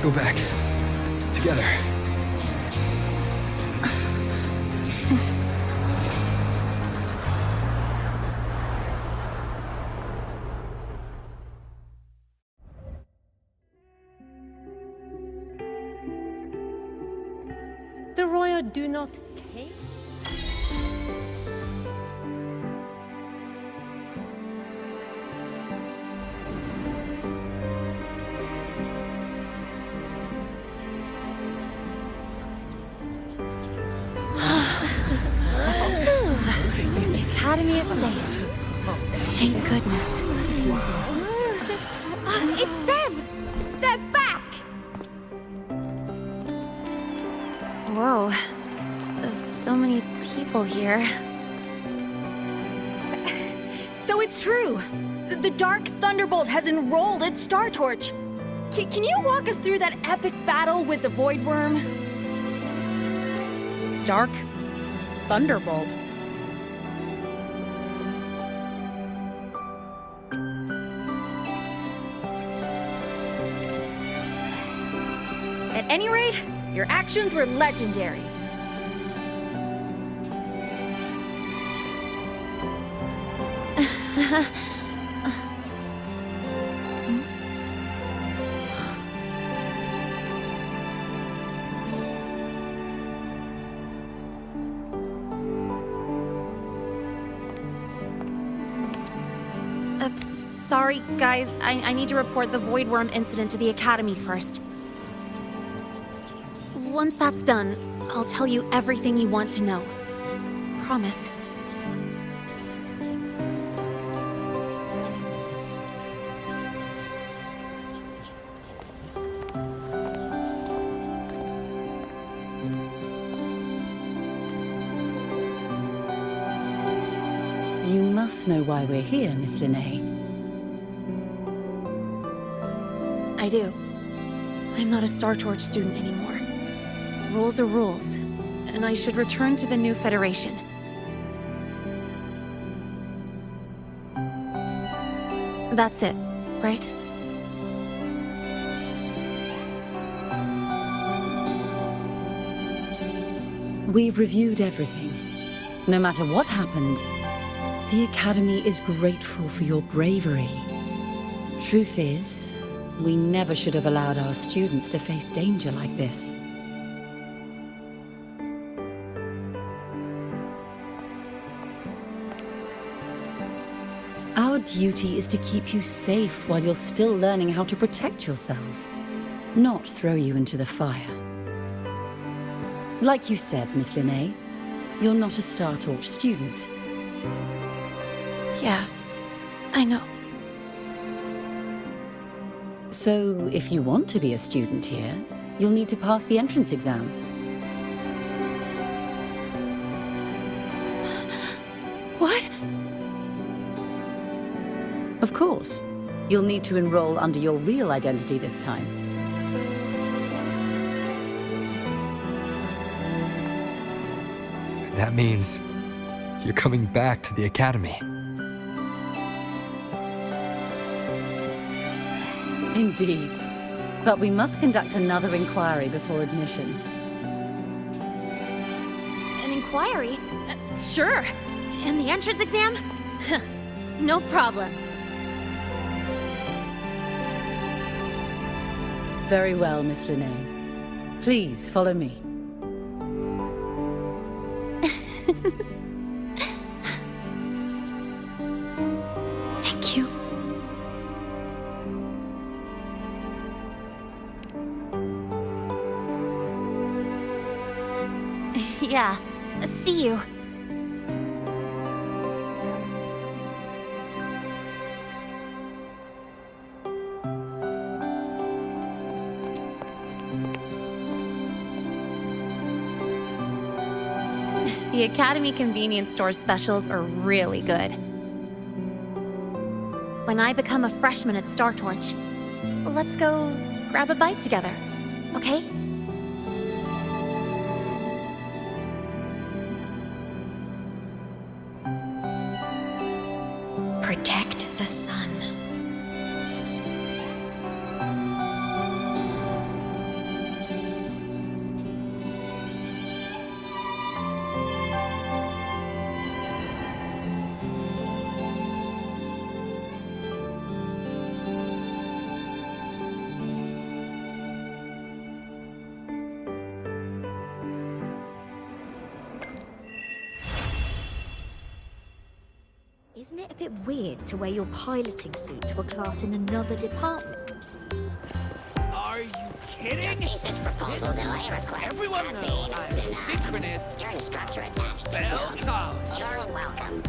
go back. Together.
The royal do not take.
The academy is safe. Thank goodness.
It's them! They're back!
Whoa. There's so many people here.
So it's true! The Dark Thunderbolt has enrolled at Star Torch! Can you walk us through that epic battle with the Void Worm?
Dark Thunderbolt.
At any rate, your actions were legendary.
Sorry, guys. I need to report the Void Worm incident to the Academy first. Once that's done, I'll tell you everything you want to know. Promise.
You must know why we're here, Miss Lynae.
I do. I'm not a Star Torch student anymore. Rules are rules, and I should return to the new Federation. That's it, right?
We've reviewed everything. No matter what happened, the Academy is grateful for your bravery. Truth is, we never should have allowed our students to face danger like this. Our duty is to keep you safe while you're still learning how to protect yourselves, not throw you into the fire. Like you said, Miss Lynae, you're not a Star Torch student.
Yeah, I know.
So, if you want to be a student here, you'll need to pass the entrance exam.
What?
Of course. You'll need to enroll under your real identity this time.
That means you're coming back to the Academy.
Indeed. But we must conduct another inquiry before admission.
An inquiry? Sure. And the entrance exam? No problem.
Very well, Miss Lynae. Please follow me.
Thank you. Yeah. See you. The Academy convenience store specials are really good. When I become a freshman at Star Torch, let's go grab a bite together, okay?
Protect the sun. Isn't it a bit weird to wear your piloting suit to a class in another department?
Are you kidding?
Your thesis proposal
This
delay
lets
request
everyone
has
know
been
I'm
denied.
synchronous.
Your instructor attached this
Bell
note.
College.
You're welcome.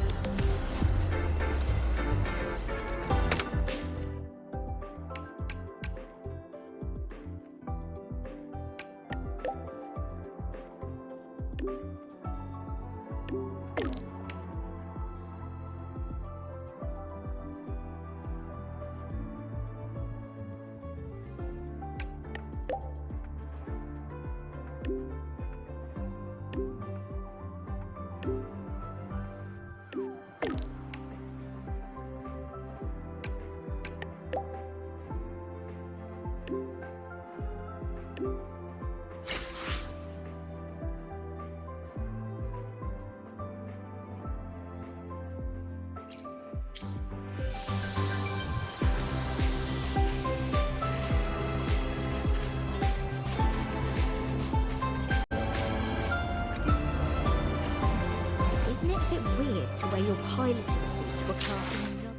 Isn't it a bit weird to wear your piloting suit to a class in another...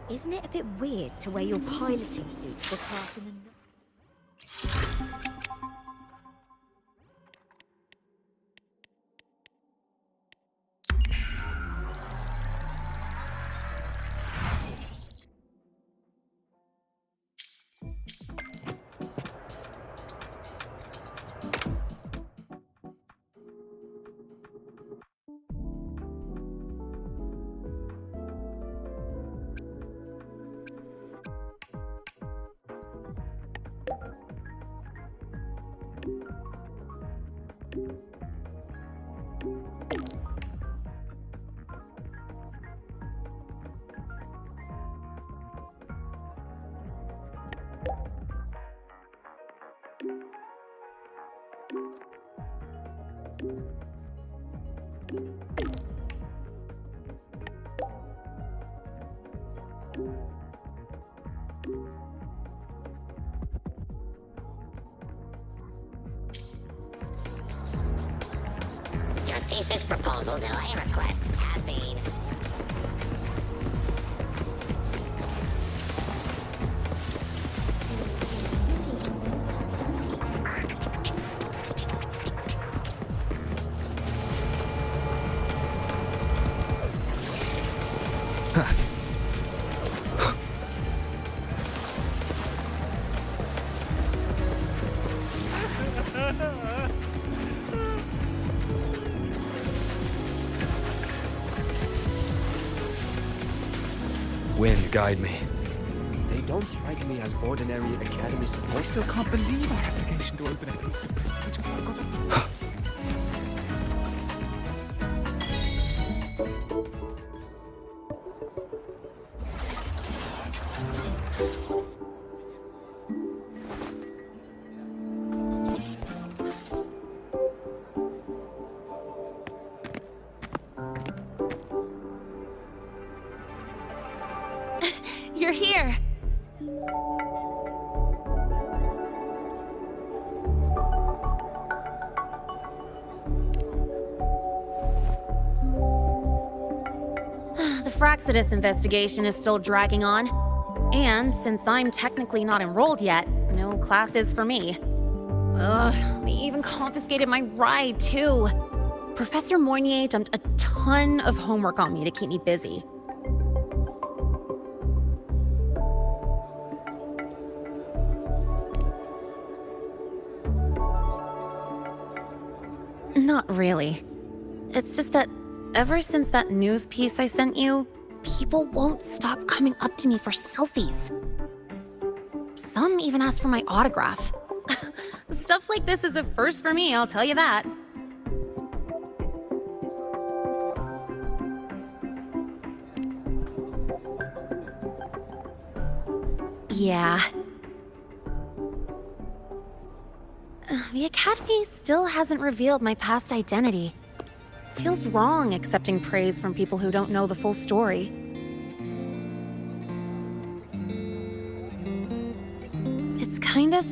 Isn't it a bit weird to wear your piloting suit to a class in another...
Your thesis proposal delay request has been...
Wind, guide me.
They don't strike me as ordinary academy support.
I still can't believe our application to open a piece of prestige.
You're here! The Fraxidus investigation is still dragging on. And since I'm technically not enrolled yet, no classes for me. Ugh, they even confiscated my ride, too. Professor Moynier dumped a ton of homework on me to keep me busy. Not really. It's just that ever since that news piece I sent you, people won't stop coming up to me for selfies. Some even ask for my autograph. Stuff like this is a first for me, I'll tell you that. Yeah. The Academy still hasn't revealed my past identity. Feels wrong accepting praise from people who don't know the full story. kind of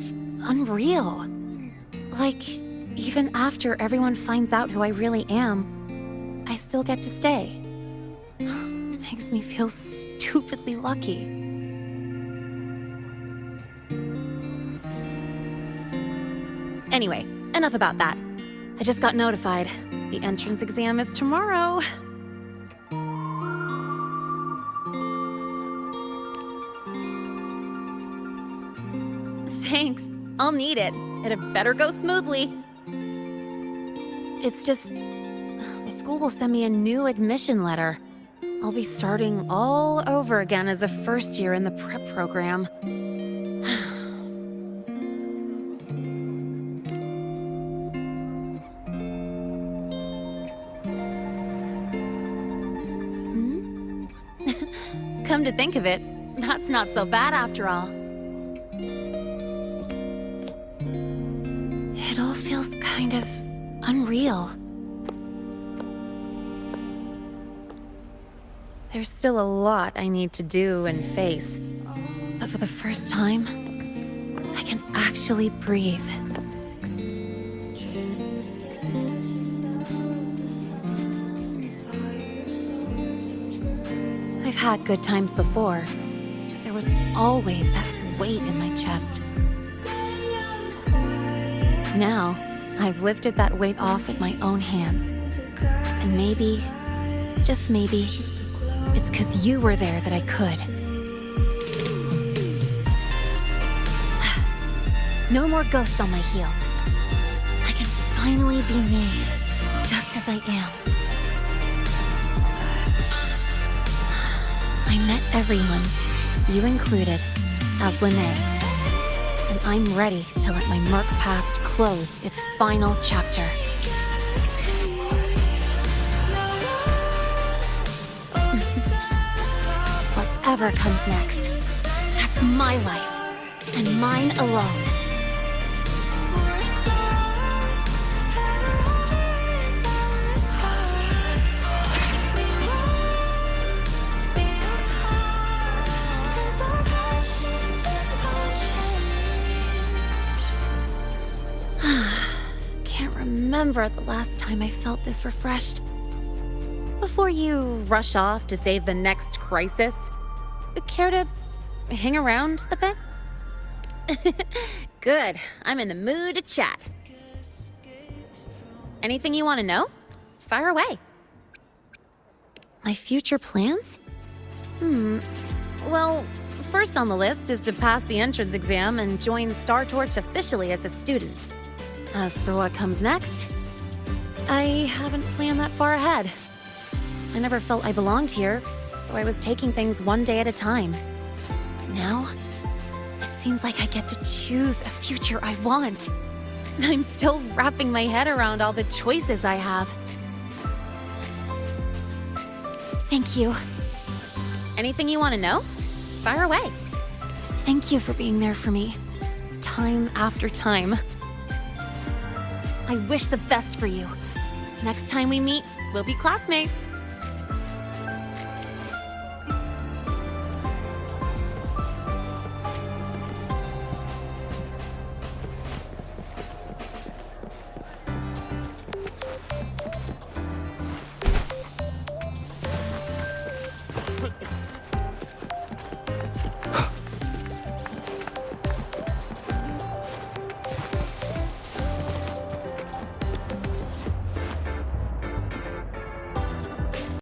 unreal. Like, even after everyone finds out who I really am, I still get to stay. Makes me feel stupidly lucky. Anyway, enough about that. I just got notified. The entrance exam is tomorrow. Thanks. I'll need it. It had better go smoothly. It's just... the school will send me a new admission letter. I'll be starting all over again as a first year in the prep program. Come to think of it, that's not so bad after all. It all feels kind of unreal. There's still a lot I need to do and face, but for the first time, I can actually breathe. I've had good times before, but there was always that weight in my chest. Now, I've lifted that weight off with my own hands. And maybe, just maybe, it's 'cause you were there that I could. No more ghosts on my heels. I can finally be me, just as I am. I met everyone, you included, as Lynae. And I'm ready to let my murk past close its final chapter. Whatever comes next, that's my life, and mine alone. Can't remember the last time I felt this refreshed. Before you rush off to save the next crisis, care to hang around a bit? Good. I'm in the mood to chat. Anything you want to know? Fire away. My future plans? Well, first on the list is to pass the entrance exam and join Star Torch officially as a student. As for what comes next, I haven't planned that far ahead. I never felt I belonged here, so I was taking things one day at a time. But now, it seems like I get to choose a future I want. I'm still wrapping my head around all the choices I have. Thank you. Anything you want to know? Fire away. Thank you for being there for me, time after time. I wish the best for you. Next time we meet, we'll be classmates.